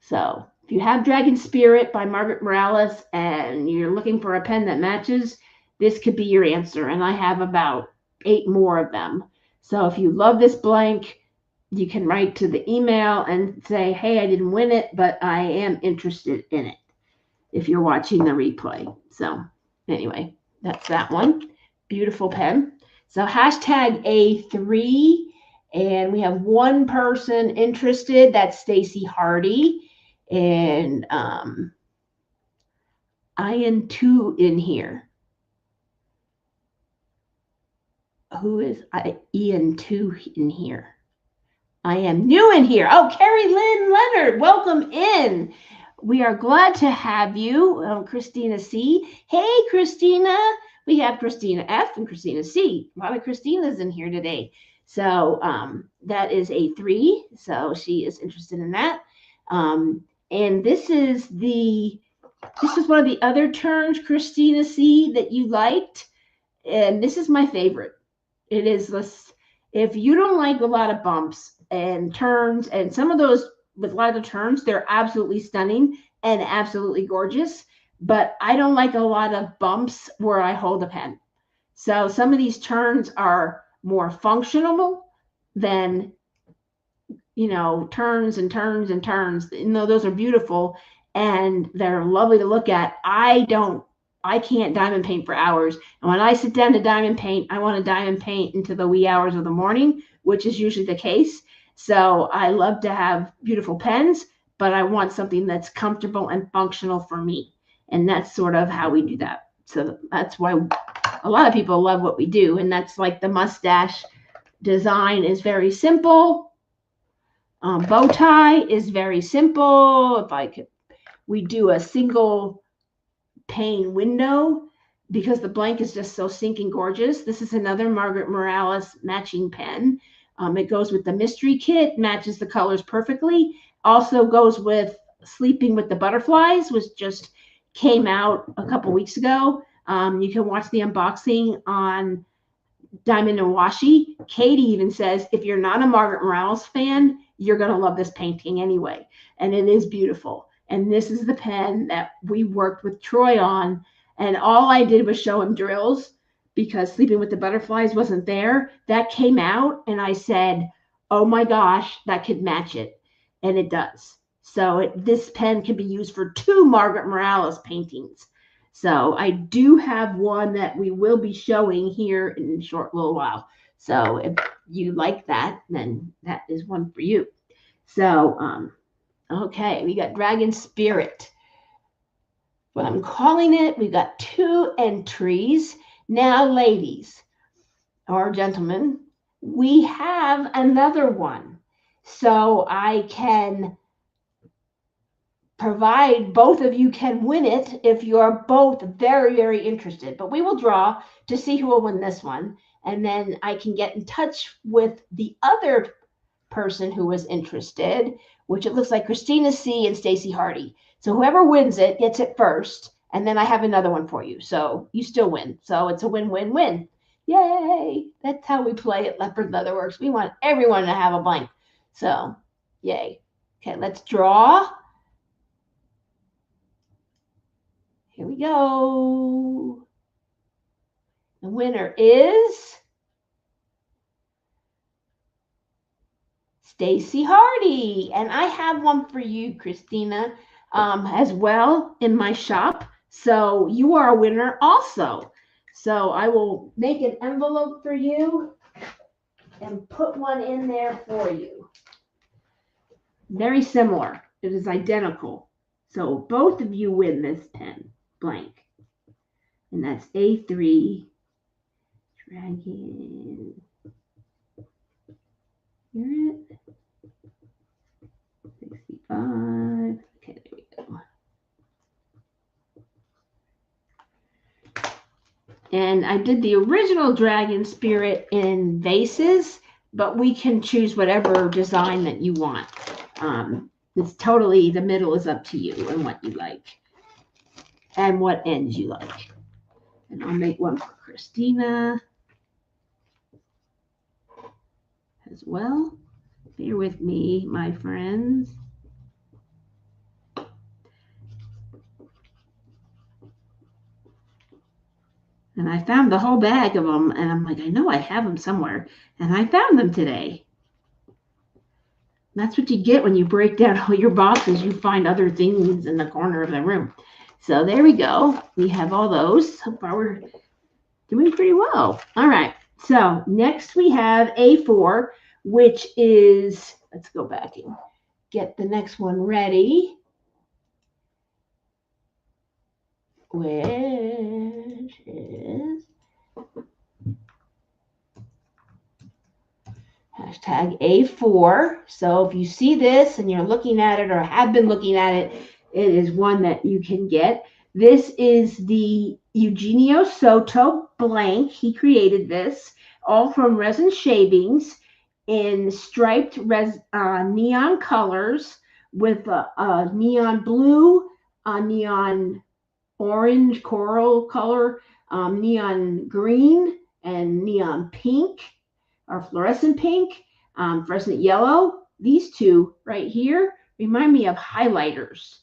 So if you have Dragon Spirit by Margaret Morales and you're looking for a pen that matches, this could be your answer. And I have about 8 more of them. So if you love this blank, you can write to the email and say, hey, I didn't win it, but I am interested in it if you're watching the replay. So anyway, that's that one. Beautiful pen. So hashtag A3, and we have one person interested. That's Stacy Hardy. And I am 2 in here. Who is Ian 2 in here? I am new in here. Oh, Carrie Lynn Leonard, welcome in. We are glad to have you. Christina C. Hey, Christina. We have Christina F and Christina C. A lot of Christinas in here today. So that is A3. So she is interested in that. And this is one of the other turns, Christina C., that you liked. And this is my favorite. It is this, if you don't like a lot of bumps and turns, and some of those with a lot of turns, they're absolutely stunning and absolutely gorgeous. But I don't like a lot of bumps where I hold a pen. So some of these turns are more functional than, turns and turns and turns. Those are beautiful and they're lovely to look at. I can't diamond paint for hours. And when I sit down to diamond paint, I want to diamond paint into the wee hours of the morning, which is usually the case. So I love to have beautiful pens, but I want something that's comfortable and functional for me. And that's sort of how we do that. So that's why a lot of people love what we do. And that's like the mustache design is very simple. Bow tie is very simple. We do a single pane window because the blank is just so stinking gorgeous. This is another Margaret Morales matching pen. It goes with the mystery kit, matches the colors perfectly. Also goes with Sleeping with the Butterflies, which just came out a couple weeks ago. You can watch the unboxing on Diamond and Washi. Katie even says, if you're not a Margaret Morales fan, you're going to love this painting anyway. And it is beautiful. And this is the pen that we worked with Troy on. And all I did was show him drills because Sleeping with the Butterflies wasn't there. That came out and I said, oh my gosh, that could match it. And it does. So this pen can be used for 2 Margaret Morales paintings. So I do have one that we will be showing here in a short little while. So if you like that, then that is one for you. So, okay, we got Dragon Spirit. What I'm calling it, we got 2 entries. Now, ladies or gentlemen, we have another one. So I can provide both of you can win it if you're both very, very interested. But we will draw to see who will win this one. And then I can get in touch with the other person who was interested, which it looks like Christina C. and Stacy Hardy. So whoever wins it gets it first. And then I have another one for you. So you still win. So it's a win-win-win. Yay. That's how we play at Leopard Leatherworks. We want everyone to have a blank. So yay. Okay, let's draw. Here we go. The winner is Stacy Hardy. And I have one for you, Christina, as well in my shop. So you are a winner also. So I will make an envelope for you and put one in there for you. Very similar. It is identical. So both of you win this pen blank. And that's A3 Dragon. Hear it? 65. Okay, there we go. And I did the original Dragon Spirit in vases, but we can choose whatever design that you want. It's totally, the middle is up to you and what you like and what ends you like. And I'll make one for Christina as well. Bear with me, my friends. And I found the whole bag of them, and I'm like, I know I have them somewhere. And I found them today. That's what you get when you break down all your boxes. You find other things in the corner of the room. So there we go. We have all those. So far, we're doing pretty well. All right. So next we have A4, which is, let's go back and get the next one ready. Which is hashtag A4. So if you see this and you're looking at it or have been looking at it, it is one that you can get. This is the Eugenio Soto blank. He created this, all from resin shavings in striped neon colors with a neon blue, neon orange coral color, neon green, and neon pink or fluorescent pink, fluorescent yellow. These two right here remind me of highlighters.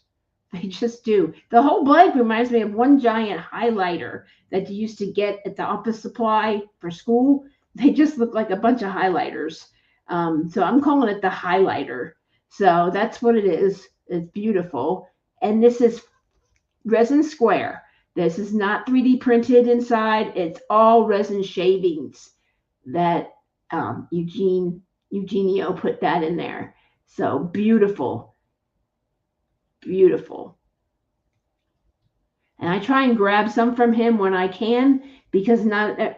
They just do. The whole blank reminds me of one giant highlighter that you used to get at the office supply for school. They just look like a bunch of highlighters. So I'm calling it the highlighter. So that's what it is. It's beautiful. And this is resin square. This is not 3D printed inside. It's all resin shavings that Eugenio put that in there. So beautiful. Beautiful. And I try and grab some from him when I can, because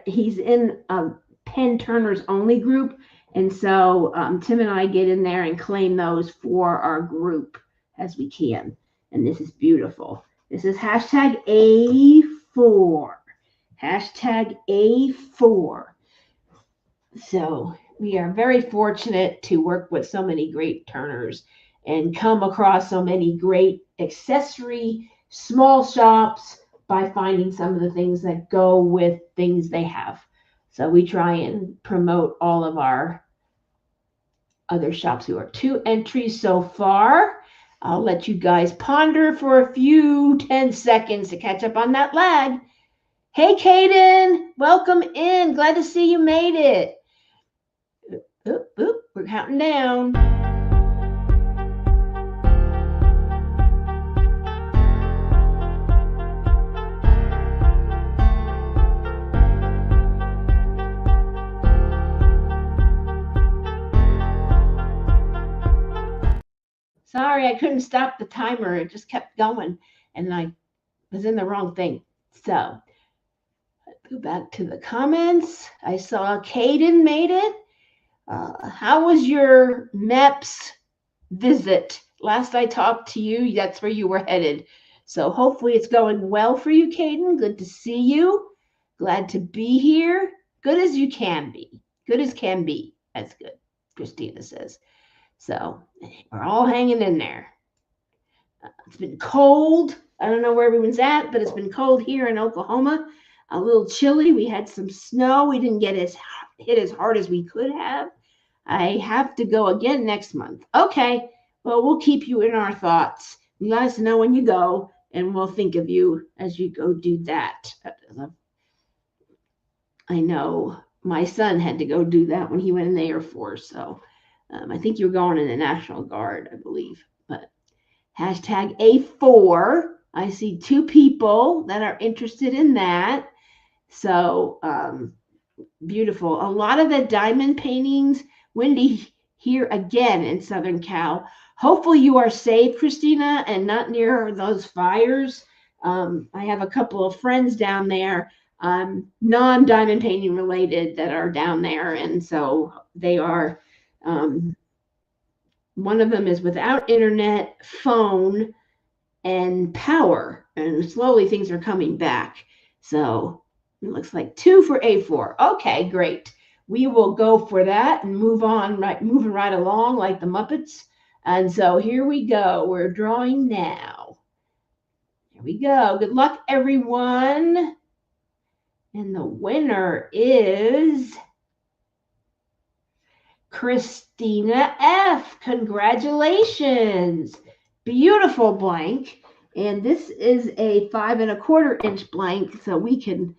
he's in a pen turners only group. And so Tim and I get in there and claim those for our group as we can. And this is beautiful. This is hashtag A4. Hashtag A4. So we are very fortunate to work with so many great turners and come across so many great accessory small shops by finding some of the things that go with things they have. So we try and promote all of our other shops who are 2 entries so far. I'll let you guys ponder for a few 10 seconds to catch up on that lag. Hey, Kaden, welcome in. Glad to see you made it. Oop, oop, we're counting down. Sorry, I couldn't stop the timer. It just kept going, and I was in the wrong thing. So let's go back to the comments. I saw Kaden made it. How was your MEPS visit last I talked to you, that's where you were headed. So hopefully it's going well for you, Caden. Good to see you. Glad to be here. Good as you can be. Good as can be. That's good, Christina says. So we're all hanging in there. It's been cold. I don't know where everyone's at, but it's been cold here in Oklahoma. A little chilly. We had some snow. We didn't get hit as hard as we could have. I have to go again next month. Okay. Well, we'll keep you in our thoughts. You let us know when you go, and we'll think of you as you go do that. I know my son had to go do that when he went in the Air Force. So I think you're going in the National Guard, I believe. But hashtag A4. I see 2 people that are interested in that. So beautiful. A lot of the diamond paintings, windy here again in Southern Cal. Hopefully you are safe, Christina, and not near those fires. I have a couple of friends down there, non-diamond painting related, that are down there. And so they are, one of them is without internet, phone, and power. And slowly things are coming back. So it looks like 2 for A4. Okay, great. We will go for that and move on, moving right along like the Muppets. And so here we go. We're drawing now. Here we go. Good luck, everyone. And the winner is Christina F. Congratulations. Beautiful blank. And this is a 5 1/4 inch blank, so we can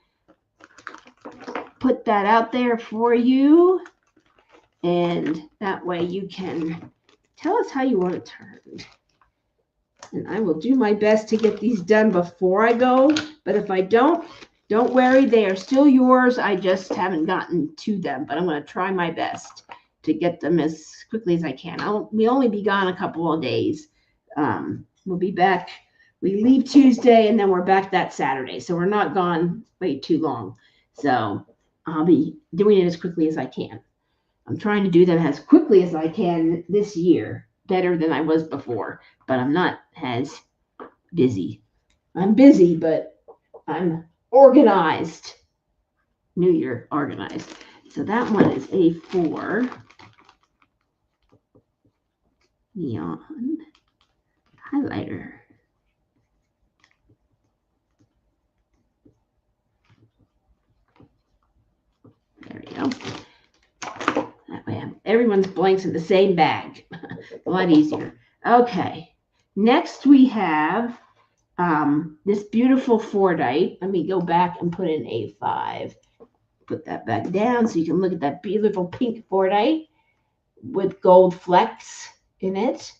put that out there for you. And that way you can tell us how you want it turned. And I will do my best to get these done before I go. But if I don't worry, they are still yours. I just haven't gotten to them. But I'm going to try my best to get them as quickly as I can. We'll only be gone a couple of days. We'll be back. We leave Tuesday, and then we're back that Saturday. So we're not gone way too long. So I'll be doing it as quickly as I can. I'm trying to do them as quickly as I can this year, better than I was before, but I'm not as busy. I'm busy, but I'm organized. New Year organized. So that one is A4. Neon highlighter. There we go. That way everyone's blanks in the same bag. A lot easier. Okay. Next we have this beautiful Fordite. Let me go back and put in A5. Put that back down so you can look at that beautiful pink Fordite with gold flecks in it.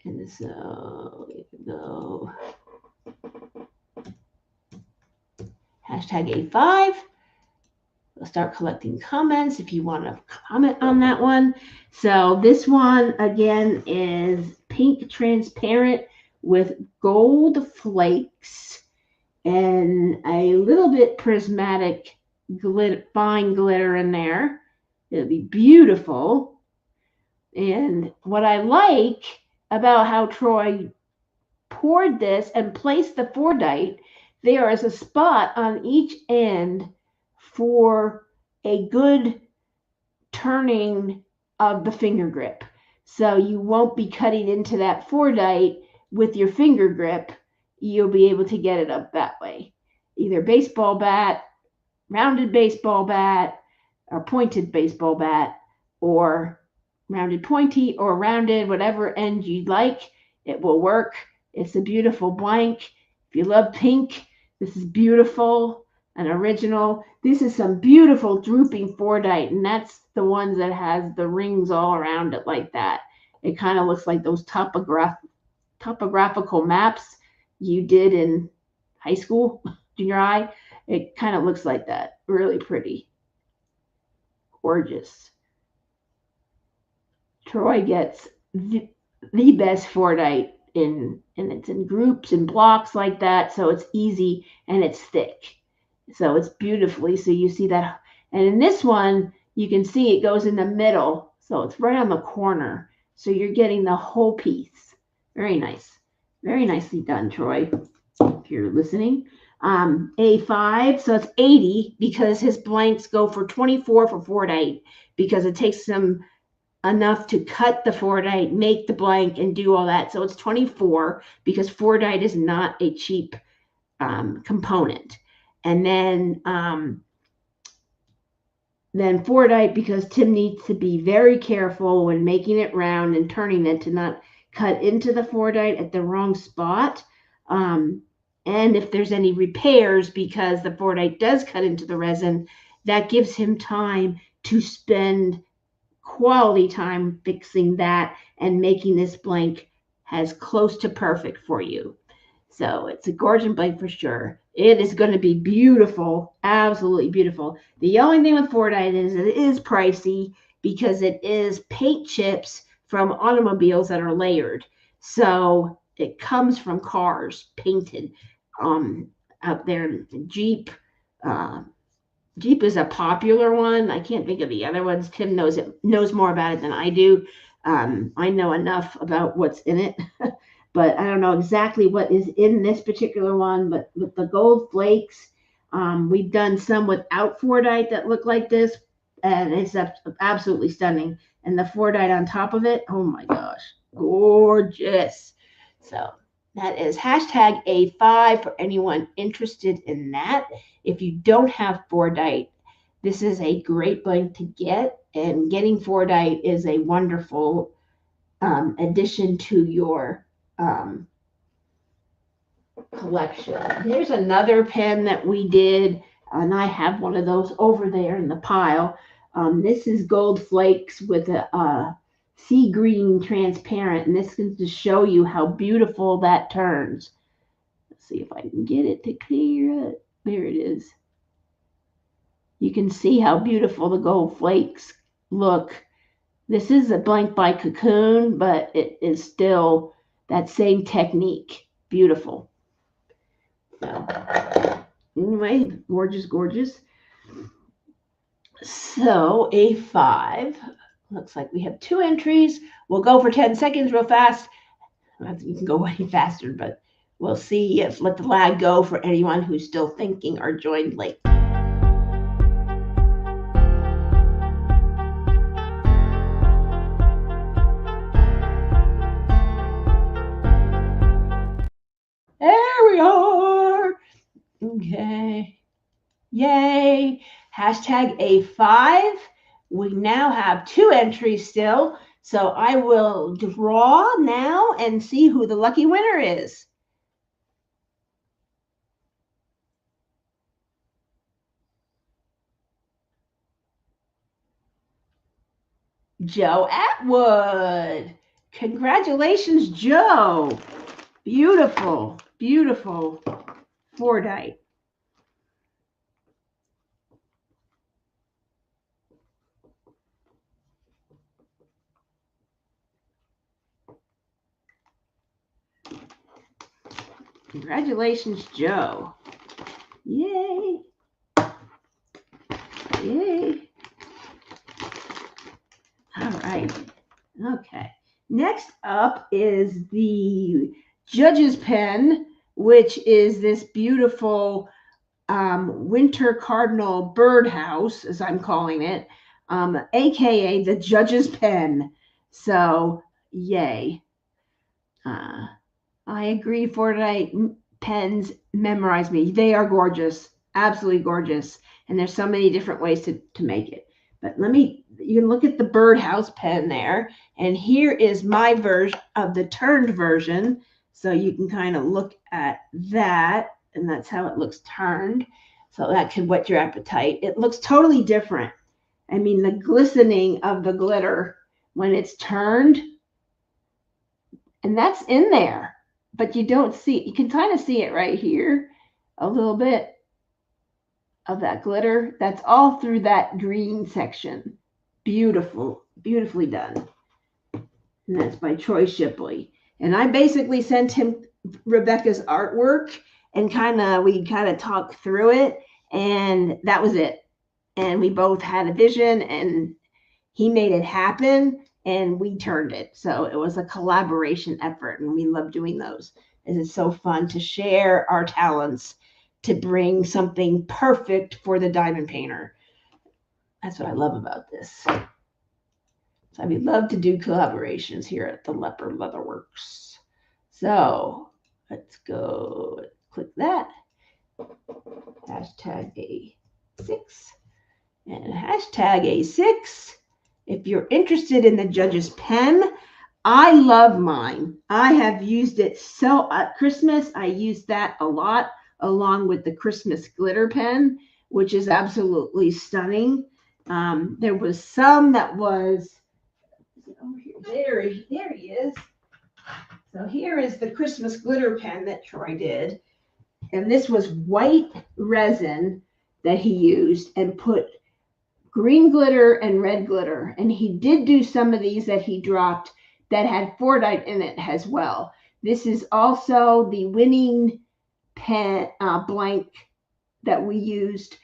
And so there you go. Hashtag A5. We'll start collecting comments if you want to comment on that one. So this one, again, is pink transparent with gold flakes and a little bit prismatic fine glitter in there. It'll be beautiful. And what I like about how Troy poured this and placed the Fordite, there is a spot on each end for a good turning of the finger grip. So you won't be cutting into that Fordite with your finger grip. You'll be able to get it up that way. Either baseball bat, rounded baseball bat, or pointed baseball bat, or rounded pointy, or rounded, whatever end you'd like. It will work. It's a beautiful blank. If you love pink, this is beautiful. An original. This is some beautiful drooping Fordite, and that's the ones that has the rings all around it like that. It kind of looks like those topographical maps you did in high school, junior high. It kind of looks like that. Really pretty. Gorgeous. Troy gets the best Fordite and it's in groups and blocks like that, so it's easy and it's thick. So it's beautifully, so you see that. And in this one, you can see it goes in the middle. So it's right on the corner. So you're getting the whole piece. Very nice. Very nicely done, Troy, if you're listening. A5, so it's 80 because his blanks go for 24 for Fordite because it takes them enough to cut the Fordite, make the blank, and do all that. So it's 24 because Fordite is not a cheap component. And then Fordite because Tim needs to be very careful when making it round and turning it to not cut into the Fordite at the wrong spot. And if there's any repairs, because the Fordite does cut into the resin, that gives him time to spend quality time fixing that and making this blank as close to perfect for you. So it's a gorgeous blank for sure. It is going to be beautiful, absolutely beautiful. The only thing with Fordite is it is pricey because it is paint chips from automobiles that are layered. So it comes from cars painted out there. Jeep is a popular one. I can't think of the other ones. Tim knows more about it than I do. I know enough about what's in it, but I don't know exactly what is in this particular one. But with the gold flakes, we've done some without Fordite that look like this, and it's absolutely stunning. And the Fordite on top of it, oh my gosh, gorgeous. So that is hashtag A5 for anyone interested in that. If you don't have Fordite, this is a great blank to get, and getting Fordite is a wonderful addition to your collection. Here's another pen that we did, and I have one of those over there in the pile. This is gold flakes with a sea green transparent, and this is to show you how beautiful that turns. Let's see if I can get it to clear it. There it is. You can see how beautiful the gold flakes look. This is a blank by Cocoon, but it is still that same technique. Beautiful. So, anyway, gorgeous, gorgeous. So, A5. Looks like we have 2 entries. We'll go for 10 seconds real fast. You can go way faster, but we'll see if let the lag go for anyone who's still thinking or joined late. There we are. Okay. Yay. Hashtag A5. We now have 2 entries still. So I will draw now and see who the lucky winner is. Joe Atwood. Congratulations, Joe. Beautiful, beautiful Fordite. Congratulations, Joe. Yay. Yay. All right. Okay. Next up is the Judge's Pen, which is this beautiful winter cardinal birdhouse, as I'm calling it, aka the Judge's Pen. So, yay. I agree, Fordite pens memorize me. They are gorgeous, absolutely gorgeous. And there's so many different ways to make it. But you can look at the birdhouse pen there. And here is my version of the turned version. So you can kind of look at that. And that's how it looks turned. So that can whet your appetite. It looks totally different. I mean, the glistening of the glitter when it's turned. And that's in there. But you don't see, you can kind of see it right here, a little bit of that glitter. That's all through that green section. Beautiful, beautifully done. And that's by Troy Shipley. And I basically sent him Rebecca's artwork and we kind of talked through it, and that was it. And we both had a vision, and he made it happen. and we turned it. So it was a collaboration effort, and we love doing those. It's so fun to share our talents to bring something perfect for the diamond painter. That's what I love about this. So we love to do collaborations here at the Leopard Leatherworks. So let's go click that. Hashtag A6 and hashtag A6. If you're interested in the judge's pen, I love mine. I have used it so at Christmas. I used that a lot along with the Christmas glitter pen, which is absolutely stunning. There was some that was over here. There he is. So here is the Christmas glitter pen that Troy did. And this was white resin that he used and put green glitter and red glitter. And he did do some of these that he dropped that had Fordite in it as well. This is also the winning pen blank that we used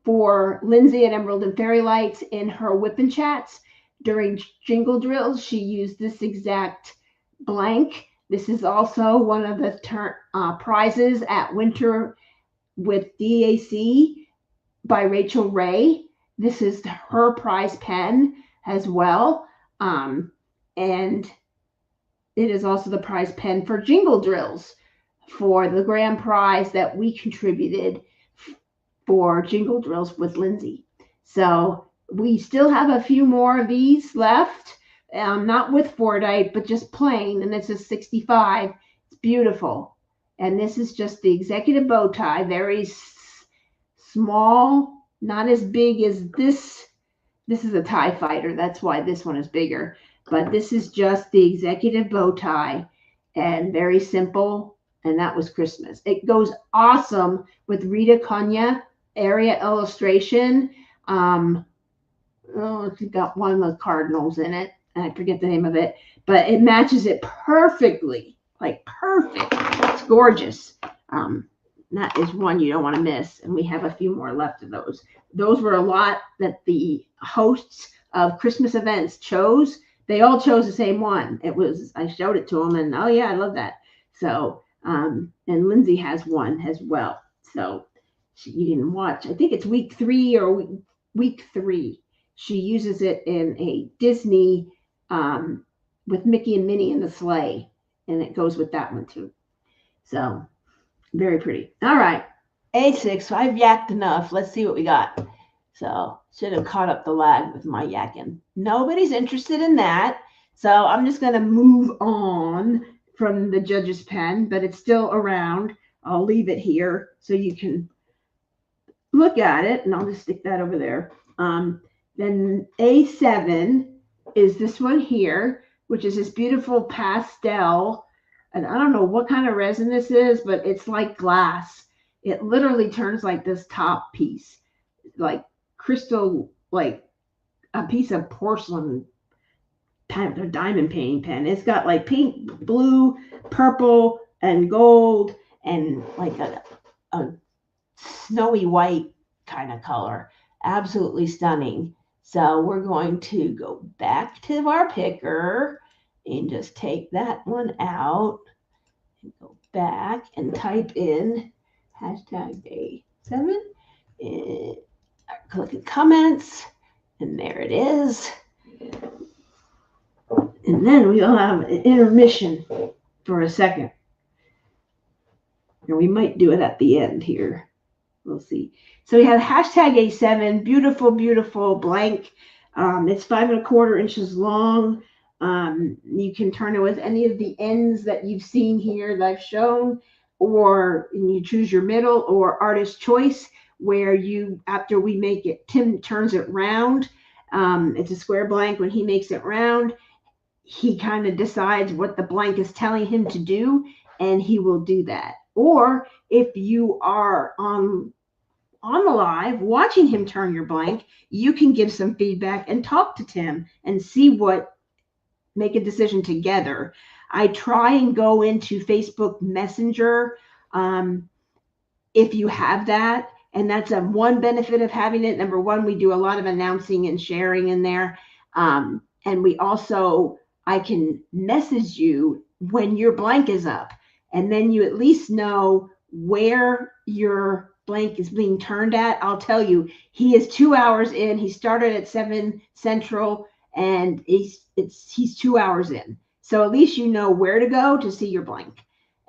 for Lindsay at Emerald and Fairy Lights in her Whip and Chats. During jingle drills, she used this exact blank. This is also one of the prizes at Winter with DAC by Rachel Ray. This is her prize pen as well. And it is also the prize pen for jingle drills for the grand prize that we contributed for jingle drills with Lindsay. So we still have a few more of these left, not with Fordite, but just plain. And it's a 65. It's beautiful. And this is just the executive bow tie, very small, not as big as this. This is a TIE fighter. That's why this one is bigger. But this is just the executive bow tie and very simple. And that was Christmas. It goes awesome with Rita Cunha area illustration. It's got one of the cardinals in it. I forget the name of it. But it matches it perfectly. Like perfect. It's gorgeous. That is one you don't want to miss. And we have a few more left of those. Those were a lot that the hosts of Christmas events chose. They all chose the same one. I showed it to them and, oh yeah, I love that. So, and Lindsay has one as well. So you can watch, I think it's week 3 or week 3. She uses it in a Disney with Mickey and Minnie in the sleigh. And it goes with that one too. So very pretty. All right. A6. So I've yacked enough. Let's see what we got. So should have caught up the lag with my yakking. Nobody's interested in that. So I'm just going to move on from the judge's pen, but it's still around. I'll leave it here so you can look at it, and I'll just stick that over there. Then A7 is this one here, which is this beautiful pastel. And I don't know what kind of resin this is, but it's like glass. It literally turns like this top piece, like crystal, like a piece of porcelain pen, a diamond painting pen. It's got like pink, blue, purple, and gold, and like a snowy white kind of color. Absolutely stunning. So we're going to go back to our picker and just take that one out and go back and type in hashtag A7 and click in comments, and there it is. And then we'll have an intermission for a second. And we might do it at the end here. We'll see. So we have hashtag A7, beautiful, beautiful blank. It's 5 1/4 inches long. You can turn it with any of the ends that you've seen here that I've shown, or you choose your middle or artist choice, where you, after we make it, Tim turns it round. It's a square blank. When he makes it round, he kind of decides what the blank is telling him to do, and he will do that. Or if you are on the live watching him turn your blank, you can give some feedback and talk to Tim and see make a decision together. I try and go into Facebook Messenger if you have that. And that's one benefit of having it. Number one, we do a lot of announcing and sharing in there. And I can message you when your blank is up. And then you at least know where your blank is being turned at. I'll tell you, he is 2 hours in. He started at 7 Central, and he's 2 hours in. So at least you know where to go to see your blank.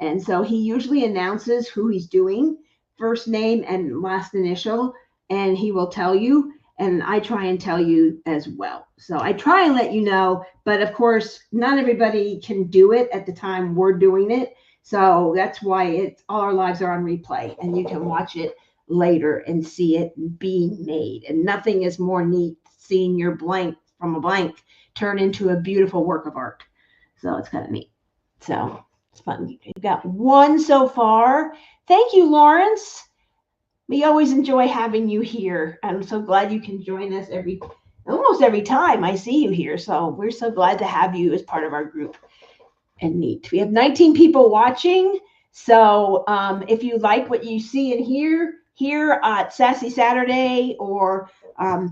And so he usually announces who he's doing, first name and last initial, and he will tell you. And I try and tell you as well. So I try and let you know, but of course, not everybody can do it at the time we're doing it. So that's why all our lives are on replay, and you can watch it later and see it being made. And nothing is more neat seeing your blank from a blank turn into a beautiful work of art. So it's kind of neat. So it's fun. We've got one so far. Thank you, Lawrence. We always enjoy having you here. I'm so glad you can join us almost every time I see you here. So we're so glad to have you as part of our group. And neat. We have 19 people watching. So if you like what you see and hear here at Sassy Saturday or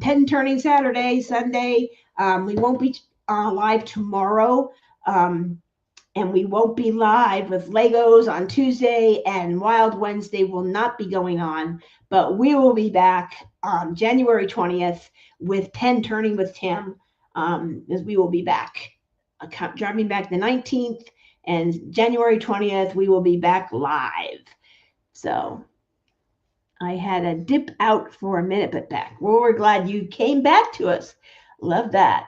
Pen Turning Saturday, Sunday, we won't be live tomorrow. And we won't be live with Legos on Tuesday, and Wild Wednesday will not be going on, but we will be back on January 20th with Pen Turning with Tim, as we will be back. Driving back the 19th, and January 20th, we will be back live. So I had a dip out for a minute, but back. Well, we're glad you came back to us. Love that.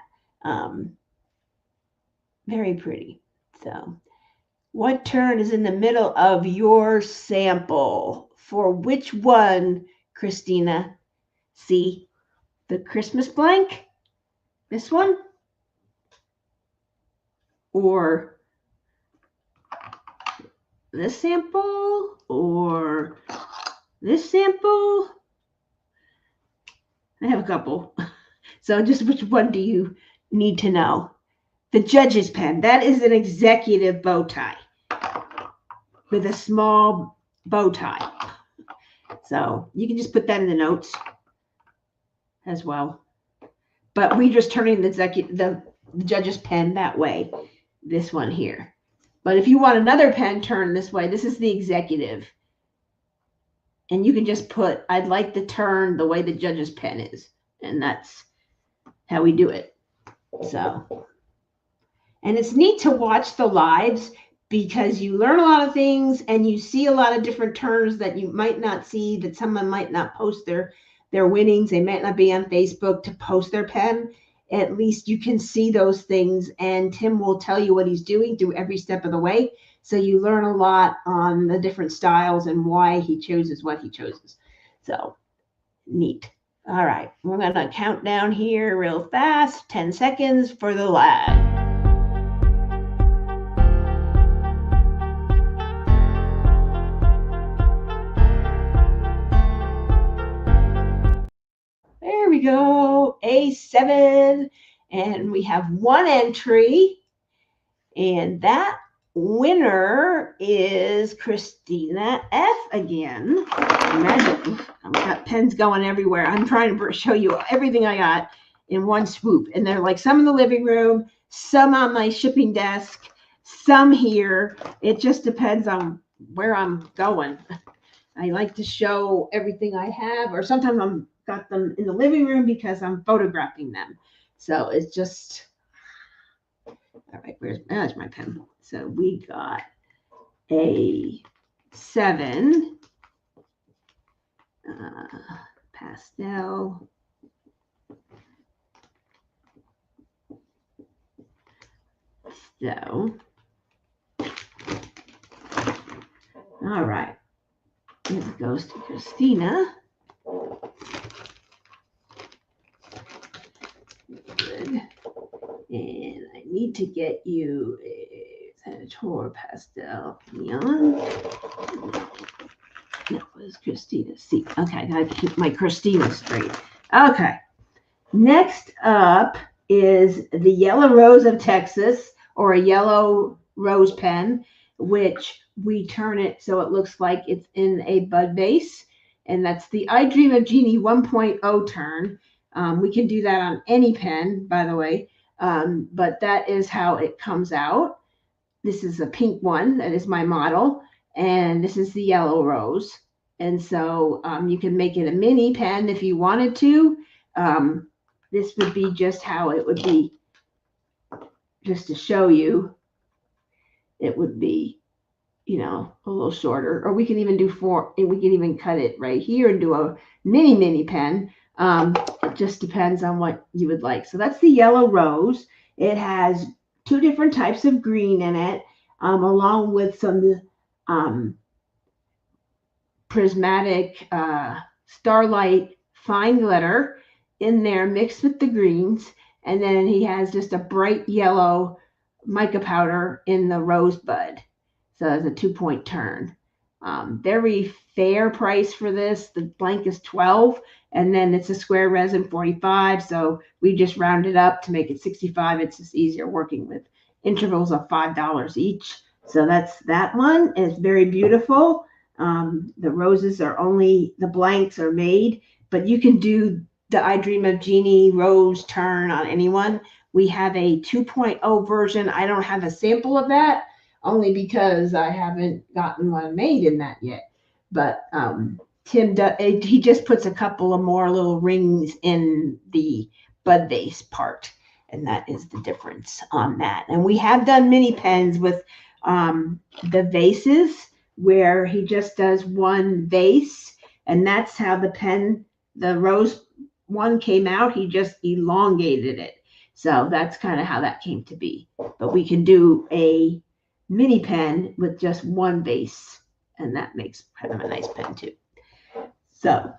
Very pretty. So what turn is in the middle of your sample? For which one, Christina? See the Christmas blank? This one? Or this sample? Or this sample? I have a couple. So just which one do you need to know? The judge's pen. That is an executive bow tie with a small bow tie. So you can just put that in the notes as well. But we're just turning the judge's pen that way. This one here. But if you want another pen turned this way, this is the executive. And you can just put, I'd like to turn the way the judge's pen is. And that's how we do it. So, and it's neat to watch the lives because you learn a lot of things and you see a lot of different turns that you might not see, that someone might not post their winnings. They might not be on Facebook to post their pen. At least you can see those things, and Tim will tell you what he's doing through every step of the way. So you learn a lot on the different styles and why he chooses what he chooses. So neat. All right, we're going to count down here real fast. 10 seconds for the lad. There we go, A7, and we have one entry, and that winner is Christina F. again. Imagine, I've got pens going everywhere. I'm trying to show you everything I got in one swoop, and they're like some in the living room, some on my shipping desk, some here. It just depends on where I'm going. I like to show everything I have, or sometimes I'm got them in the living room because I'm photographing them. So it's just, all right, there's my pen. So we got a 7, pastel, so, all right, it goes to Christina. Good. And I need to get you a Senator Pastel Neon. That was Christina C. Okay, I gotta keep my Christina straight. Okay. Next up is the Yellow Rose of Texas, or a yellow rose pen, which we turn it so it looks like it's in a bud vase. And that's the I Dream of Jeannie 1.0 turn. We can do that on any pen, by the way. but that is how it comes out. This is a pink one. That is my model. And this is the yellow rose. And so you can make it a mini pen if you wanted to. This would be just how it would be, just to show you. It would be, you know, a little shorter, or we can even do we can even cut it right here and do a mini pen. It just depends on what you would like. So that's the yellow rose. It has 2 different types of green in it, along with some prismatic starlight fine glitter in there mixed with the greens. And then he has just a bright yellow mica powder in the rosebud. So it's a 2-point turn. Very fair price for this. The blank is $12, and then it's a square resin $45. So we just rounded up to make it $65. It's just easier working with intervals of $5 each. So that's that one. It's very beautiful. The roses are only, the blanks are made, but you can do the I Dream of Jeannie rose turn on anyone. We have a 2.0 version. I don't have a sample of that, only because I haven't gotten one made in that yet. But Tim does, he just puts a couple of more little rings in the bud vase part, and that is the difference on that. And we have done mini pens with the vases, where he just does one vase, and that's how the rose one came out. He just elongated it. So that's kind of how that came to be. But we can do a mini pen with just one vase, and that makes kind of a nice pen too. So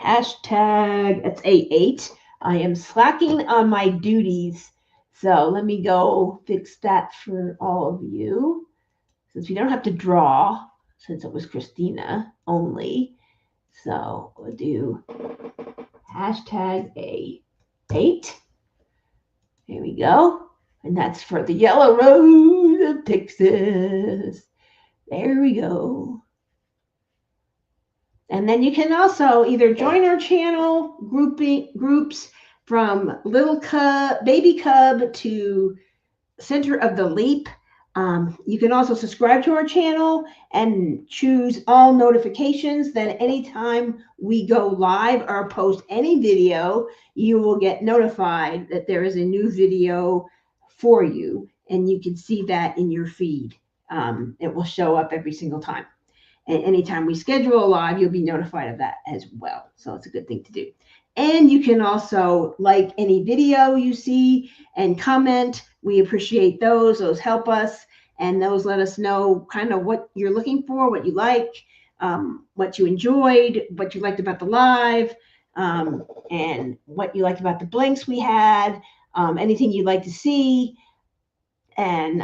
hashtag, it's 8/8. I am slacking on my duties. So let me go fix that for all of you, since we don't have to draw, since it was Christina only. So we'll do hashtag 8/8. Here we go. And that's for the yellow rose of Texas. There we go. And then you can also either join our channel groups from little cub, baby cub to center of the leap. You can also subscribe to our channel and choose all notifications. Then anytime we go live or post any video, you will get notified that there is a new video for you, and you can see that in your feed. It will show up every single time. And anytime we schedule a live, you'll be notified of that as well. So it's a good thing to do. And you can also like any video you see and comment. We appreciate those. Those help us, and those let us know kind of what you're looking for, what you like, what you enjoyed, what you liked about the live, and what you liked about the blanks we had, anything you'd like to see. And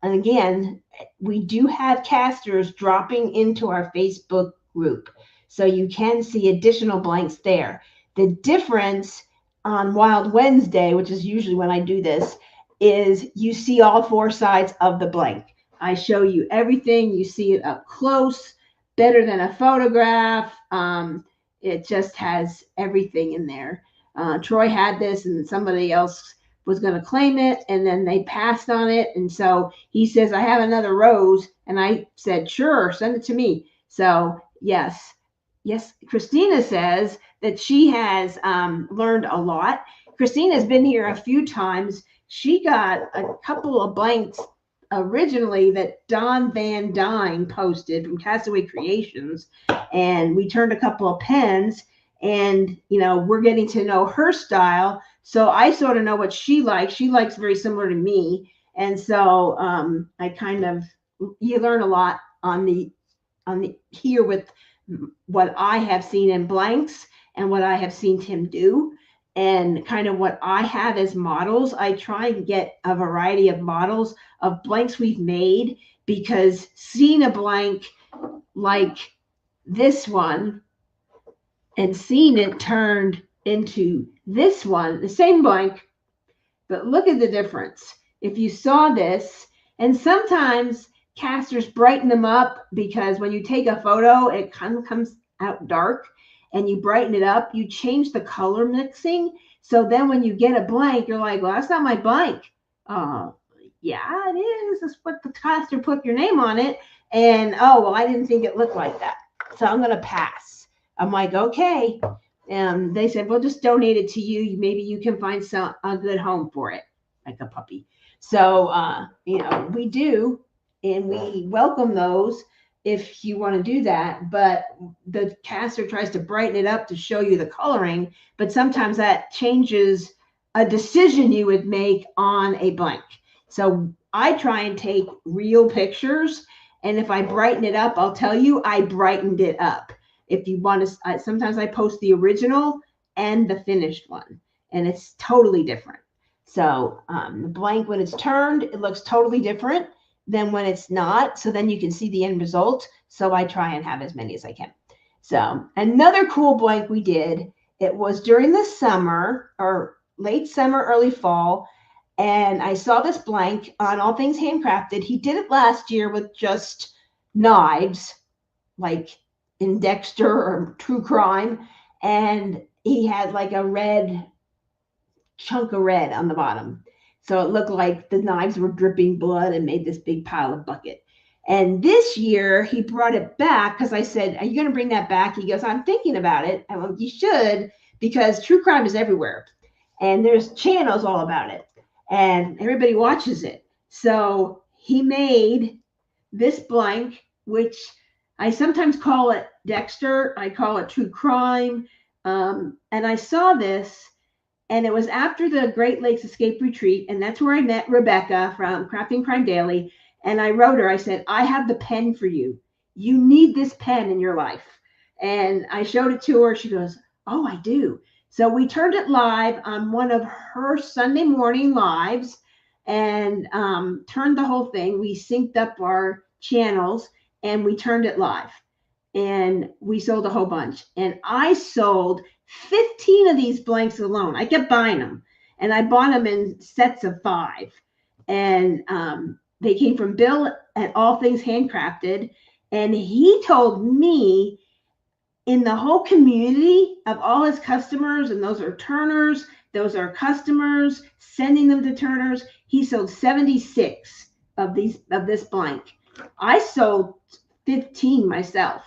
again, we do have casters dropping into our Facebook group, so you can see additional blanks there. The difference on Wild Wednesday, which is usually when I do this, is you see all 4 sides of the blank. I show you everything. You see it up close, better than a photograph. It just has everything in there. Troy had this, and somebody else was going to claim it, and then they passed on it. And so he says, I have another rose. And I said, sure, send it to me. So yes, Christina says that she has learned a lot. Christina's been here a few times. She got a couple of blanks originally that Don Van Dyne posted from Castaway Creations, and we turned a couple of pens, and we're getting to know her style. So I sort of know what she likes. She likes very similar to me. And so you learn a lot on the here with what I have seen in blanks and what I have seen Tim do, and kind of what I have as models. I try and get a variety of models of blanks we've made, because seeing a blank like this one and seeing it turned into this one, the same blank, but look at the difference. If you saw this, and sometimes casters brighten them up, because when you take a photo, it kind of comes out dark, and you brighten it up, you change the color mixing. So then when you get a blank, you're like, well, that's not my blank. Yeah, it is. That's what the caster put your name on it. And oh, well, I didn't think it looked like that. So I'm going to pass. I'm like, okay. And they said, well, just donate it to you. Maybe you can find a good home for it, like a puppy. So, we do, and we welcome those if you want to do that. But the caster tries to brighten it up to show you the coloring, but sometimes that changes a decision you would make on a blank. So I try and take real pictures, and if I brighten it up, I'll tell you I brightened it up. If you want to, sometimes I post the original and the finished one, and it's totally different. So the blank, when it's turned, it looks totally different than when it's not. So then you can see the end result. So I try and have as many as I can. So another cool blank we did, it was during the summer or late summer, early fall. And I saw this blank on All Things Handcrafted. He did it last year with just knives, like in Dexter or True Crime. And he had like a red chunk of red on the bottom. So it looked like the knives were dripping blood and made this big pile of bucket. And this year he brought it back because I said, are you going to bring that back? He goes, I'm thinking about it. I went, you should, because true crime is everywhere. And there's channels all about it. And everybody watches it. So he made this blank, which I sometimes call it Dexter. I call it True Crime. And I saw this, and it was after the Great Lakes Escape Retreat. And that's where I met Rebecca from Crafting Crime Daily. And I wrote her, I said, I have the pen for you. You need this pen in your life. And I showed it to her. She goes, oh, I do. So we turned it live on one of her Sunday morning lives and turned the whole thing. We synced up our channels and we turned it live. And we sold a whole bunch. And I sold 15 of these blanks alone. I kept buying them. And I bought them in sets of 5. And they came from Bill at All Things Handcrafted. And he told me, in the whole community of all his customers, and those are turners, those are customers sending them to turners, he sold 76 of this blank. I sold 15 myself.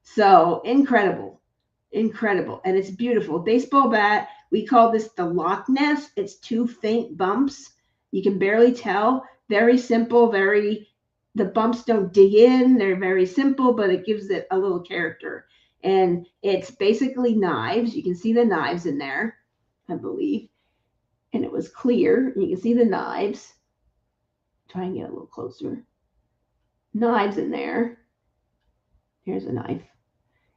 So incredible. And it's beautiful. Baseball bat, we call this the Loch Ness. It's 2 faint bumps. You can barely tell. Very simple, the bumps don't dig in. They're very simple, but it gives it a little character. And it's basically knives. You can see the knives in there, I believe. And it was clear. You can see the knives. Try and get a little closer. Knives in there. Here's a knife.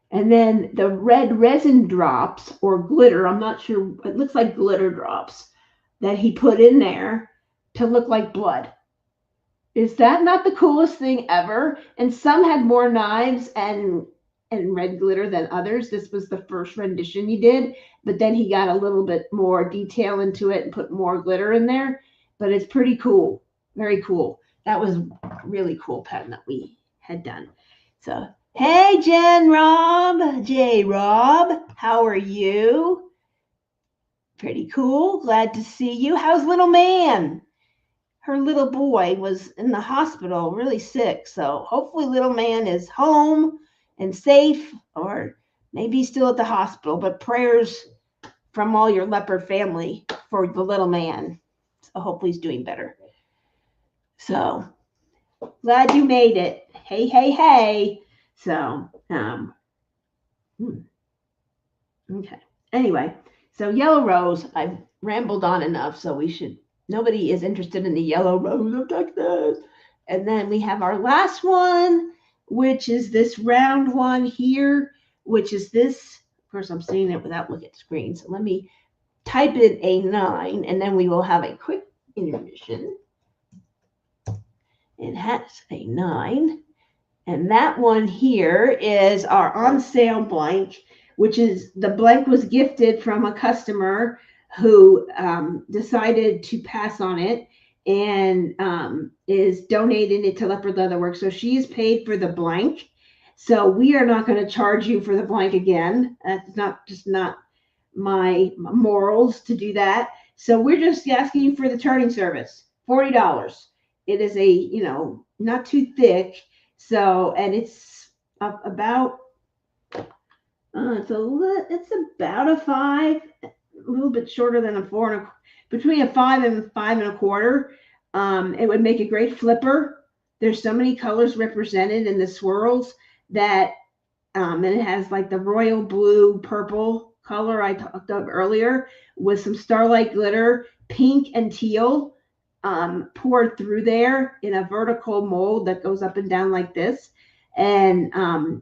And then the red resin drops or glitter, I'm not sure, it looks like glitter drops that he put in there to look like blood. Is that not the coolest thing ever? And some had more knives and red glitter than others. This was the first rendition he did, but then he got a little bit more detail into it and put more glitter in there. But it's pretty cool. Very cool. That was a really cool pen that we had done. So, hey, J. Rob, how are you? Pretty cool. Glad to see you. How's little man? Her little boy was in the hospital, really sick. So hopefully little man is home and safe, or maybe still at the hospital, but prayers from all your leopard family for the little man. So hopefully he's doing better. So glad you made it. Hey. So, okay. Anyway, so Yellow Rose, I've rambled on enough, so nobody is interested in the Yellow Rose of Texas. And then we have our last one, which is this round one here, which is this. Of course, I'm seeing it without looking at the screen. So let me type in a 9, and then we will have a quick intermission. It has a 9. And that one here is our on sale blank, which is the blank was gifted from a customer who decided to pass on it and is donating it to Leopard Leatherworks. So she's paid for the blank. So we are not going to charge you for the blank again. That's not my morals to do that. So we're just asking you for the turning service, $40. It is not too thick. So, and it's about, it's about a 5, a little bit shorter than a 4 and between a 5 and 5 1/4. It would make a great flipper. There's so many colors represented in the swirls that, and it has like the royal blue, purple color I talked of earlier with some starlight glitter, pink and teal poured through there in a vertical mold that goes up and down like this. And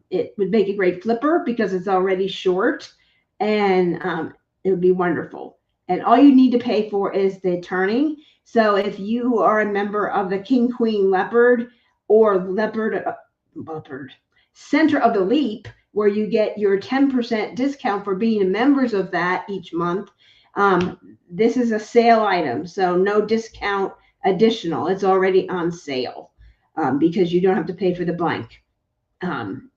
it would make a great flipper because it's already short, and it would be wonderful. And all you need to pay for is the turning. So if you are a member of the King Queen Leopard or Leopard Center of the Leap, where you get your 10% discount for being members of that each month, this is a sale item, so no discount additional. It's already on sale because you don't have to pay for the blank.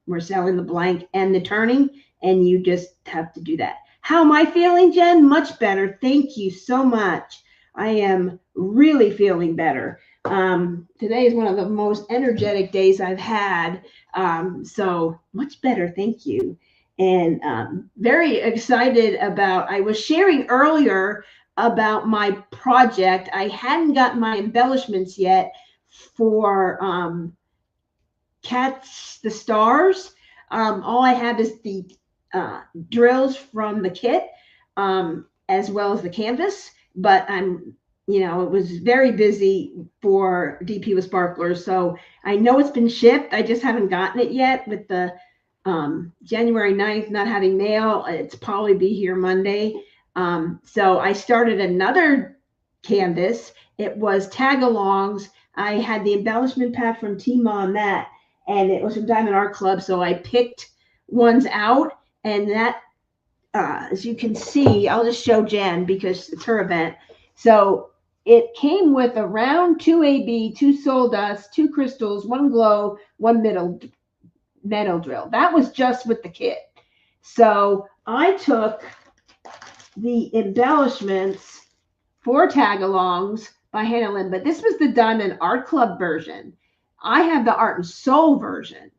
We're selling the blank and the turning, and you just have to do that. How am I feeling, Jen? Much better. Thank you so much. I am really feeling better. Today is one of the most energetic days I've had. So much better. Thank you. And very excited about, I was sharing earlier about my project. I hadn't gotten my embellishments yet for Catch the Stars. All I have is the drills from the kit, as well as the canvas, but it was very busy for DP with Sparklers. So I know it's been shipped. I just haven't gotten it yet with the January 9th not having mail. It's probably be here Monday. So I started another canvas. It was tag-alongs. I had the embellishment pack from Tima on that, and it was from Diamond Art Club. So I picked ones out, and that, as you can see, I'll just show Jen because it's her event. So it came with a round, 2 AB, 2 soul dust, 2 crystals, 1 glow, 1 metal drill. That was just with the kit. So I took the embellishments for tag-alongs by Hannah Lynn, but this was the Diamond Art Club version. I have the Art and Soul version,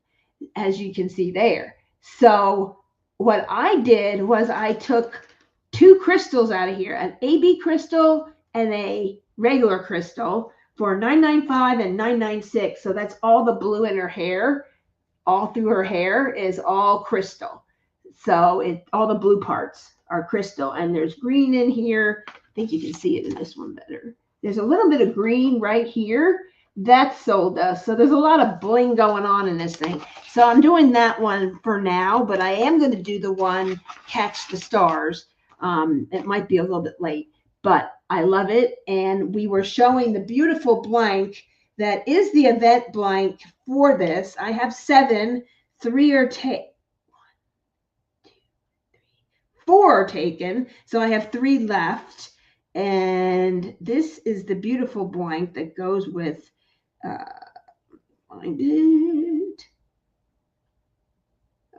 as you can see there. So what I did was I took 2 crystals out of here, an AB crystal and a regular crystal for $9.95 and $9.96. So that's all the blue in her hair, all through her hair is all crystal. So all the blue parts are crystal, and there's green in here. I think you can see it in this one better. There's a little bit of green right here. That's soul dust. So there's a lot of bling going on in this thing. So I'm doing that one for now, but I am going to do the one Catch the Stars. It might be a little bit late, but I love it. And we were showing the beautiful blank that is the event blank for this. I have 7, 3 are 4 are taken. So I have 3 left. And this is the beautiful blank that goes with, find it.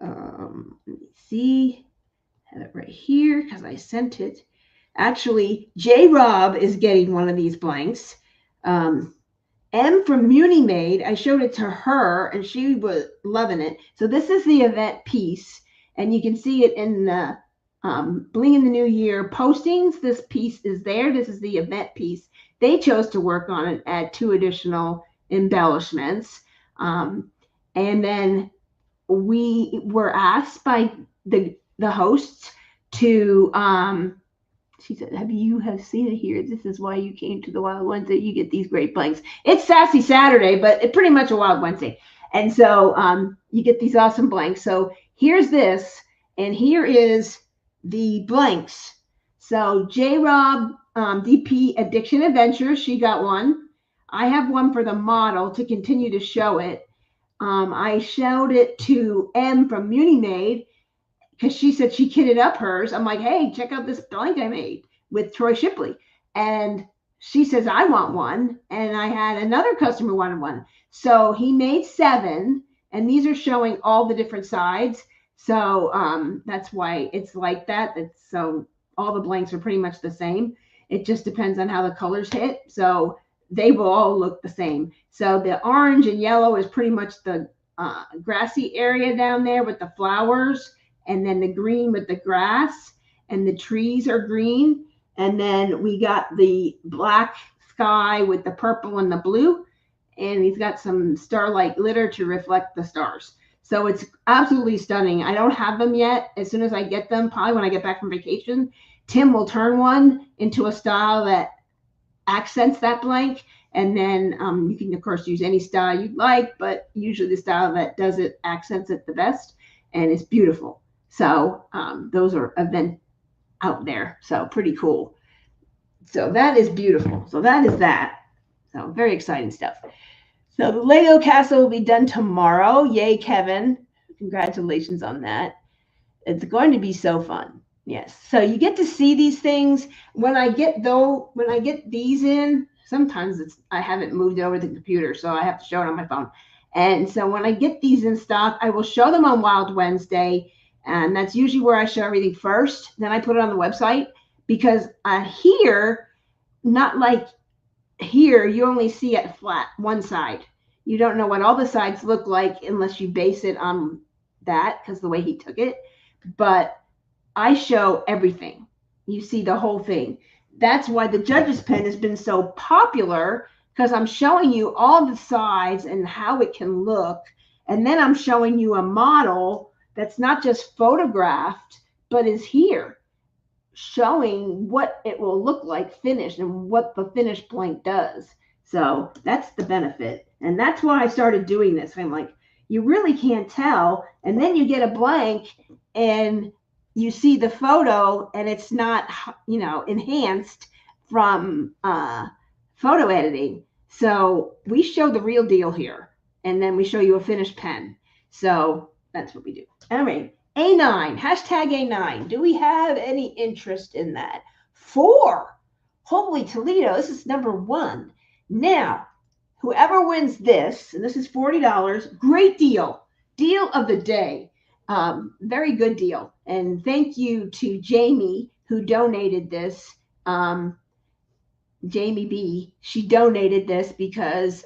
Let me see. I have it right here because I sent it. Actually, J. Rob is getting one of these blanks. M from Muni Made, I showed it to her and she was loving it. So this is the event piece, and you can see it in the Bling in the New Year postings. This piece is there. This is the event piece. They chose to work on it, add 2 additional embellishments. And then we were asked by the hosts to, she said, you have seen it here. This is why you came to the Wild Wednesday. You get these great blanks. It's Sassy Saturday, but it's pretty much a Wild Wednesday. And so you get these awesome blanks. So here's this, and here is the blanks. So J. Rob, DP Addiction Adventure, she got one. I have one for the model to continue to show it. I showed it to M from Muni Made because she said she kitted up hers. I'm like, hey, check out this blank I made with Troy Shipley. And she says, I want one. And I had another customer wanted one. So he made 7, and these are showing all the different sides. So that's why it's like that. So all the blanks are pretty much the same. It just depends on how the colors hit. So they will all look the same. So the orange and yellow is pretty much the grassy area down there with the flowers, and then the green with the grass, and the trees are green. And then we got the black sky with the purple and the blue, and he's got some starlight glitter to reflect the stars. So it's absolutely stunning. I don't have them yet. As soon as I get them, probably when I get back from vacation, Tim will turn one into a style that accents that blank. And then you can, of course, use any style you'd like, but usually the style that does it accents it the best. And it's beautiful. So those are event out there. So pretty cool. So that is beautiful. So that is that. So very exciting stuff. So the Lego castle will be done tomorrow. Yay, Kevin. Congratulations on that. It's going to be so fun. Yes. So you get to see these things. When I get these in, sometimes I haven't moved over the computer, so I have to show it on my phone. And so when I get these in stock, I will show them on Wild Wednesday. And that's usually where I show everything first. Then I put it on the website because here, not like here, you only see it flat, one side. You don't know what all the sides look like unless you base it on that, because the way he took it. But I show everything. You see the whole thing. That's why the judge's pen has been so popular, because I'm showing you all the sides and how it can look. And then I'm showing you a model that's not just photographed, but is here, showing what it will look like finished and what the finished blank does. So that's the benefit. And that's why I started doing this. I'm like, you really can't tell. And then you get a blank and you see the photo and it's not, enhanced from photo editing. So we show the real deal here. And then we show you a finished pen. So that's what we do. Anyway, A9, hashtag A9. Do we have any interest in that? 4. Holy Toledo, this is number 1. Now, whoever wins this, and this is $40, great deal. Deal of the day. Very good deal. And thank you to Jamie who donated this. Jamie B. She donated this because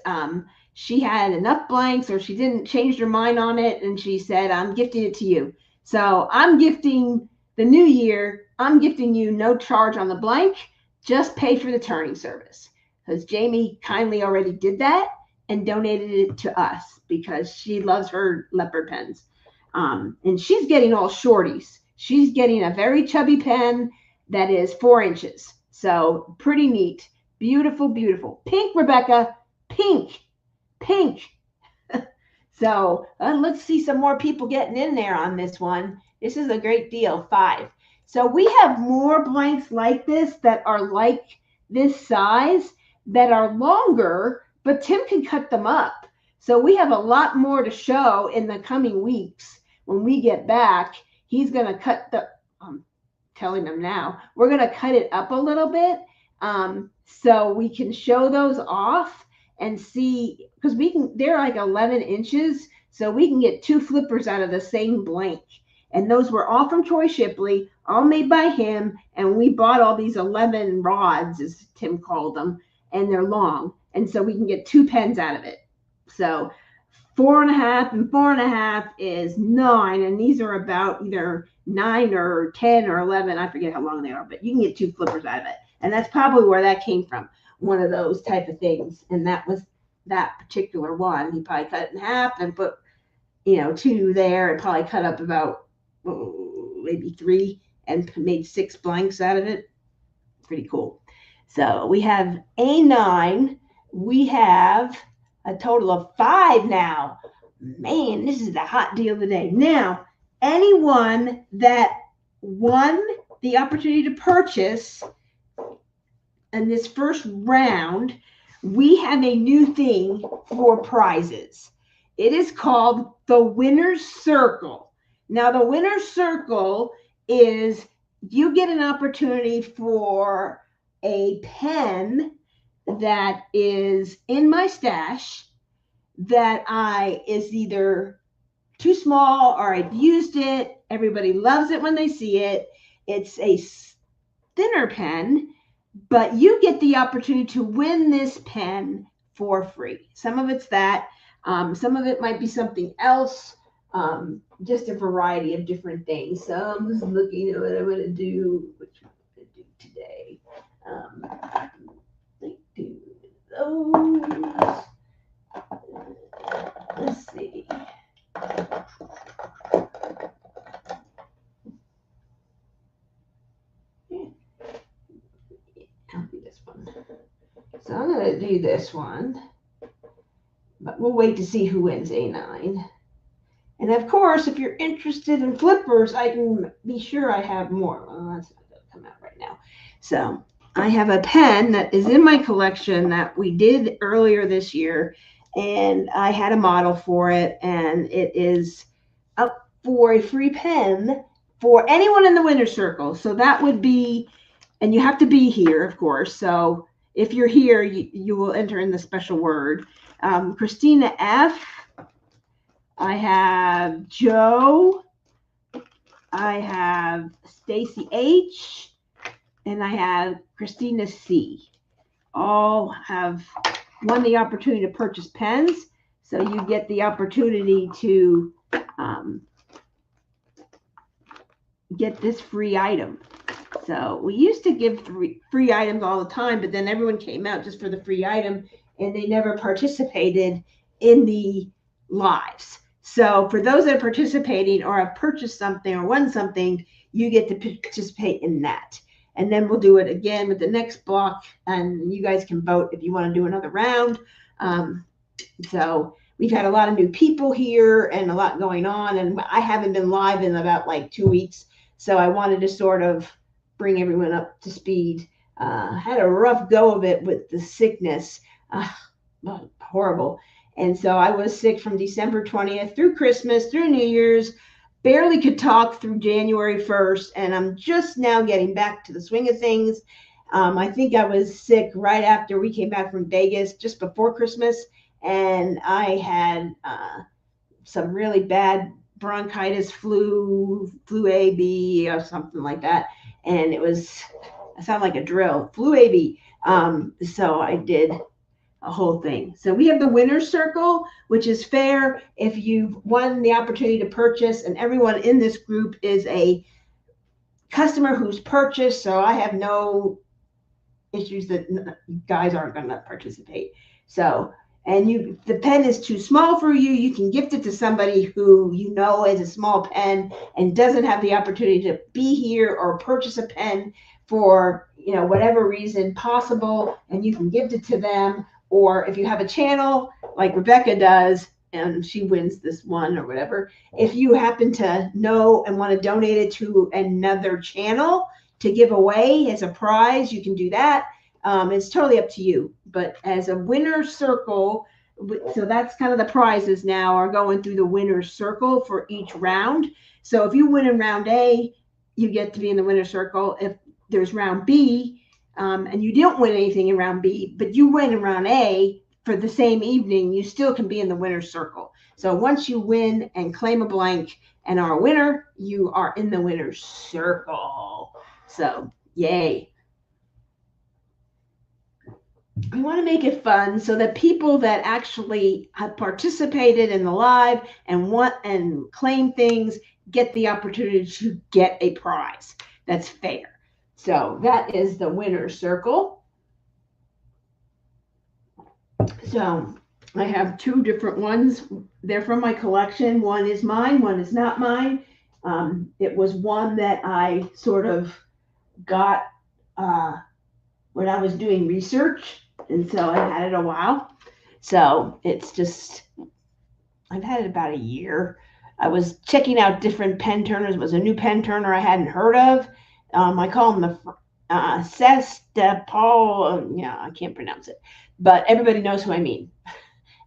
she had enough blanks, or she didn't change her mind on it, and she said, I'm gifting it to you. So I'm gifting the new year. I'm gifting you no charge on the blank. Just pay for the turning service, because Jamie kindly already did that and donated it to us because she loves her leopard pens. And she's getting all shorties. She's getting a very chubby pen that is 4 inches. So pretty neat. Beautiful, beautiful. Pink, Rebecca. Pink. Pink. So let's see some more people getting in there on this one. This is a great deal. 5. So we have more blanks like this that are like this size that are longer, but Tim can cut them up. So we have a lot more to show in the coming weeks. When we get back, he's going to cut I'm telling him now, we're going to cut it up a little bit so we can show those off and see, because they're like 11 inches, so we can get 2 flippers out of the same blank. And those were all from Troy Shipley, all made by him. And we bought all these 11 rods, as Tim called them, and they're long. And so we can get 2 pens out of it. So 4.5 and 4.5 is 9. And these are about either 9 or 10 or 11. I forget how long they are, but you can get 2 flippers out of it. And that's probably where that came from. One of those type of things. And that was that particular one. He probably cut it in half and put, 2 there, and probably cut up about maybe 3 and made 6 blanks out of it. Pretty cool. So we have A9. We have a total of 5 now. Man, this is the hot deal of the day. Now, anyone that won the opportunity to purchase in this first round, we have a new thing for prizes. It is called the Winner's Circle. Now, the Winner's Circle is you get an opportunity for a pen that is in my stash that is either too small or I've used it. Everybody loves it when they see it. It's a thinner pen, but you get the opportunity to win this pen for free. Some of it's that, some of it might be something else, just a variety of different things. So I'm just looking at what I'm going to do, which I'm going to do today. Like do those. Let's see. I'll do this one. So I'm going to do this one, but we'll wait to see who wins A9. And of course, if you're interested in flippers, I can be sure I have more. Well, that's not going to come out right now. So I have a pen that is in my collection that we did earlier this year, and I had a model for it, and it is up for a free pen for anyone in the winner's circle. So that would be, and you have to be here, of course. So if you're here, you will enter in the special word. Christina F. I have Joe. I have Stacy H. And I have Christina C. All have won the opportunity to purchase pens. So you get the opportunity to get this free item. So we used to give free items all the time, but then everyone came out just for the free item and they never participated in the lives. So for those that are participating or have purchased something or won something, you get to participate in that. And then we'll do it again with the next block, and you guys can vote if you want to do another round. So we've had a lot of new people here and a lot going on, and I haven't been live in about like 2 weeks. So I wanted to sort of bring everyone up to speed. Had a rough go of it with the sickness. Horrible. And so I was sick from December 20th through Christmas, through New Year's, barely could talk through January 1st. And I'm just now getting back to the swing of things. I think I was sick right after we came back from Vegas, just before Christmas. And I had some really bad bronchitis, flu A, B, or something like that. And I sound like a drill, flu A, B. So I did a whole thing. So we have the winner's circle, which is fair if you've won the opportunity to purchase, and everyone in this group is a customer who's purchased. So I have no issues that guys aren't going to participate. So, and the pen is too small for you, you can gift it to somebody who you know is a small pen and doesn't have the opportunity to be here or purchase a pen for whatever reason possible, and you can gift it to them. Or if you have a channel like Rebecca does and she wins this one or whatever, if you happen to know and want to donate it to another channel to give away as a prize, you can do that. It's totally up to you. But as a winner's circle, so that's kind of the prizes now are going through the winner's circle for each round. So if you win in round A, you get to be in the winner's circle. If there's round B, and you don't win anything in round B, but you win in round A for the same evening, you still can be in the winner's circle. So once you win and claim a blank and are a winner, you are in the winner's circle. So yay. We want to make it fun so that people that actually have participated in the live and want and claim things get the opportunity to get a prize. That's fair. So that is the winner's circle. So I have two different ones. They're from my collection. One is mine, one is not mine. It was one that I sort of got when I was doing research. And so I had it a while. So it's just, I've had it about a year. I was checking out different pen turners. It was a new pen turner I hadn't heard of. I call them the Paul. Yeah, I can't pronounce it, but everybody knows who I mean.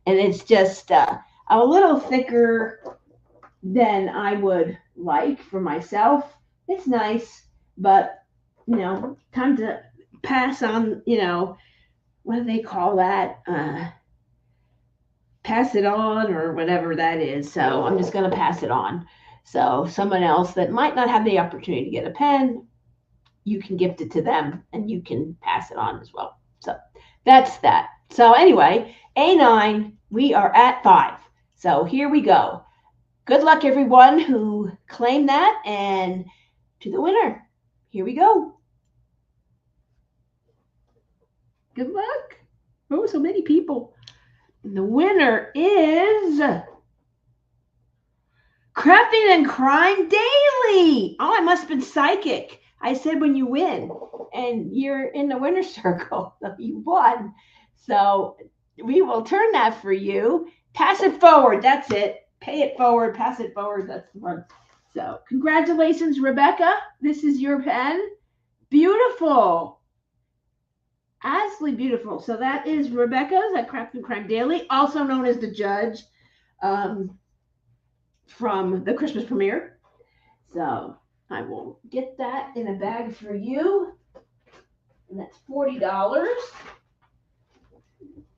And it's just a little thicker than I would like for myself. It's nice, but time to pass on. What do they call that? pass it on or whatever that is. So I'm just going to pass it on. So someone else that might not have the opportunity to get a pen, you can gift it to them and you can pass it on as well. So that's that. So anyway, A9, we are at 5. So here we go. Good luck, everyone who claimed that, and to the winner. Here we go. Good luck. Oh, so many people. And the winner is Crafting and Crime Daily. Oh, I must have been psychic. I said when you win, and you're in the winner's circle, so you won. So we will turn that for you. Pass it forward. That's it. Pay it forward. Pass it forward. That's the one. So congratulations, Rebecca. This is your pen. Beautiful. Absolutely beautiful. So that is Rebecca's at Craft and Crime Daily, also known as the judge from the Christmas premiere. So I will get that in a bag for you. And that's $40.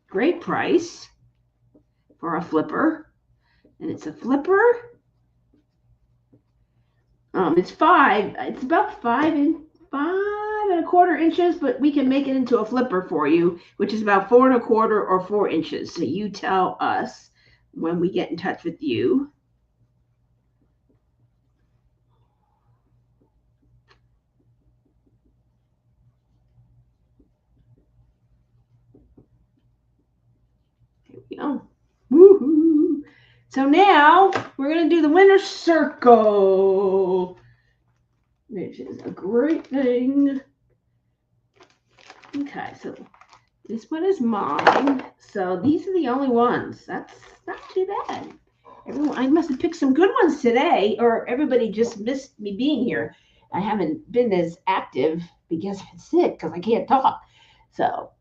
Great price for a flipper. And it's a flipper. It's about 5.25 inches, but we can make it into a flipper for you, which is about 4.25 or 4 inches. So you tell us when we get in touch with you. Here we go. Woohoo! So now we're going to do the winner's circle, which is a great thing. Okay, so this one is mine. So these are the only ones. That's not too bad. I must have picked some good ones today, or everybody just missed me being here. I haven't been as active because I'm sick, because I can't talk. So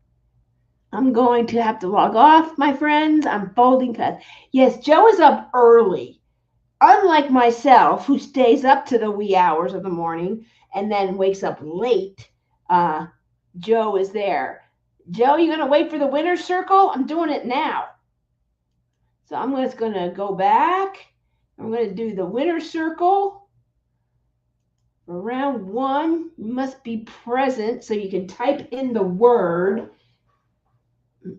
I'm going to have to log off, my friends. I'm folding fast. Yes, Joe is up early. Unlike myself, who stays up to the wee hours of the morning and then wakes up late, Joe is there. Joe, you going to wait for the winner's circle? I'm doing it now. So I'm just going to go back. I'm going to do the winner's circle. For round 1, you must be present so you can type in the word.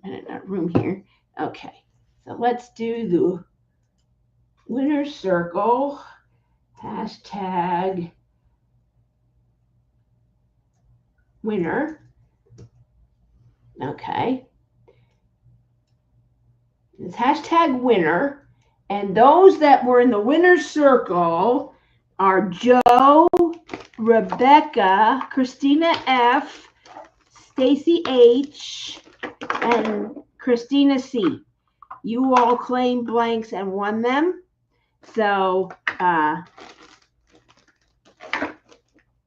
I'm not room here. Okay, so let's do the winner's circle. Hashtag winner. Okay. It's hashtag winner. And those that were in the winner's circle are Joe, Rebecca, Christina F., Stacy H., and Christina C. You all claimed blanks and won them. So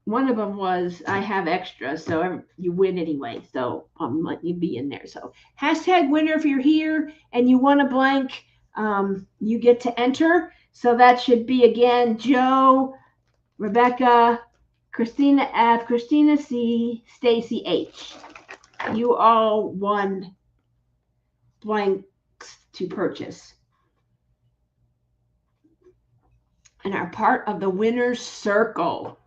one of them was I have extra, so you win anyway. So I'm letting you be in there. So hashtag winner if you're here and you won a blank, you get to enter. So that should be again Joe, Rebecca, Christina F, Christina C, Stacy H. You all won blanks to purchase and are part of the winner's circle.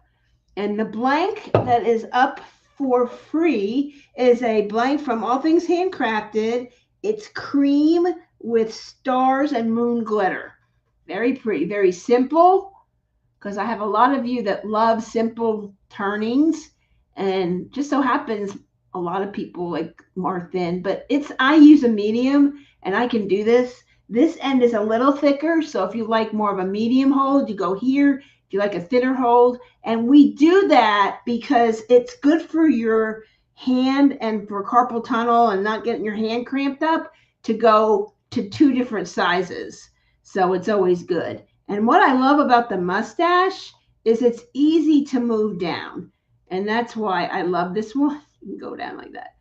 And the blank that is up for free is a blank from All Things Handcrafted. It's cream with stars and moon glitter. Very pretty, very simple, because I have a lot of you that love simple turnings, and just so happens a lot of people like more thin, but I use a medium and I can do this. This end is a little thicker, so if you like more of a medium hold, you go here. If you like a thinner hold, and we do that because it's good for your hand and for carpal tunnel and not getting your hand cramped up to go to 2 different sizes. So it's always good. And what I love about the mustache is it's easy to move down. And that's why I love this one. You can go down like that.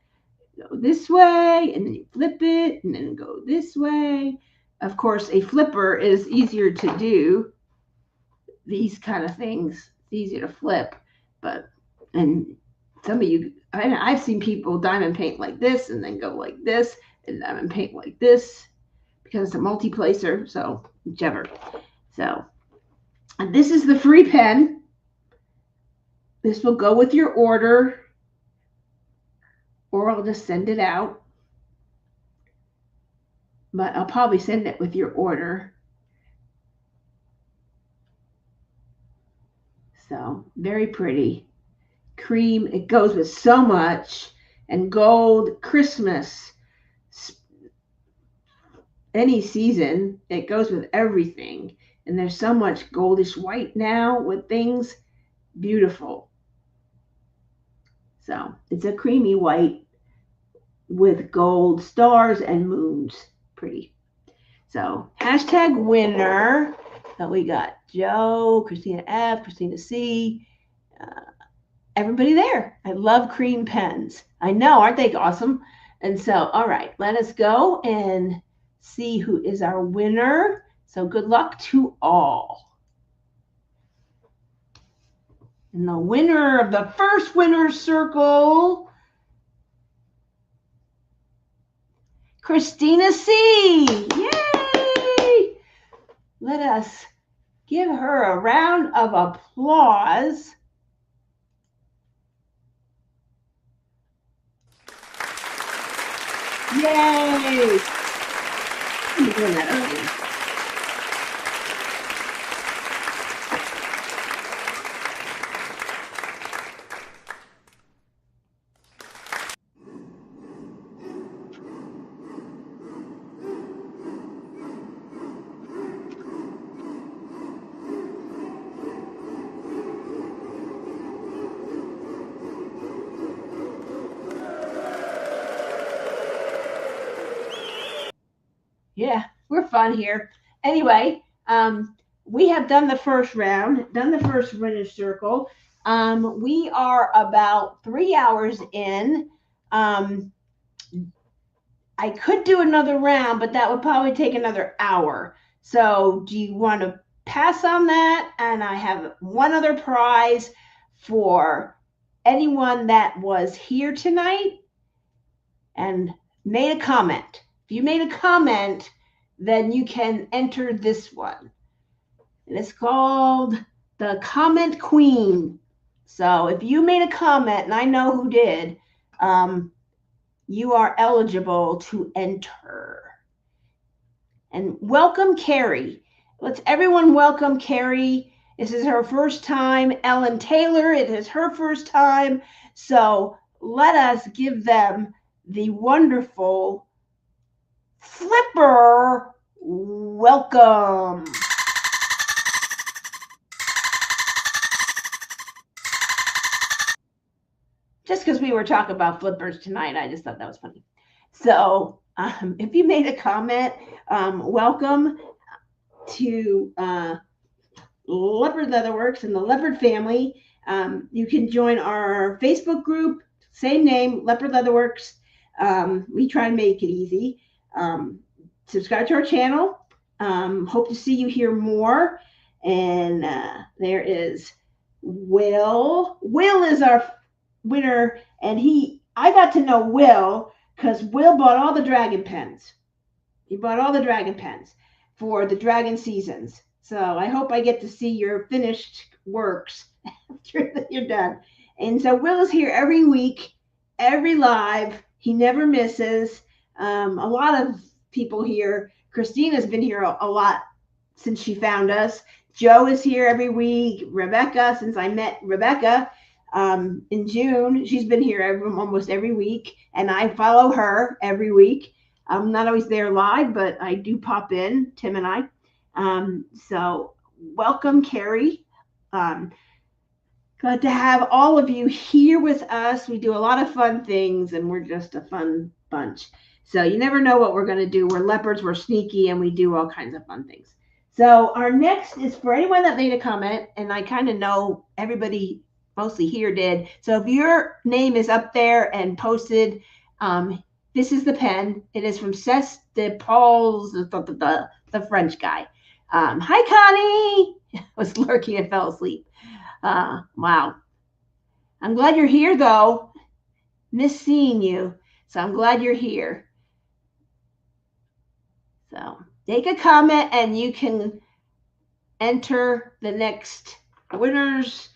Go this way, and then you flip it, and then go this way. Of course, a flipper is easier to do. These kind of things, it's easier to flip. And some of you, I've seen people diamond paint like this, and then go like this, and diamond paint like this. because it's a multi-placer, so whichever. So, and this is the free pen. This will go with your order, or I'll just send it out. But I'll probably send it with your order. So, very pretty. Cream, it goes with so much. And gold, Christmas, any season, it goes with everything. And there's so much goldish white now with things. Beautiful. So it's a creamy white with gold stars and moons. Pretty. So hashtag winner. So we got Joe, Christina F, Christina C, everybody there. I love cream pens. I know, aren't they awesome? And so, all right, let us go and see who is our winner. So good luck to all. And the winner of the first winner's circle, Christina C. Yay! Let us give her a round of applause. Yay! I'm doing that early. Yeah, we're fun here. Anyway, we have done the first round, done the first winner's circle. We are about 3 hours in. I could do another round, but that would probably take another hour. So do you want to pass on that? And I have one other prize for anyone that was here tonight and made a comment. If you made a comment, then you can enter this one. And it's called the Comment Queen. So if you made a comment, and I know who did, you are eligible to enter. And welcome, Carrie. Let's everyone welcome Carrie. This is her first time. Ellen Taylor, it is her first time. So let us give them the wonderful Flipper welcome. Just because we were talking about flippers tonight, I just thought that was funny. So if you made a comment, welcome to Leopard Leatherworks and the Leopard family. You can join our Facebook group, same name, Leopard Leatherworks. We try and make it easy. Subscribe to our channel. Hope to see you here more. And there is Will. Will is our winner, and I got to know Will because Will bought all the dragon pens. He bought all the dragon pens for the dragon seasons. So I hope I get to see your finished works after you're done. And so Will is here every week, every live. He never misses. A lot of people here. Christina's been here a lot since she found us. Joe is here every week. Rebecca, since I met Rebecca in June, she's been here almost every week, and I follow her every week. I'm not always there live, but I do pop in, Tim and I. So welcome, Carrie. Glad to have all of you here with us. We do a lot of fun things, and we're just a fun bunch. So you never know what we're going to do. We're leopards, we're sneaky, and we do all kinds of fun things. So our next is for anyone that made a comment, and I kind of know everybody mostly here did. So if your name is up there and posted, this is the pen. It is from Cesc de Paul's, the French guy. Hi, Connie. I was lurking and fell asleep. Wow. I'm glad you're here, though. Miss seeing you. So I'm glad you're here. So So make a comment and you can enter the next winners,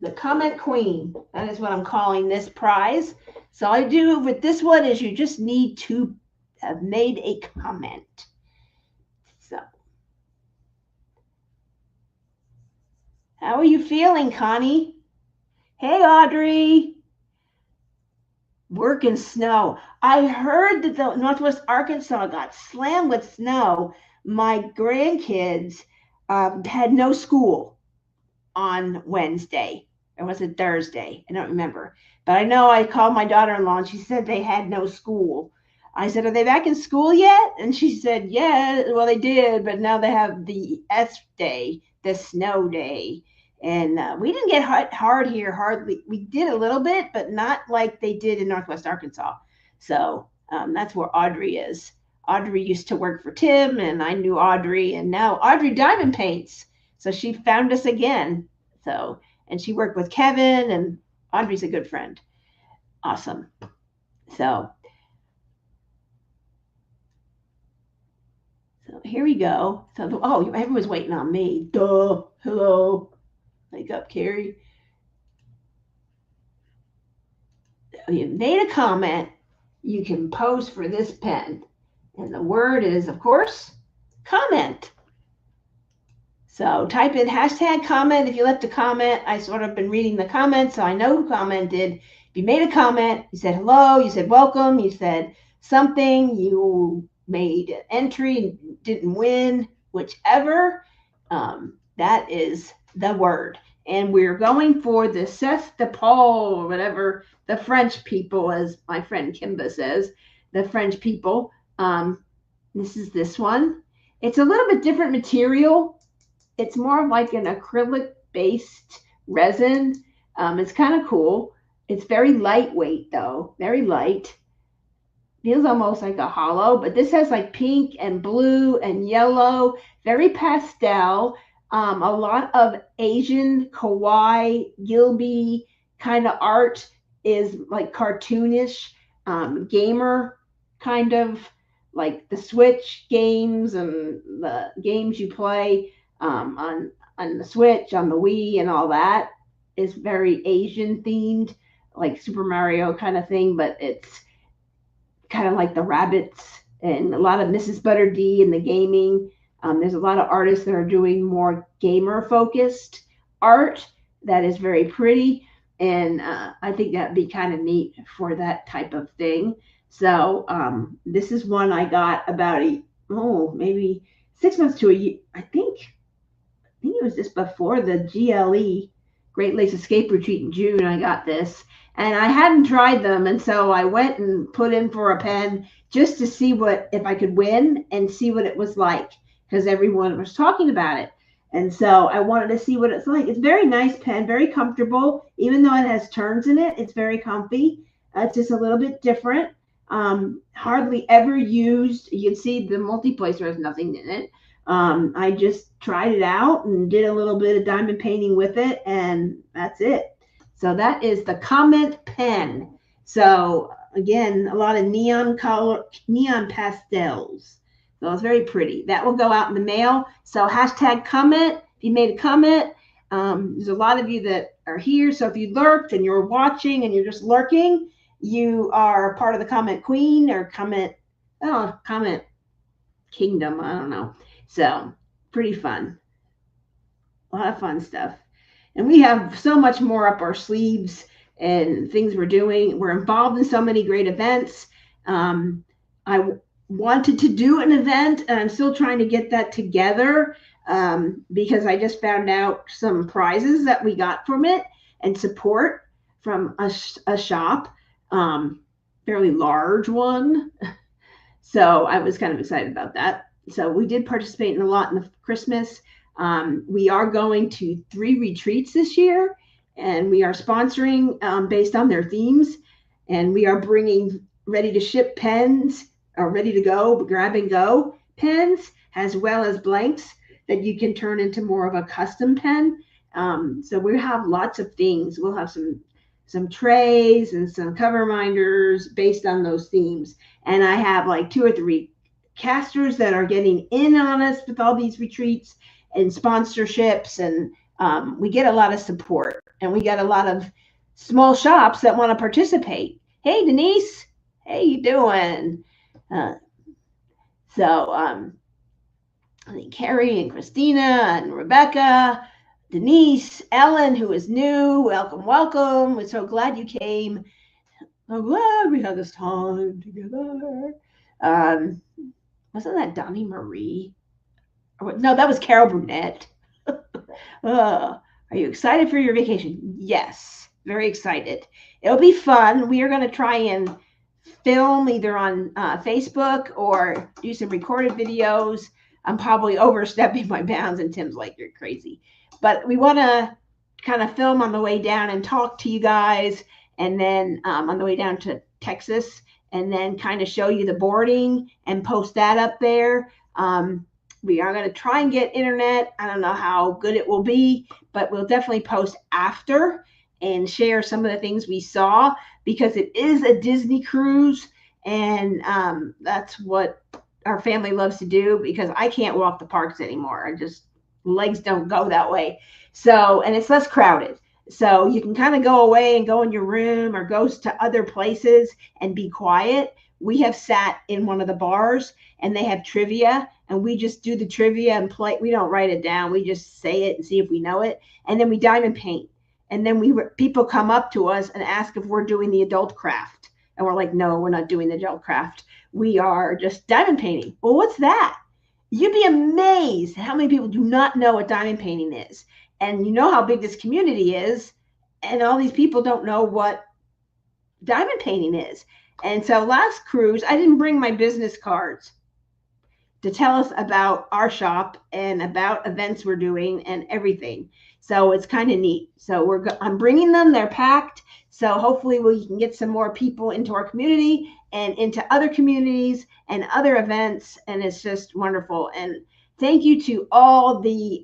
the comment queen. That is what I'm calling this prize. So all I do with this one is you just need to have made a comment. So how are you feeling, Connie? Hey, Audrey. Work in snow. I heard that the Northwest Arkansas got slammed with snow. My grandkids had no school on Wednesday. Or was it Thursday? I don't remember. But I know I called my daughter-in-law and she said they had no school. I said, are they back in school yet? And she said, yeah, well, they did, but now they have the S day, the snow day. And we didn't get hard here, hardly. We did a little bit, but not like they did in Northwest Arkansas. So that's where Audrey is. Audrey used to work for Tim, and I knew Audrey, and now Audrey diamond paints. So she found us again. So, and she worked with Kevin, and Audrey's a good friend. Awesome. So here we go. So, everyone's waiting on me. Duh. Hello. Wake up, Carrie. You made a comment. You can post for this pen. And the word is, of course, comment. So type in hashtag comment. If you left a comment, I sort of been reading the comments, so I know who commented. If you made a comment, you said hello, you said welcome, you said something, you made an entry, didn't win, whichever, that is the word. And we're going for the Cesse de Paul, or whatever the French people, as my friend Kimba says, the French people. This is this one. It's a little bit different material. It's more of like an acrylic-based resin. It's kind of cool. It's very lightweight, though. Very light. Feels almost like a hollow, but this has like pink and blue and yellow. Very pastel. A lot of Asian kawaii, gilby kind of art is like cartoonish, gamer kind of like the Switch games and the games you play on the Switch, on the Wii and all that is very Asian themed, like Super Mario kind of thing, but it's kind of like the rabbits and a lot of Mrs. Butter D in the gaming. There's a lot of artists that are doing more gamer focused art that is very pretty. And I think that'd be kind of neat for that type of thing. So this is one I got about maybe 6 months to a year. I think it was just before the GLE, Great Lakes Escape Retreat in June. I got this. And I hadn't tried them. And so I went and put in for a pen just to see if I could win and see what it was like, because everyone was talking about it. And so I wanted to see what it's like. It's a very nice pen, very comfortable. Even though it has turns in it, it's very comfy. It's just a little bit different. Hardly ever used. You can see the multi-placer has nothing in it. I just tried it out and did a little bit of diamond painting with it, and that's it. So that is the comment pen. So again, a lot of neon pastels. So it's very pretty. That will go out in the mail. So hashtag comment. If you made a comment, there's a lot of you that are here. So if you lurked and you're watching and you're just lurking, you are part of the comment queen or comment kingdom. I don't know. So pretty fun. A lot of fun stuff. And we have so much more up our sleeves and things we're doing. We're involved in so many great events. I wanted to do an event, and I'm still trying to get that together because I just found out some prizes that we got from it and support from a shop, fairly large one. So I was kind of excited about that. So we did participate in a lot in the Christmas. We are going to 3 retreats this year, and we are sponsoring based on their themes, and we are bringing ready to ship pens or ready to go, grab and go pens, as well as blanks that you can turn into more of a custom pen. So we have lots of things. We'll have some trays and some cover minders based on those themes. And I have like 2 or 3 casters that are getting in on us with all these retreats and sponsorships, and we get a lot of support, and we got a lot of small shops that want to participate. Hey, Denise, how you doing? I think Carrie and Christina and Rebecca, Denise, Ellen, who is new, welcome, welcome. We're so glad you came. I'm glad we had this time together. Wasn't that Donnie Marie? No, that was Carol Burnett. Are you excited for your vacation? Yes, very excited. It'll be fun. We are going to try and film either on Facebook or do some recorded videos. I'm probably overstepping my bounds, and Tim's like, you're crazy. But we want to kind of film on the way down and talk to you guys, and then on the way down to Texas, and then kind of show you the boarding and post that up there. We are going to try and get internet. I don't know how good it will be, but we'll definitely post after and share some of the things we saw, because it is a Disney cruise, and that's what our family loves to do, because I can't walk the parks anymore. I just, legs don't go that way. So, and it's less crowded. So you can kind of go away and go in your room or go to other places and be quiet. We have sat in one of the bars and they have trivia, and we just do the trivia and play. We don't write it down. We just say it and see if we know it. And then we diamond paint. And then people come up to us and ask if we're doing the adult craft. And we're like, no, we're not doing the adult craft. We are just diamond painting. Well, what's that? You'd be amazed how many people do not know what diamond painting is. And you know how big this community is. And all these people don't know what diamond painting is. And so last cruise, I didn't bring my business cards to tell us about our shop and about events we're doing and everything. So it's kind of neat. So I'm bringing them. They're packed. So hopefully we can get some more people into our community and into other communities and other events. And it's just wonderful. And thank you to all the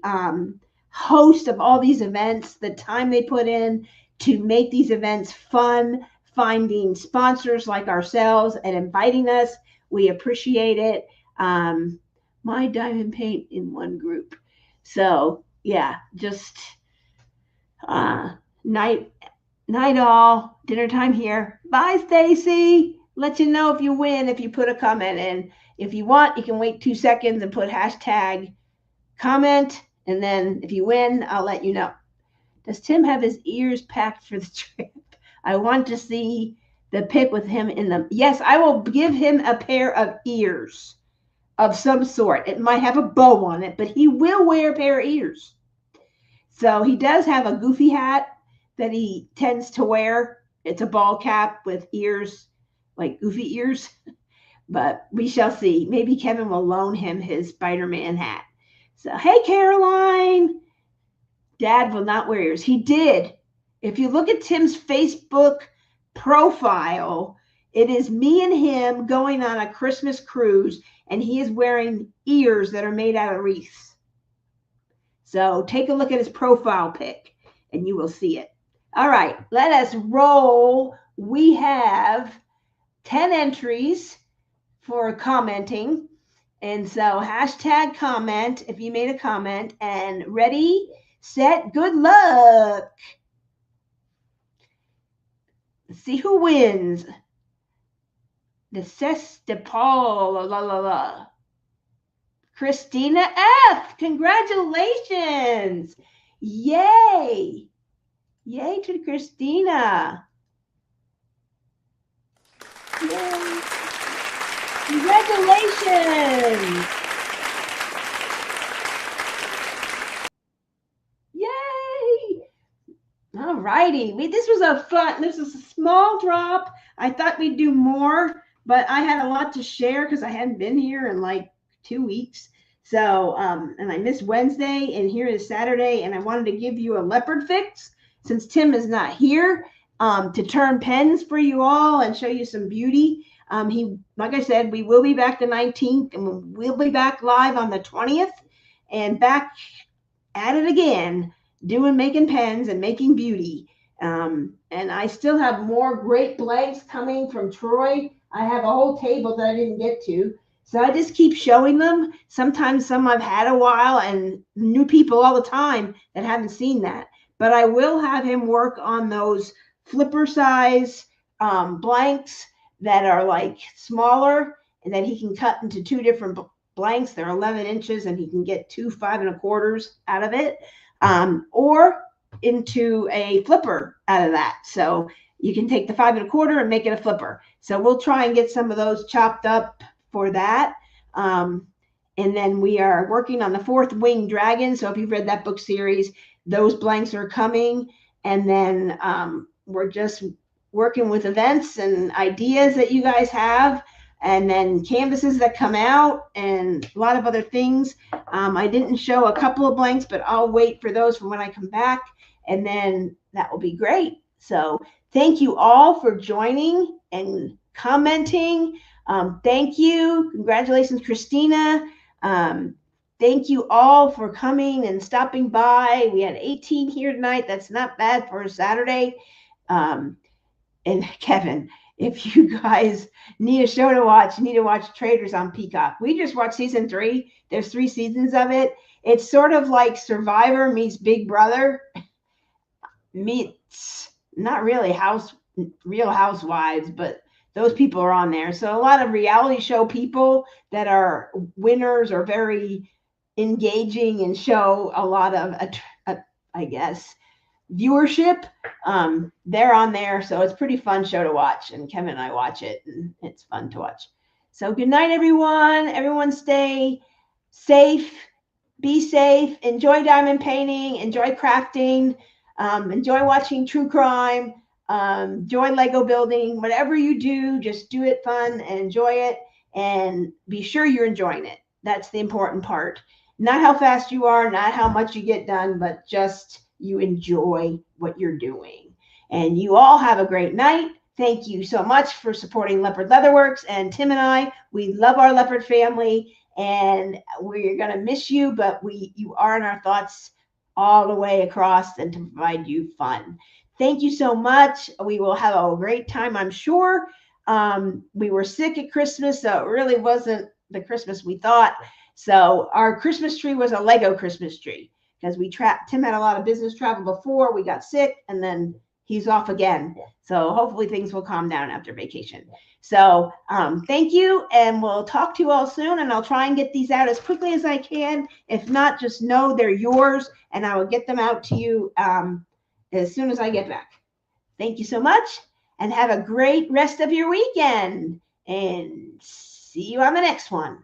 hosts of all these events, the time they put in to make these events fun, finding sponsors like ourselves and inviting us. We appreciate it. My diamond paint in one group. So yeah, just night all, dinner time here. Bye, Stacy. Let you know if you win if you put a comment in. If you want, you can wait 2 seconds and put hashtag comment, and then if you win, I'll let you know. Does Tim have his ears packed for the trip? I want to see the pic with him in them. Yes, I will give him a pair of ears of some sort. It might have a bow on it, but he will wear a pair of ears. So he does have a goofy hat that he tends to wear. It's a ball cap with ears, like goofy ears. But we shall see. Maybe Kevin will loan him his Spider-Man hat. So, hey, Caroline. Dad will not wear ears. He did. If you look at Tim's Facebook profile, it is me and him going on a Christmas cruise, and he is wearing ears that are made out of wreaths. So take a look at his profile pic, and you will see it. All right, let us roll. We have 10 entries for commenting. And so hashtag comment if you made a comment, and ready, set, good luck. Let's see who wins. The Cesse de Paul, la la la. Christina F. Congratulations. Yay. Yay to Christina. Yay. Congratulations. Yay. All righty. This was a small drop. I thought we'd do more, but I had a lot to share because I hadn't been here in like 2 weeks. So, and I missed Wednesday, and here is Saturday, and I wanted to give you a leopard fix since Tim is not here, to turn pens for you all and show you some beauty. Like I said, we will be back the 19th, and we'll be back live on the 20th, and back at it again, making pens and making beauty. And I still have more great blanks coming from Troy. I have a whole table that I didn't get to. So I just keep showing them. Sometimes some I've had a while and new people all the time that haven't seen that. But I will have him work on those flipper size blanks that are like smaller and that he can cut into two different blanks. They're 11 inches and he can get 2 5 1/4 out of it, or into a flipper out of that. So you can take the 5 1/4 and make it a flipper. So we'll try and get some of those chopped up for that. And then we are working on the 4th Winged Dragon. So if you've read that book series, those blanks are coming. And then we're just working with events and ideas that you guys have, and then canvases that come out and a lot of other things. I didn't show a couple of blanks, but I'll wait for those for when I come back, and then that will be great. So thank you all for joining and commenting. Thank you. Congratulations, Christina. Thank you all for coming and stopping by. We had 18 here tonight. That's not bad for a Saturday. And Kevin, if you guys need a show to watch, you need to watch Traders on Peacock. We just watched season 3. There's 3 seasons of it. It's sort of like Survivor meets Big Brother meets not really Real Housewives, but those people are on there. So a lot of reality show people that are winners are very engaging and show a lot of, I guess, viewership. They're on there. So it's a pretty fun show to watch. And Kevin and I watch it, and it's fun to watch. So good night, everyone. Everyone stay safe. Be safe. Enjoy diamond painting. Enjoy crafting. Enjoy watching true crime. Enjoy Lego building. Whatever you do, just do it fun and enjoy it. And be sure you're enjoying it. That's the important part. Not how fast you are, not how much you get done, but just you enjoy what you're doing. And you all have a great night. Thank you so much for supporting Leopard Leatherworks. And Tim and I, we love our Leopard family, and we're going to miss you, but you are in our thoughts all the way across and to provide you fun. Thank you so much. We will have a great time, I'm sure. We were sick at Christmas, so it really wasn't the Christmas we thought. So our Christmas tree was a Lego Christmas tree, because Tim had a lot of business travel before we got sick, and then he's off again. So hopefully things will calm down after vacation. So thank you, and we'll talk to you all soon, and I'll try and get these out as quickly as I can. If not, just know they're yours, and I will get them out to you as soon as I get back. Thank you so much, and have a great rest of your weekend, and see you on the next one.